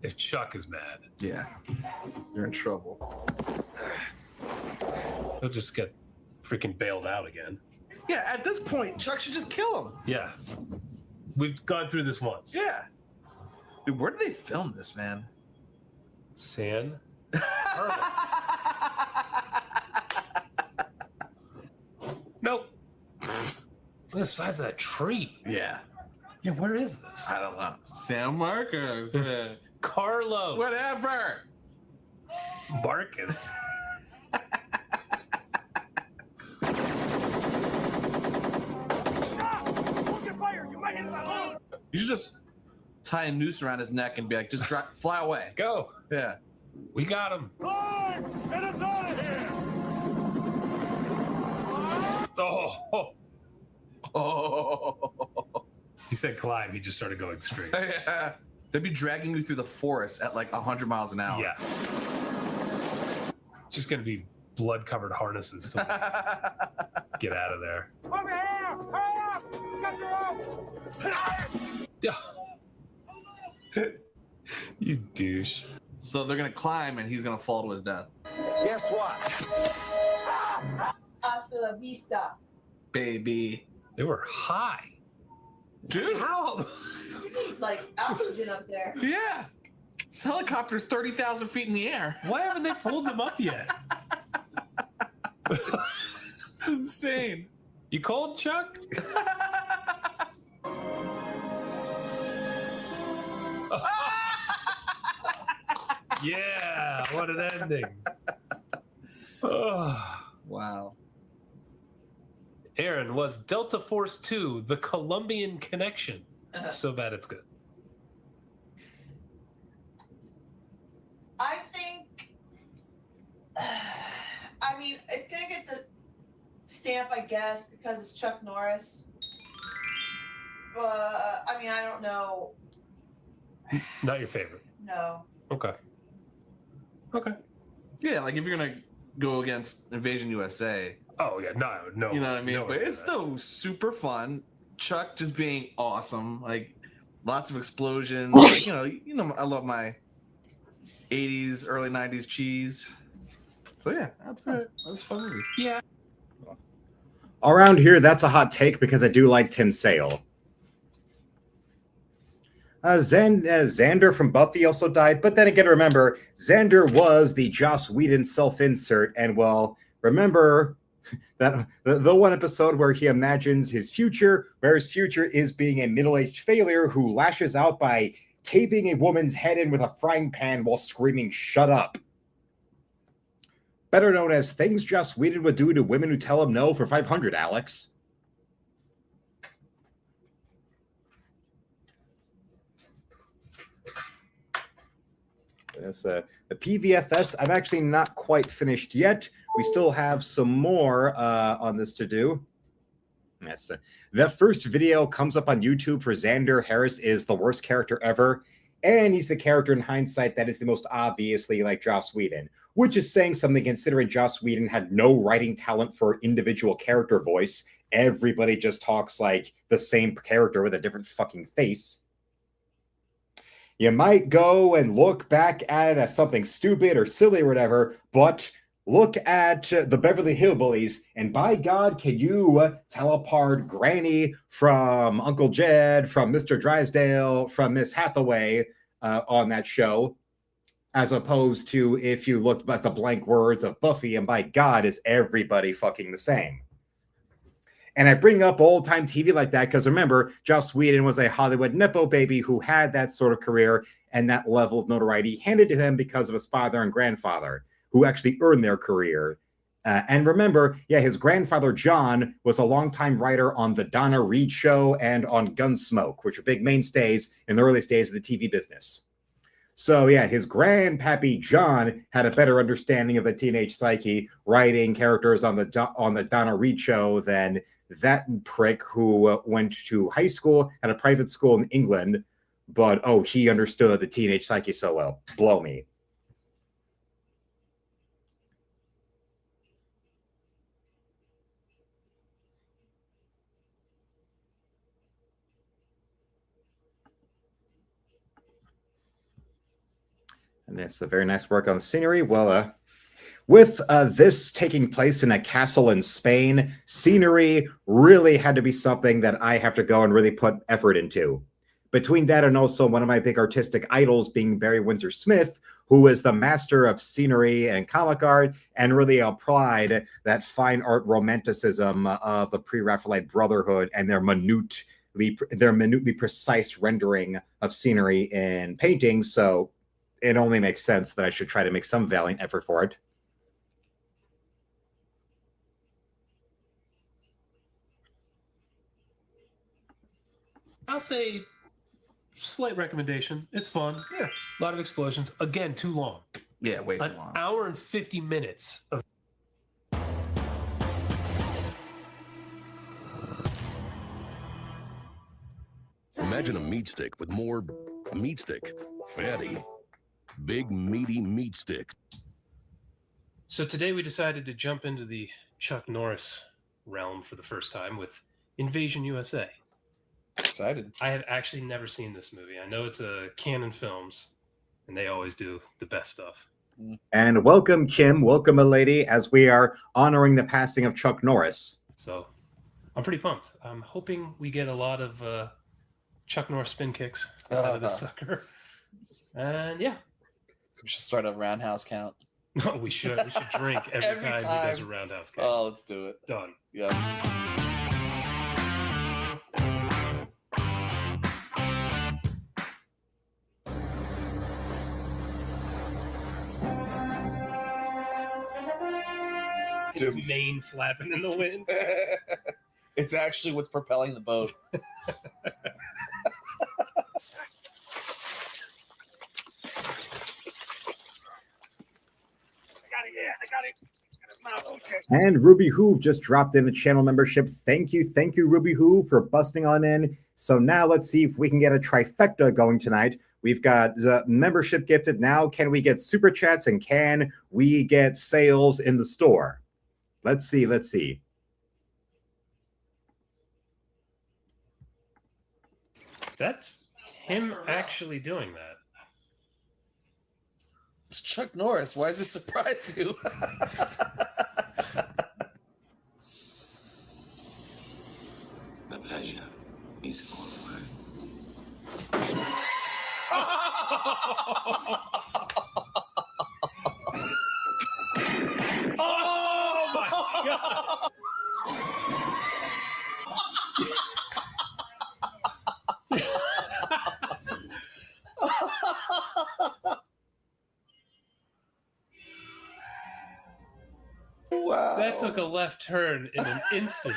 if Chuck is mad, yeah, you're in trouble. He'll just get freaking bailed out again. Yeah, at this point, Chuck should just kill him. Yeah. We've gone through this once. Yeah. Dude, where did they film this, man? San. Nope. Look at the size of that tree. Yeah. Yeah, where is this? I don't know. San Marcos. Carlos. Whatever. Marcus. You should just tie a noose around his neck and be like, just fly away. Go. Yeah. We got him. Climb! Get us out of here! Oh. Oh. He said climb. He just started going straight. Yeah. They'd be dragging you through the forest at like 100 miles an hour. Yeah. Just going to be blood-covered harnesses to get out of there. Over here! Hurry up! Get your own! You douche. So they're going to climb and he's going to fall to his death. Guess what? Hasta la vista. Baby. They were high. Dude. How? You need like oxygen up there. Yeah. This helicopter's 30,000 feet in the air. Why haven't they pulled them up yet? It's insane. You cold, Chuck? Yeah, what an ending. Wow. Aaron, was Delta Force 2 the Colombian connection? So bad it's good. I think. I mean, it's gonna get the stamp, I guess, because it's Chuck Norris. But I mean, I don't know. Not your favorite. No. Okay. Okay. Yeah, like if you're going to go against Invasion USA. Oh, yeah. No. You know what I mean? No But it's still super fun. Chuck just being awesome. Like lots of explosions. Like, you know, I love my 80s, early 90s cheese. So yeah, that's fun. That was a fun movie. Yeah. Around here, that's a hot take because I do like Tim Sale. Xander from Buffy also died, but then again, remember, Xander was the Joss Whedon self-insert, and well, remember that the one episode where he imagines his future, where his future is being a middle-aged failure who lashes out by caving a woman's head in with a frying pan while screaming, "Shut up." Better known as things Joss Whedon would do to women who tell him no for 500, Alex. That's the PVFS. I'm actually not quite finished yet. We still have some more on this to do. Yes, the first video comes up on YouTube for Xander Harris is the worst character ever. And he's the character in hindsight that is the most obviously like Joss Whedon, which is saying something considering Joss Whedon had no writing talent for individual character voice. Everybody just talks like the same character with a different fucking face. You might go and look back at it as something stupid or silly or whatever, but look at the Beverly Hillbillies, and by God, can you tell apart Granny from Uncle Jed, from Mr. Drysdale, from Miss Hathaway on that show, as opposed to if you looked at the blank words of Buffy, and by God, is everybody fucking the same? And I bring up old-time TV like that because remember, Joss Whedon was a Hollywood Nepo baby who had that sort of career and that level of notoriety handed to him because of his father and grandfather, who actually earned their career. And remember, yeah, his grandfather, John, was a longtime writer on The Donna Reed Show and on Gunsmoke, which were big mainstays in the earliest days of the TV business. So, yeah, his grandpappy, John, had a better understanding of the teenage psyche, writing characters on the Donna Reed Show than that prick who went to high school at a private school in England, but, oh, he understood the teenage psyche so well. Blow me. And it's a very nice work on the scenery. Well, with this taking place in a castle in Spain, scenery really had to be something that I have to go and really put effort into. Between that and also one of my big artistic idols being Barry Windsor Smith, who is the master of scenery and comic art and really applied that fine art romanticism of the Pre-Raphaelite Brotherhood and their minutely precise rendering of scenery in paintings. So it only makes sense that I should try to make some valiant effort for it. I'll say slight recommendation. It's fun. Yeah. A lot of explosions. Again, too long. Yeah, way too long. An hour and 50 minutes of Imagine a meat stick with more meat stick. Fatty. Big, meaty meat sticks. So today we decided to jump into the Chuck Norris realm for the first time with Invasion USA. Excited. I have actually never seen this movie. I know it's a Canon Films, and they always do the best stuff. And welcome, Kim. Welcome, a lady, as we are honoring the passing of Chuck Norris. So I'm pretty pumped. I'm hoping we get a lot of Chuck Norris spin kicks out of this sucker. And yeah. We should start a roundhouse count. No, we should. We should drink every time he does a roundhouse count. Oh, let's do it. Done. Yeah. Its mane flapping in the wind. It's actually what's propelling the boat. And Ruby Hoove just dropped in a channel membership. Thank you, Ruby Hoove, for busting on in. So now let's see if we can get a trifecta going tonight. We've got the membership gifted. Now can we get super chats and can we get sales in the store? Let's see. That's him actually doing that. It's Chuck Norris. Why does this surprise you? The pleasure is all mine. Oh Wow. That took a left turn in an instant.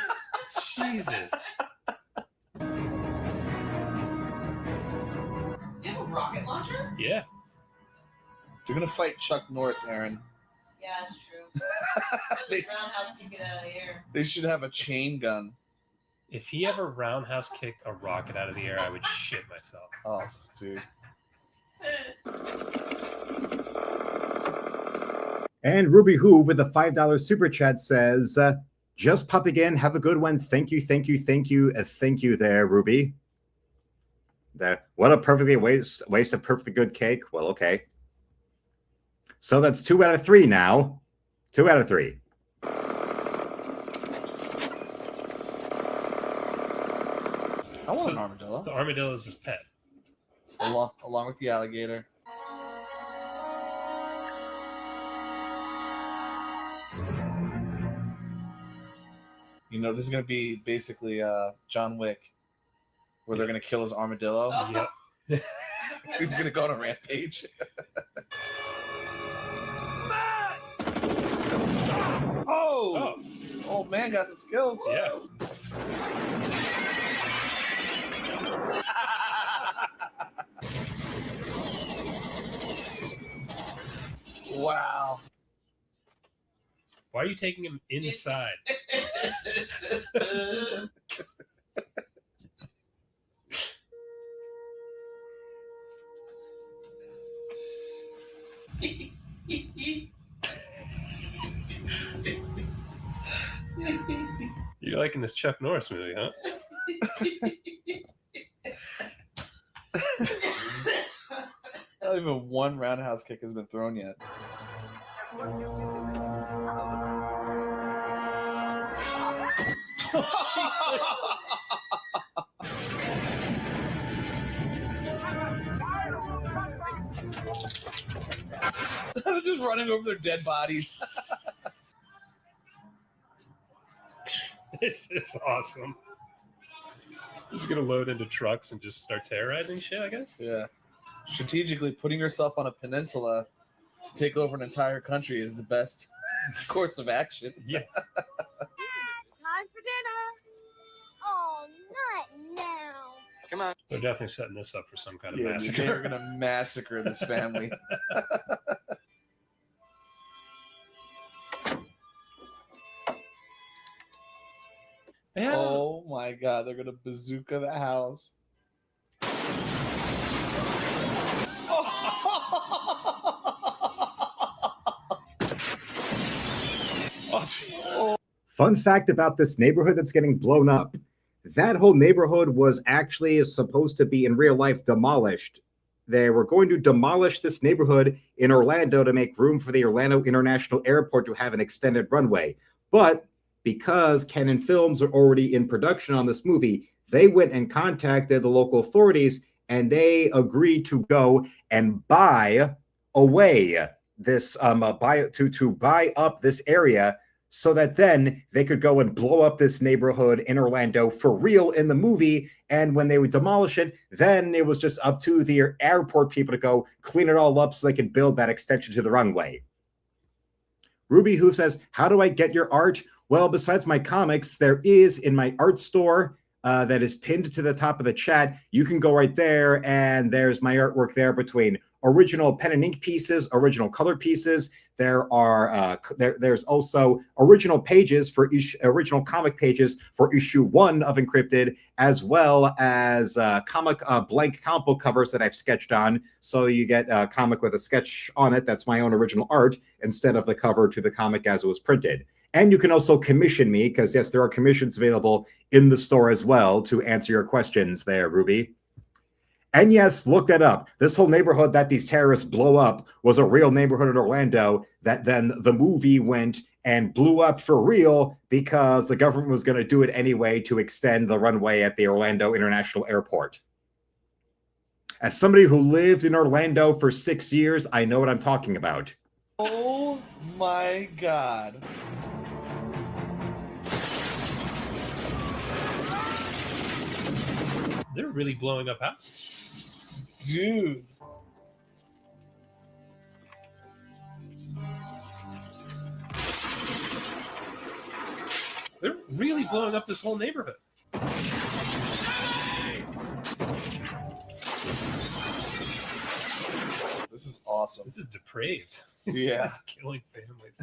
Jesus. Do you have a rocket launcher? Yeah. They're gonna fight Chuck Norris, Aaron. Yeah, that's true. Roundhouse kick it out of the air. They should have a chain gun. If he ever roundhouse kicked a rocket out of the air, I would shit myself. Oh, dude. And Ruby Who with the $5 super chat says, just popping in. Have a good one. Thank you, thank you, thank you. Thank you there, Ruby. What a perfectly waste of perfectly good cake. Well, okay. So that's 2 out of 3 now. 2 out of 3. I want an armadillo. The armadillo is his pet. Along with the alligator. You know, this is going to be basically John Wick, where they're going to kill his armadillo. Yep. He's going to go on a rampage. Oh! Old man got some skills. Yeah. Wow. Why are you taking him inside? You're liking this Chuck Norris movie, huh? Not even one roundhouse kick has been thrown yet. They're just running over their dead bodies. This is awesome. Just gonna load into trucks and just start terrorizing shit, I guess? Yeah. Strategically, putting yourself on a peninsula to take over an entire country is the best course of action. Yeah. Time for dinner. Oh, not now. Come on. They're definitely setting this up for some kind of Yeah, massacre. they're gonna massacre this family. Yeah. Oh my god, they're gonna bazooka the house. Fun fact about this neighborhood that's getting blown up. That whole neighborhood was actually supposed to be in real life demolished. They were going to demolish this neighborhood in Orlando to make room for the Orlando International Airport to have an extended runway. But because Canon Films are already in production on this movie, they went and contacted the local authorities and they agreed to go and buy away this buy up this area so that then they could go and blow up this neighborhood in Orlando for real in the movie. And when they would demolish it, then it was just up to the airport people to go clean it all up so they could build that extension to the runway. Ruby Who says, how do I get your art? Well, besides my comics, there is in my art store that is pinned to the top of the chat. You can go right there, and there's my artwork there between original pen and ink pieces, original color pieces. There are there's also original pages for original comic pages for issue 1 of Encrypted, as well as blank comic book covers that I've sketched on. So you get a comic with a sketch on it. That's my own original art instead of the cover to the comic as it was printed. And you can also commission me, because yes, there are commissions available in the store as well to answer your questions there, Ruby. And yes, look that up. This whole neighborhood that these terrorists blow up was a real neighborhood in Orlando that then the movie went and blew up for real because the government was going to do it anyway to extend the runway at the Orlando International Airport. As somebody who lived in Orlando for 6 years, I know what I'm talking about. Oh my god. really blowing up houses. Dude. They're really blowing up this whole neighborhood. This is awesome. This is depraved. Yeah. It's killing families.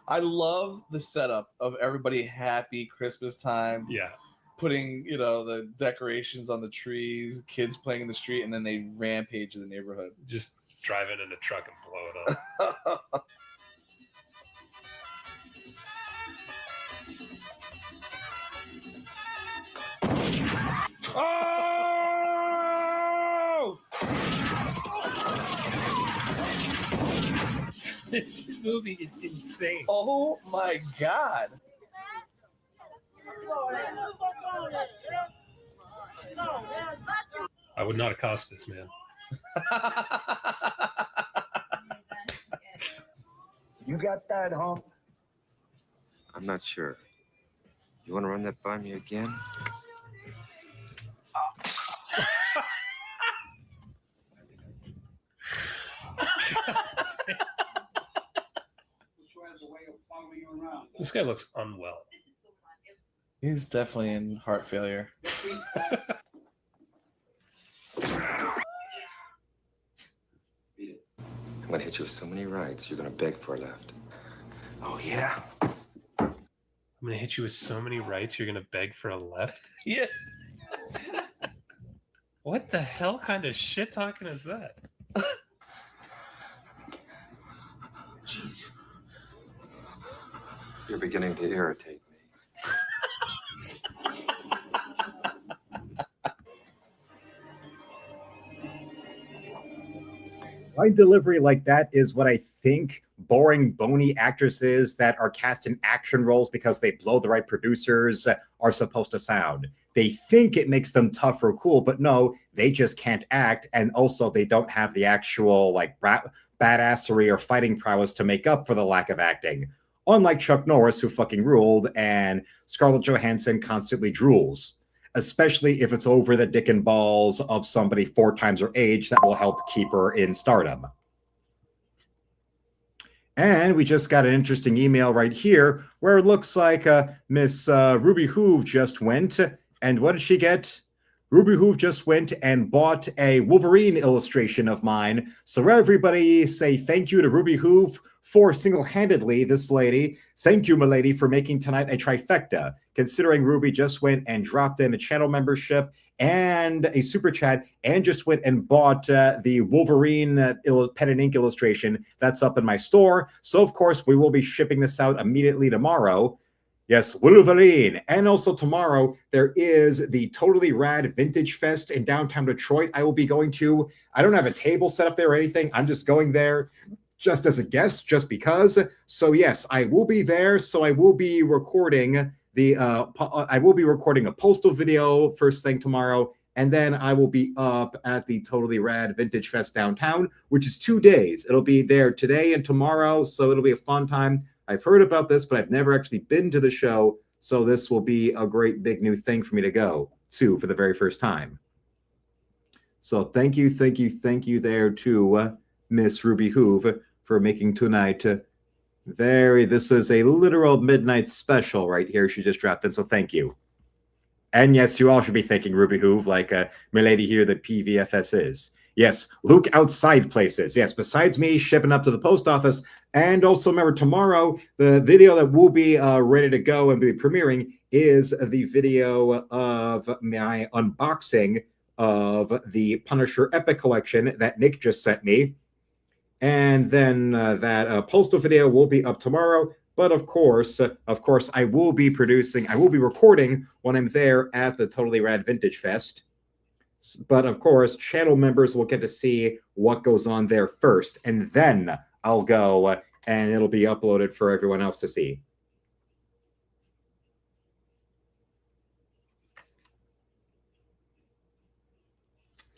I love the setup of everybody happy Christmas time. Yeah. Putting, the decorations on the trees, kids playing in the street, and then they rampage the neighborhood. Just drive in a truck and blow it up. Oh! This movie is insane. Oh my god. I would not accost this man. You got that, huh? I'm not sure. You want to run that by me again? This guy looks unwell. He's definitely in heart failure. I'm gonna hit you with so many rights, you're gonna beg for a left. Oh, yeah. I'm gonna hit you with so many rights, you're gonna beg for a left? Yeah. What the hell kind of shit talking is that? Jeez. You're beginning to irritate me. Line delivery like that is what I think boring, bony actresses that are cast in action roles because they blow the right producers are supposed to sound. They think it makes them tough or cool, but no, they just can't act. And also they don't have the actual badassery or fighting prowess to make up for the lack of acting. Unlike Chuck Norris, who fucking ruled, and Scarlett Johansson constantly drools, especially if it's over the dick and balls of somebody 4 times her age that will help keep her in stardom. And we just got an interesting email right here where it looks like Miss Ruby Hoove just went. And what did she get? Ruby Hoove just went and bought a Wolverine illustration of mine. So everybody say thank you to Ruby Hoove for single-handedly, this lady. Thank you, milady, for making tonight a trifecta, considering Ruby just went and dropped in a channel membership and a super chat and just went and bought the Wolverine pen and ink illustration that's up in my store. So, of course, we will be shipping this out immediately tomorrow. Yes, Wolverine. And also tomorrow, there is the Totally Rad Vintage Fest in downtown Detroit. I will be going to. I don't have a table set up there or anything. I'm just going there just as a guest, just because. So yes, I will be there. So I will be recording a postal video first thing tomorrow, and then I will be up at the Totally Rad Vintage Fest downtown, which is 2 days. It'll be there today and tomorrow, so it'll be a fun time. I've heard about this, but I've never actually been to the show, so this will be a great big new thing for me to go to for the very first time. So thank you there to Miss Ruby Hoove for making tonight this is a literal midnight special right here. She just dropped in, so thank you. And yes, you all should be thanking Ruby Hoove like my lady here, the PVFS is. Yes, Luke outside places. Yes, besides me shipping up to the post office. And also remember, tomorrow, the video that will be ready to go and be premiering is the video of my unboxing of the Punisher Epic Collection that Nick just sent me. And then that postal video will be up tomorrow. But of course, I will be recording when I'm there at the Totally Rad Vintage Fest. But of course, channel members will get to see what goes on there first. And then I'll go and it'll be uploaded for everyone else to see.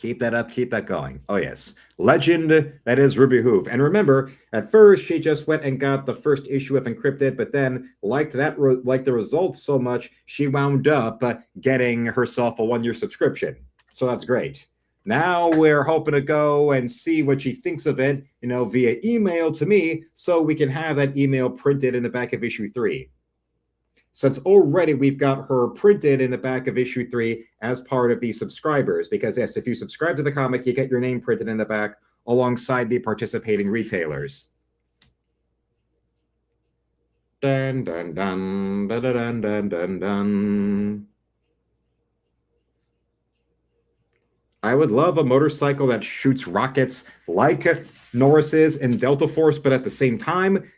Keep that up. Keep that going. Oh, yes. Legend, that is Ruby Hoof. And remember, at first, she just went and got the first issue of Encrypted, but then liked the results so much, she wound up getting herself a one-year subscription. So that's great. Now we're hoping to go and see what she thinks of it, via email to me, so we can have that email printed in the back of issue 3. Since already we've got her printed in the back of issue 3 as part of the subscribers, because yes, if you subscribe to the comic, you get your name printed in the back alongside the participating retailers. Dun dun dun dun dun dun dun dun. I would love a motorcycle that shoots rockets like Norris's in Delta Force, but at the same time,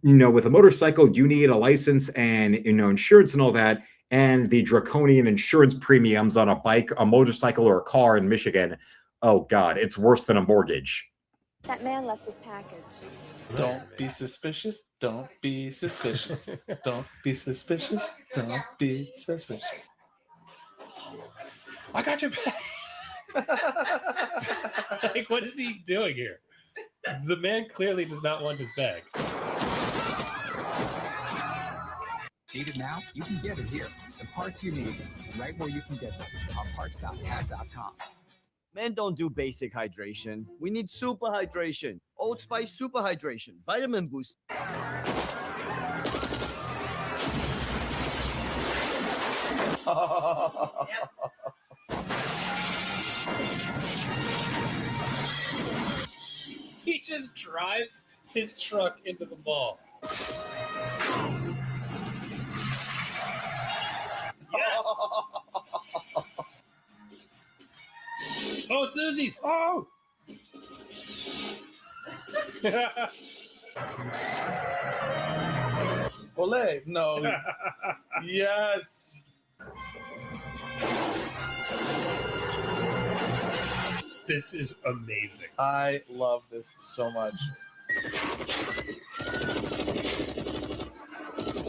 with a motorcycle, you need a license and, insurance and all that. And the draconian insurance premiums on a bike, a motorcycle, or a car in Michigan. Oh, God, it's worse than a mortgage. That man left his package. Don't be suspicious. Don't be suspicious. Don't be suspicious. Don't be suspicious. I got your back. Like, what is he doing here? The man clearly does not want his bag. Need it now? You can get it here. The parts you need, right where you can get them. On parts.cat.com. Men don't do basic hydration. We need super hydration. Old Spice super hydration. Vitamin boost. He just drives his truck into the mall. Yes! Oh, it's Uzis! Oh! Ole! No. Yes! This is amazing. I love this so much.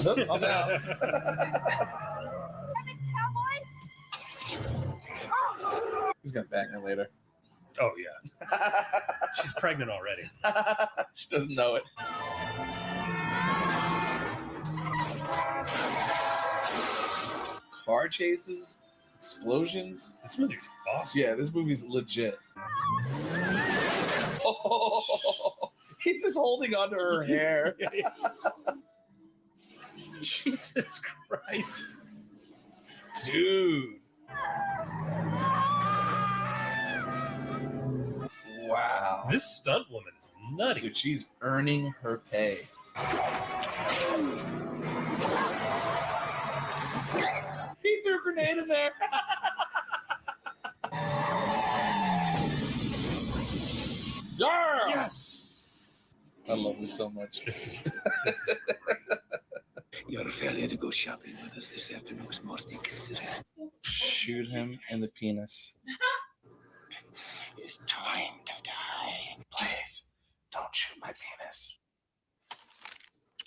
Nope, I'm out. He's gonna bang her later. Oh, yeah. She's pregnant already. She doesn't know it. Car chases, explosions. This movie's awesome. Yeah, this movie's legit. Oh, he's just holding onto her hair. Jesus Christ. Dude. Wow. This stunt woman is nutty. Dude, she's earning her pay. He threw a grenade in there. Yeah! Yes! I love this so much. This is Your failure to go shopping with us this afternoon was most inconsiderate. Shoot him in the penis. It's time to die. Please, don't shoot my penis.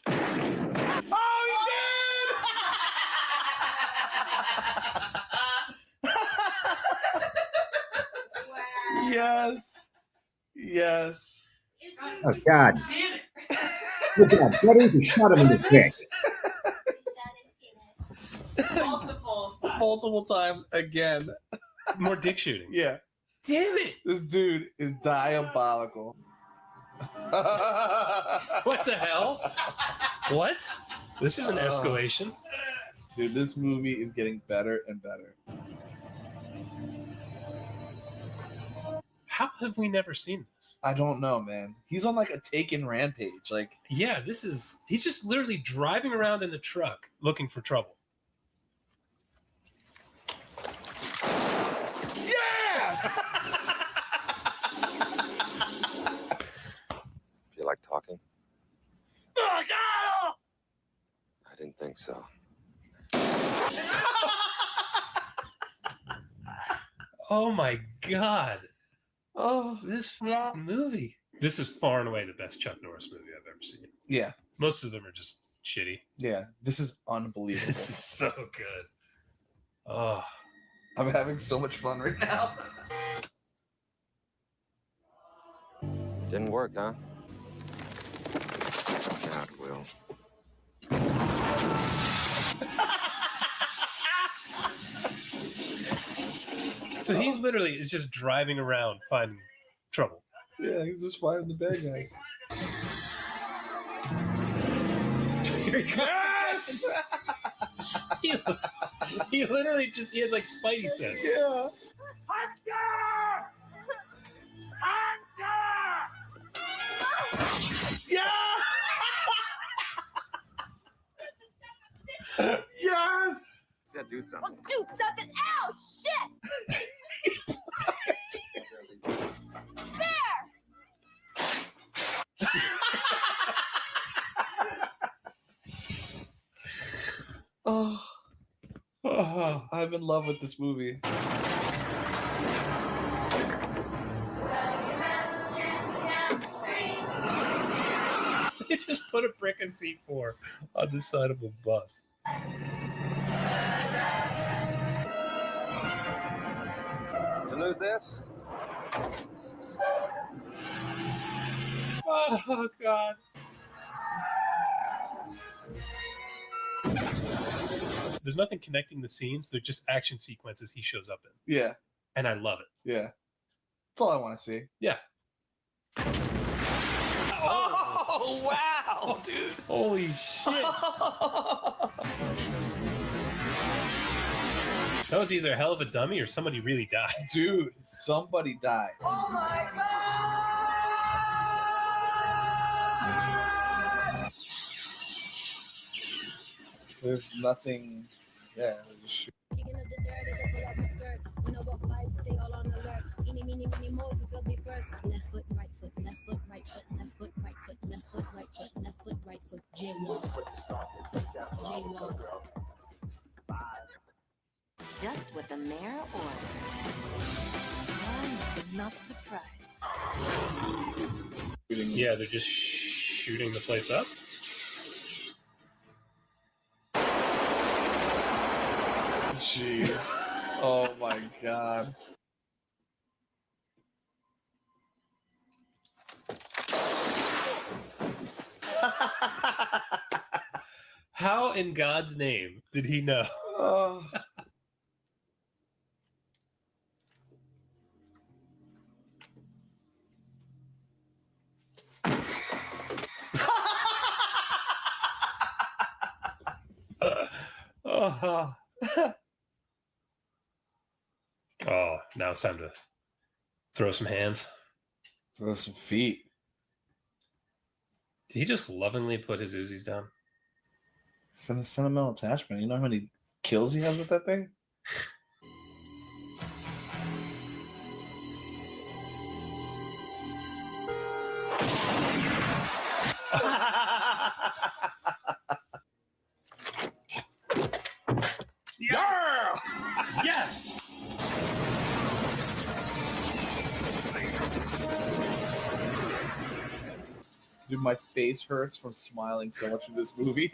Oh, he did! Wow. Yes. Yes. Oh, God. Damn it. Look at that. That is a shot him in the dick. Multiple times again. More dick shooting. Yeah. Damn it. This dude is diabolical. What the hell? What? This is an escalation. Dude, this movie is getting better and better. How have we never seen this? I don't know, man. He's on like a Taken rampage. Like, yeah, he's just literally driving around in the truck looking for trouble. yeah! You like talking? Oh, God! I didn't think so. Oh my God. Oh, this movie. This is far and away the best Chuck Norris movie I've ever seen. Yeah. Most of them are just shitty. Yeah. This is unbelievable. This is so good. Oh. I'm having so much fun right now. Didn't work, huh? Now it will. So he literally is just driving around finding trouble. Yeah, he's just finding the bad guys. Here he comes. Yes! he literally just, he has like Spidey sense. Yeah. Hunter! Yeah! Yes! Said do something. Do something. Ow! Shit! There! Oh. I'm in love with this movie. They just put a brick of C4 on the side of a bus. You lose this? Oh, God. There's nothing connecting the scenes. They're just action sequences he shows up in. Yeah. And I love it. Yeah. That's all I want to see. Yeah. Oh, wow, dude. Holy shit. That was either a hell of a dummy or somebody really died. Dude, somebody died. Oh my god! There's nothing. Yeah. Just shoot. Left foot, right foot, left foot, right foot, left foot, right foot, left foot, right foot, left foot, right foot, jaywalk. Jaywalk. Just what the mayor ordered. I'm not surprised. Yeah, they're just shooting the place up. Jeez. Oh my god. How in God's name did he know? Oh. Oh, now it's time to throw some hands. Throw some feet. Did he just lovingly put his Uzis down? It's a sentimental attachment. You know how many kills he has with that thing? Yeah! Yes! Dude, my face hurts from smiling so much in this movie.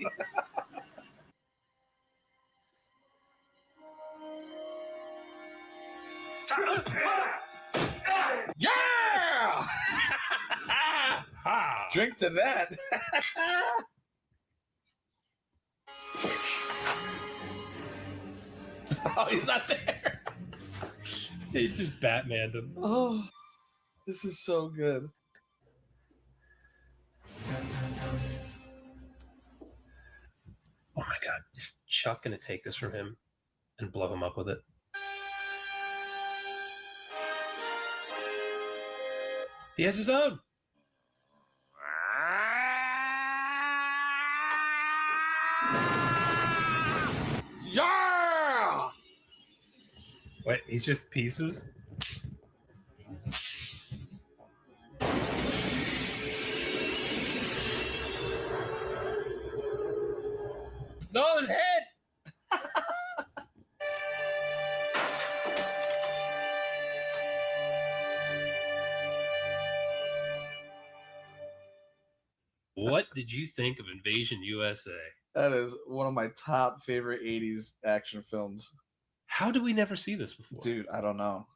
Yeah! Drink to that. Oh, he's not there. He just Batmaned him. Oh, this is so good. Oh my god, is Chuck gonna take this from him and blow him up with it? He has his own. Yeah! Wait, he's just pieces? No, his head! What did you think of Invasion USA? That is one of my top favorite 80s action films. How did we never see this before? Dude, I don't know.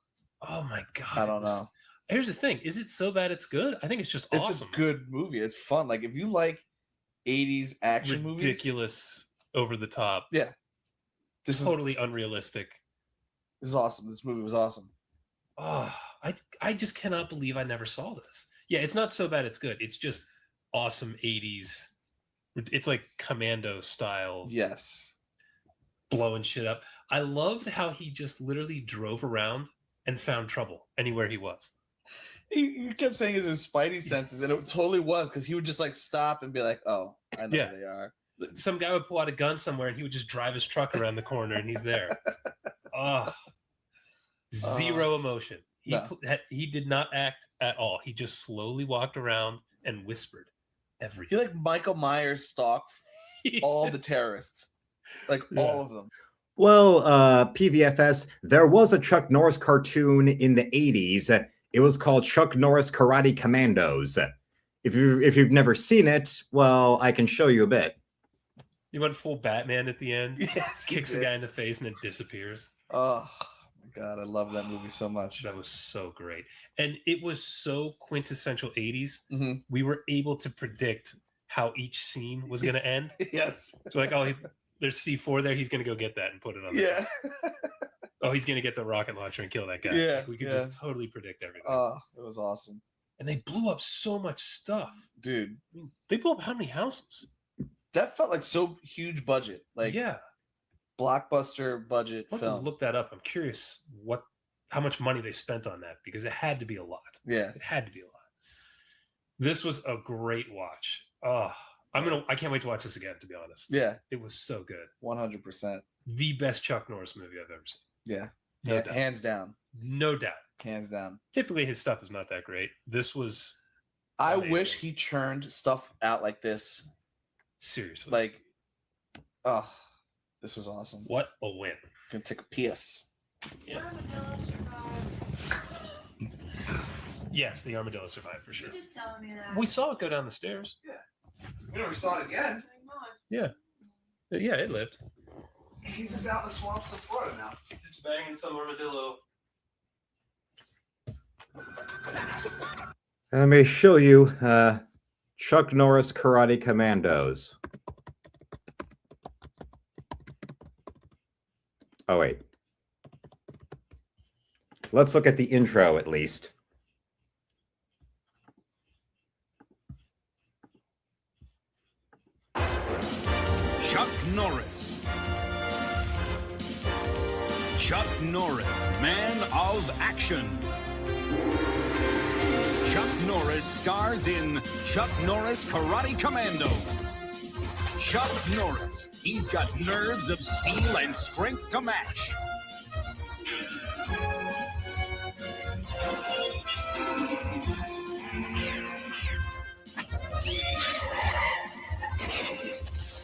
Oh my god. I don't know. Here's the thing: is it so bad it's good? I think it's just awesome. It's a good movie. It's fun. Like if you like 80s action Ridiculous, over the top. Yeah. This totally unrealistic. This is awesome. This movie was awesome. Oh, I just cannot believe I never saw this. Yeah, it's not so bad it's good. It's just awesome 80s. It's like Commando style. Yes. Blowing shit up. I loved how he just literally drove around and found trouble anywhere he was. He kept saying it's his spidey senses, and it totally was, because he would just like stop and be like, "Oh, I know where they are." Some guy would pull out a gun somewhere, and he would just drive his truck around the corner, and he's there. Zero emotion. He did not act at all. He just slowly walked around and whispered everything. He like Michael Myers stalked all the terrorists, like all of them. Well, PVFS, there was a Chuck Norris cartoon in the 80s. It was called Chuck Norris Karate Commandos. If you've never seen it, well, I can show you a bit. You went full Batman at the end. Yes, kicks the guy in the face and it disappears. Oh my god, I love that movie so much. That was so great, and it was so quintessential 80s. Mm-hmm. We were able to predict how each scene was going to end. Yes. So like, oh, there's C4 there. He's going to go get that and put it on. Yeah. Oh, he's going to get the rocket launcher and kill that guy. Yeah. Like, we could just totally predict everything. Oh, it was awesome. And they blew up so much stuff, dude. I mean, they blew up how many houses? That felt like so huge budget. Like blockbuster budget I'll have film. to look that up. I'm curious how much money they spent on that, because it had to be a lot. Yeah. It had to be a lot. This was a great watch. Oh, I can't wait to watch this again, to be honest. Yeah. It was so good. 100%. The best Chuck Norris movie I've ever seen. Yeah. No doubt. Hands down. No doubt. Hands down. Typically his stuff is not that great. This was I wish he churned stuff out like this. Seriously. Like, oh, this was awesome. What a win. Gonna take a piss. Yeah. Yes, the armadillo survived for sure. You're just telling me that. We saw it go down the stairs. Yeah. We never saw it again. Yeah. Yeah, it lived. He's just out in the swamps of Florida now. It's banging some armadillo. Let me show you Chuck Norris Karate Commandos. Oh, wait. Let's look at the intro at least. Chuck Norris. Chuck Norris, man of action. Chuck Norris stars in Chuck Norris Karate Commandos. Chuck Norris, he's got nerves of steel and strength to match.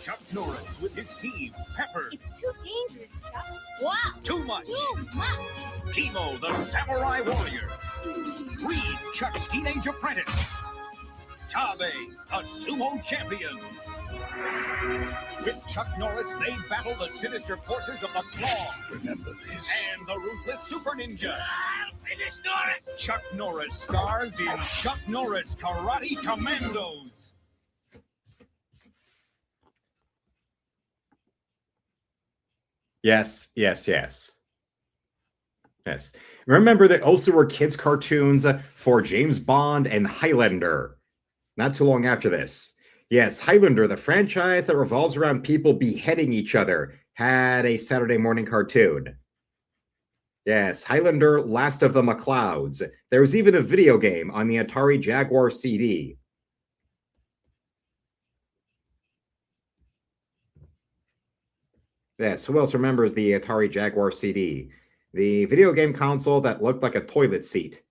Chuck Norris with his team, Pepper. It's too dangerous, Chuck. What? Too much. Too much. Kimo, the samurai warrior. Reed, Chuck's teenage apprentice. Tabe, a sumo champion. With Chuck Norris, they battle the sinister forces of the Claw. Remember this. And the ruthless Super Ninja. Finish Norris! Chuck Norris stars in Chuck Norris Karate Commandos. Yes, yes, yes. Yes. Remember that also were kids' cartoons for James Bond and Highlander. Not too long after this. Yes, Highlander, the franchise that revolves around people beheading each other, had a Saturday morning cartoon. Yes, Highlander, Last of the MacLeods. There was even a video game on the Atari Jaguar CD. Yes, who else remembers the Atari Jaguar CD? The video game console that looked like a toilet seat.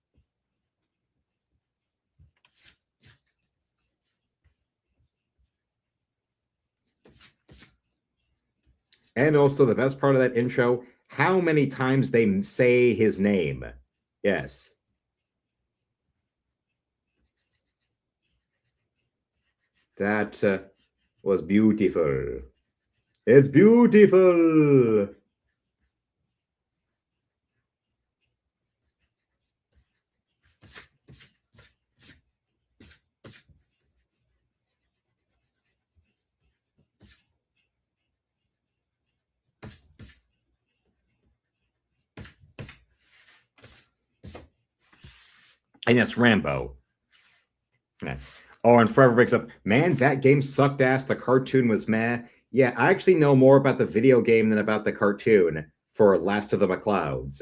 And also the best part of that intro, how many times they say his name. Yes. That was beautiful. It's beautiful. And yes, Rambo. Yeah. Oh, and Forever brings up, man, that game sucked ass. The cartoon was meh. Yeah, I actually know more about the video game than about the cartoon for Last of the McClouds.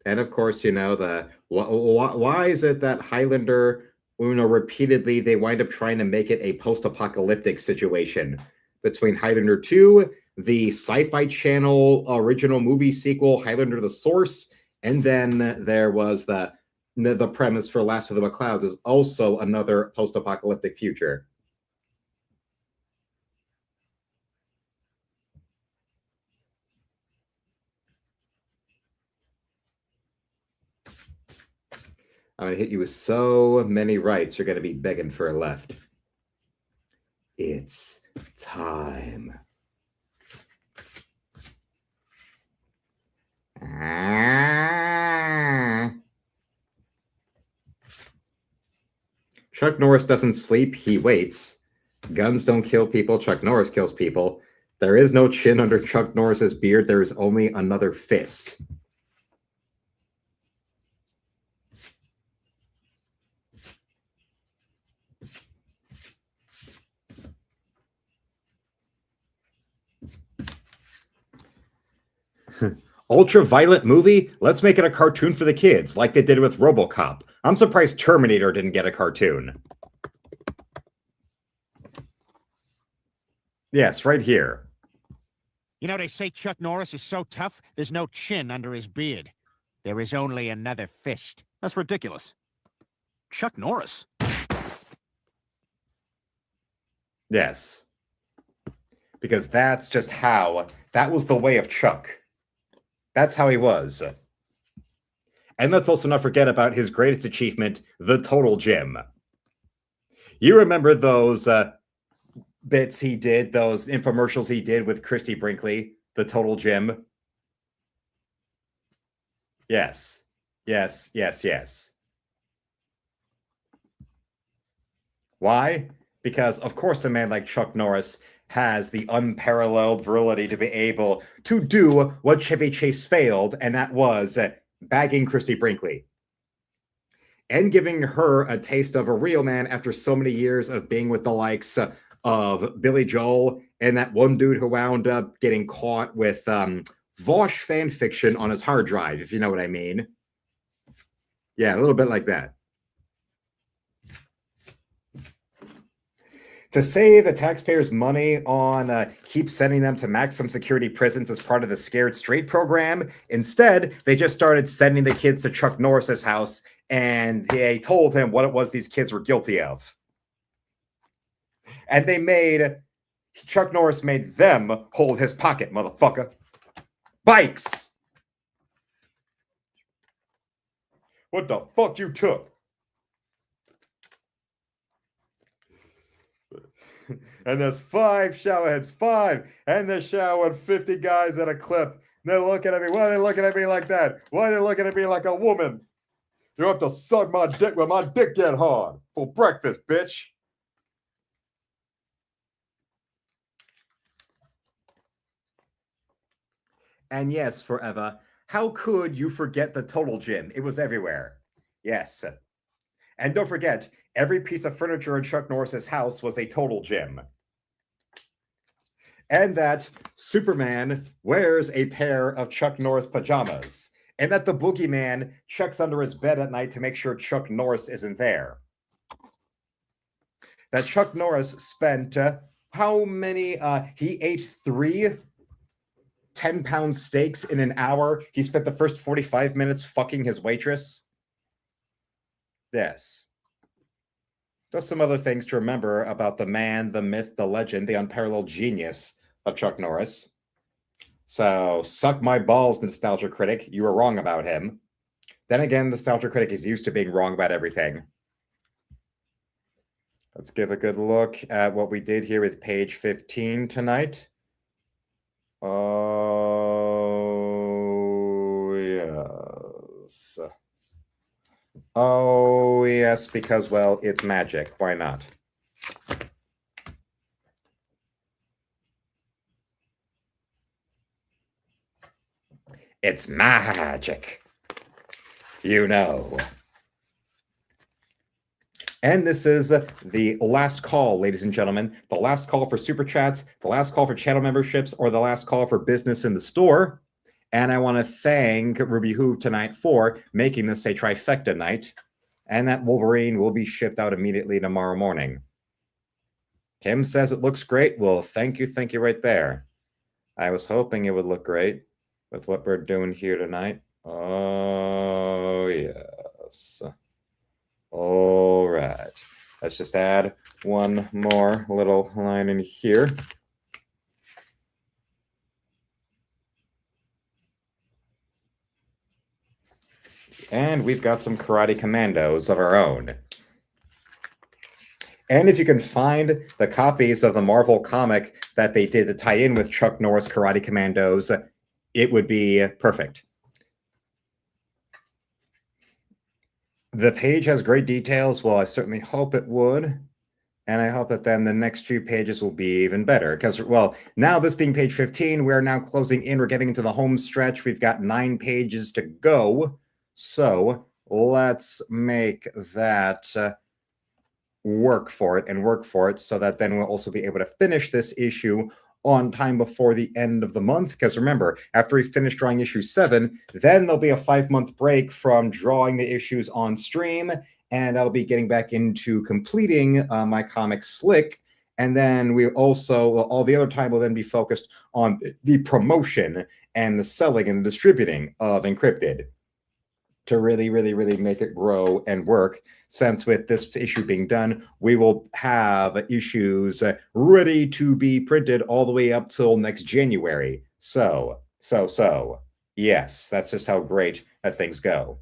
And of course, you know, why is it that Highlander, you know, repeatedly they wind up trying to make it a post-apocalyptic situation between Highlander 2, the Sci-Fi Channel original movie sequel, Highlander the Source, and then there was the premise for Last of the McClouds is also another post-apocalyptic future. I'm going to hit you with so many rights, you're going to be begging for a left. It's time. Chuck Norris doesn't sleep, he waits. Guns don't kill people, Chuck Norris kills people. There is no chin under Chuck Norris's beard, there is only another fist. Ultra-violent movie? Let's make it a cartoon for the kids, like they did with RoboCop. I'm surprised Terminator didn't get a cartoon. Yes, right here. You know, they say Chuck Norris is so tough, there's no chin under his beard. There is only another fist. That's ridiculous. Chuck Norris? Yes. Because that's just how, that was the way of Chuck. That's how he was. And let's also not forget about his greatest achievement, the Total Gym. You remember those bits he did, those infomercials he did with Christy Brinkley, the Total Gym? Yes. Yes, yes, yes. Why? Because, of course, a man like Chuck Norris has the unparalleled virility to be able to do what Chevy Chase failed, and that was bagging Christy Brinkley. And giving her a taste of a real man after so many years of being with the likes of Billy Joel and that one dude who wound up getting caught with Vosh fan fiction on his hard drive, if you know what I mean. Yeah, a little bit like that. To save the taxpayers' money on keep sending them to maximum security prisons as part of the Scared Straight program, instead, they just started sending the kids to Chuck Norris's house, and they told him what it was these kids were guilty of. And Chuck Norris made them hold his pocket, motherfucker. Bikes! What the fuck you took? And there's 5 showerheads, 5, and they're showering 50 guys at a clip. And they're looking at me. Why are they looking at me like that? Why are they looking at me like a woman? You have to suck my dick when my dick get hard for breakfast, bitch. And yes, Forever, how could you forget the Total Gym? It was everywhere. Yes. And don't forget, every piece of furniture in Chuck Norris's house was a Total Gym. And that Superman wears a pair of Chuck Norris pajamas. And that the boogeyman checks under his bed at night to make sure Chuck Norris isn't there. That Chuck Norris spent how many? He ate 3 10-pound steaks in an hour. He spent the first 45 minutes fucking his waitress. Yes. Just some other things to remember about the man, the myth, the legend, the unparalleled genius of Chuck Norris. So, suck my balls, Nostalgia Critic. You were wrong about him. Then again, Nostalgia Critic is used to being wrong about everything. Let's give a good look at what we did here with page 15 tonight. Oh, yes. Oh, yes, because, well, it's magic. Why not? It's magic. You know. And this is the last call, ladies and gentlemen. The last call for super chats, the last call for channel memberships, or the last call for business in the store. And I want to thank Ruby Hoove tonight for making this a trifecta night. And that Wolverine will be shipped out immediately tomorrow morning. Kim says it looks great. Well, thank you right there. I was hoping it would look great with what we're doing here tonight. Oh, yes. All right. Let's just add one more little line in here. And we've got some Karate Commandos of our own. And if you can find the copies of the Marvel comic that they did to tie in with Chuck Norris Karate Commandos, it would be perfect. The page has great details. Well, I certainly hope it would. And I hope that then the next few pages will be even better. Because, well, now this being page 15, we're now closing in. We're getting into the home stretch. We've got 9 pages to go. So let's make that work for it so that then we'll also be able to finish this issue on time before the end of the month. Because remember, after we finish drawing issue 7, then there'll be a 5-month break from drawing the issues on stream, and I'll be getting back into completing my comic Slick. And then we also, all the other time will then be focused on the promotion and the selling and the distributing of Encrypted to really make it grow and work. Since with this issue being done, we will have issues ready to be printed all the way up till next January. So, yes, that's just how great that things go.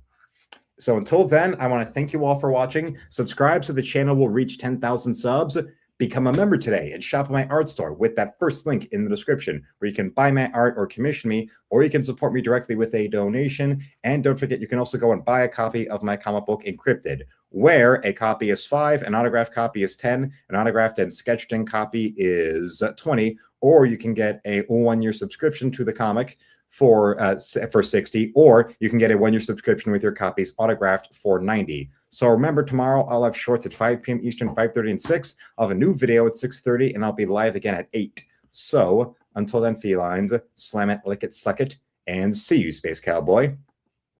So until then, I want to thank you all for watching. Subscribe so the channel will reach 10,000 subs. Become a member today and shop at my art store with that first link in the description, where you can buy my art or commission me, or you can support me directly with a donation. And don't forget, you can also go and buy a copy of my comic book Encrypted, where a copy is $5, an autographed copy is $10, an autographed and sketched in copy is $20, or you can get a 1-year subscription to the comic for $60, or you can get a 1-year subscription with your copies autographed for $90. So remember, tomorrow I'll have shorts at 5 p.m. Eastern, 5:30 and 6. I'll have a new video at 6:30, and I'll be live again at 8. So until then, felines, slam it, lick it, suck it, and see you, Space Cowboy.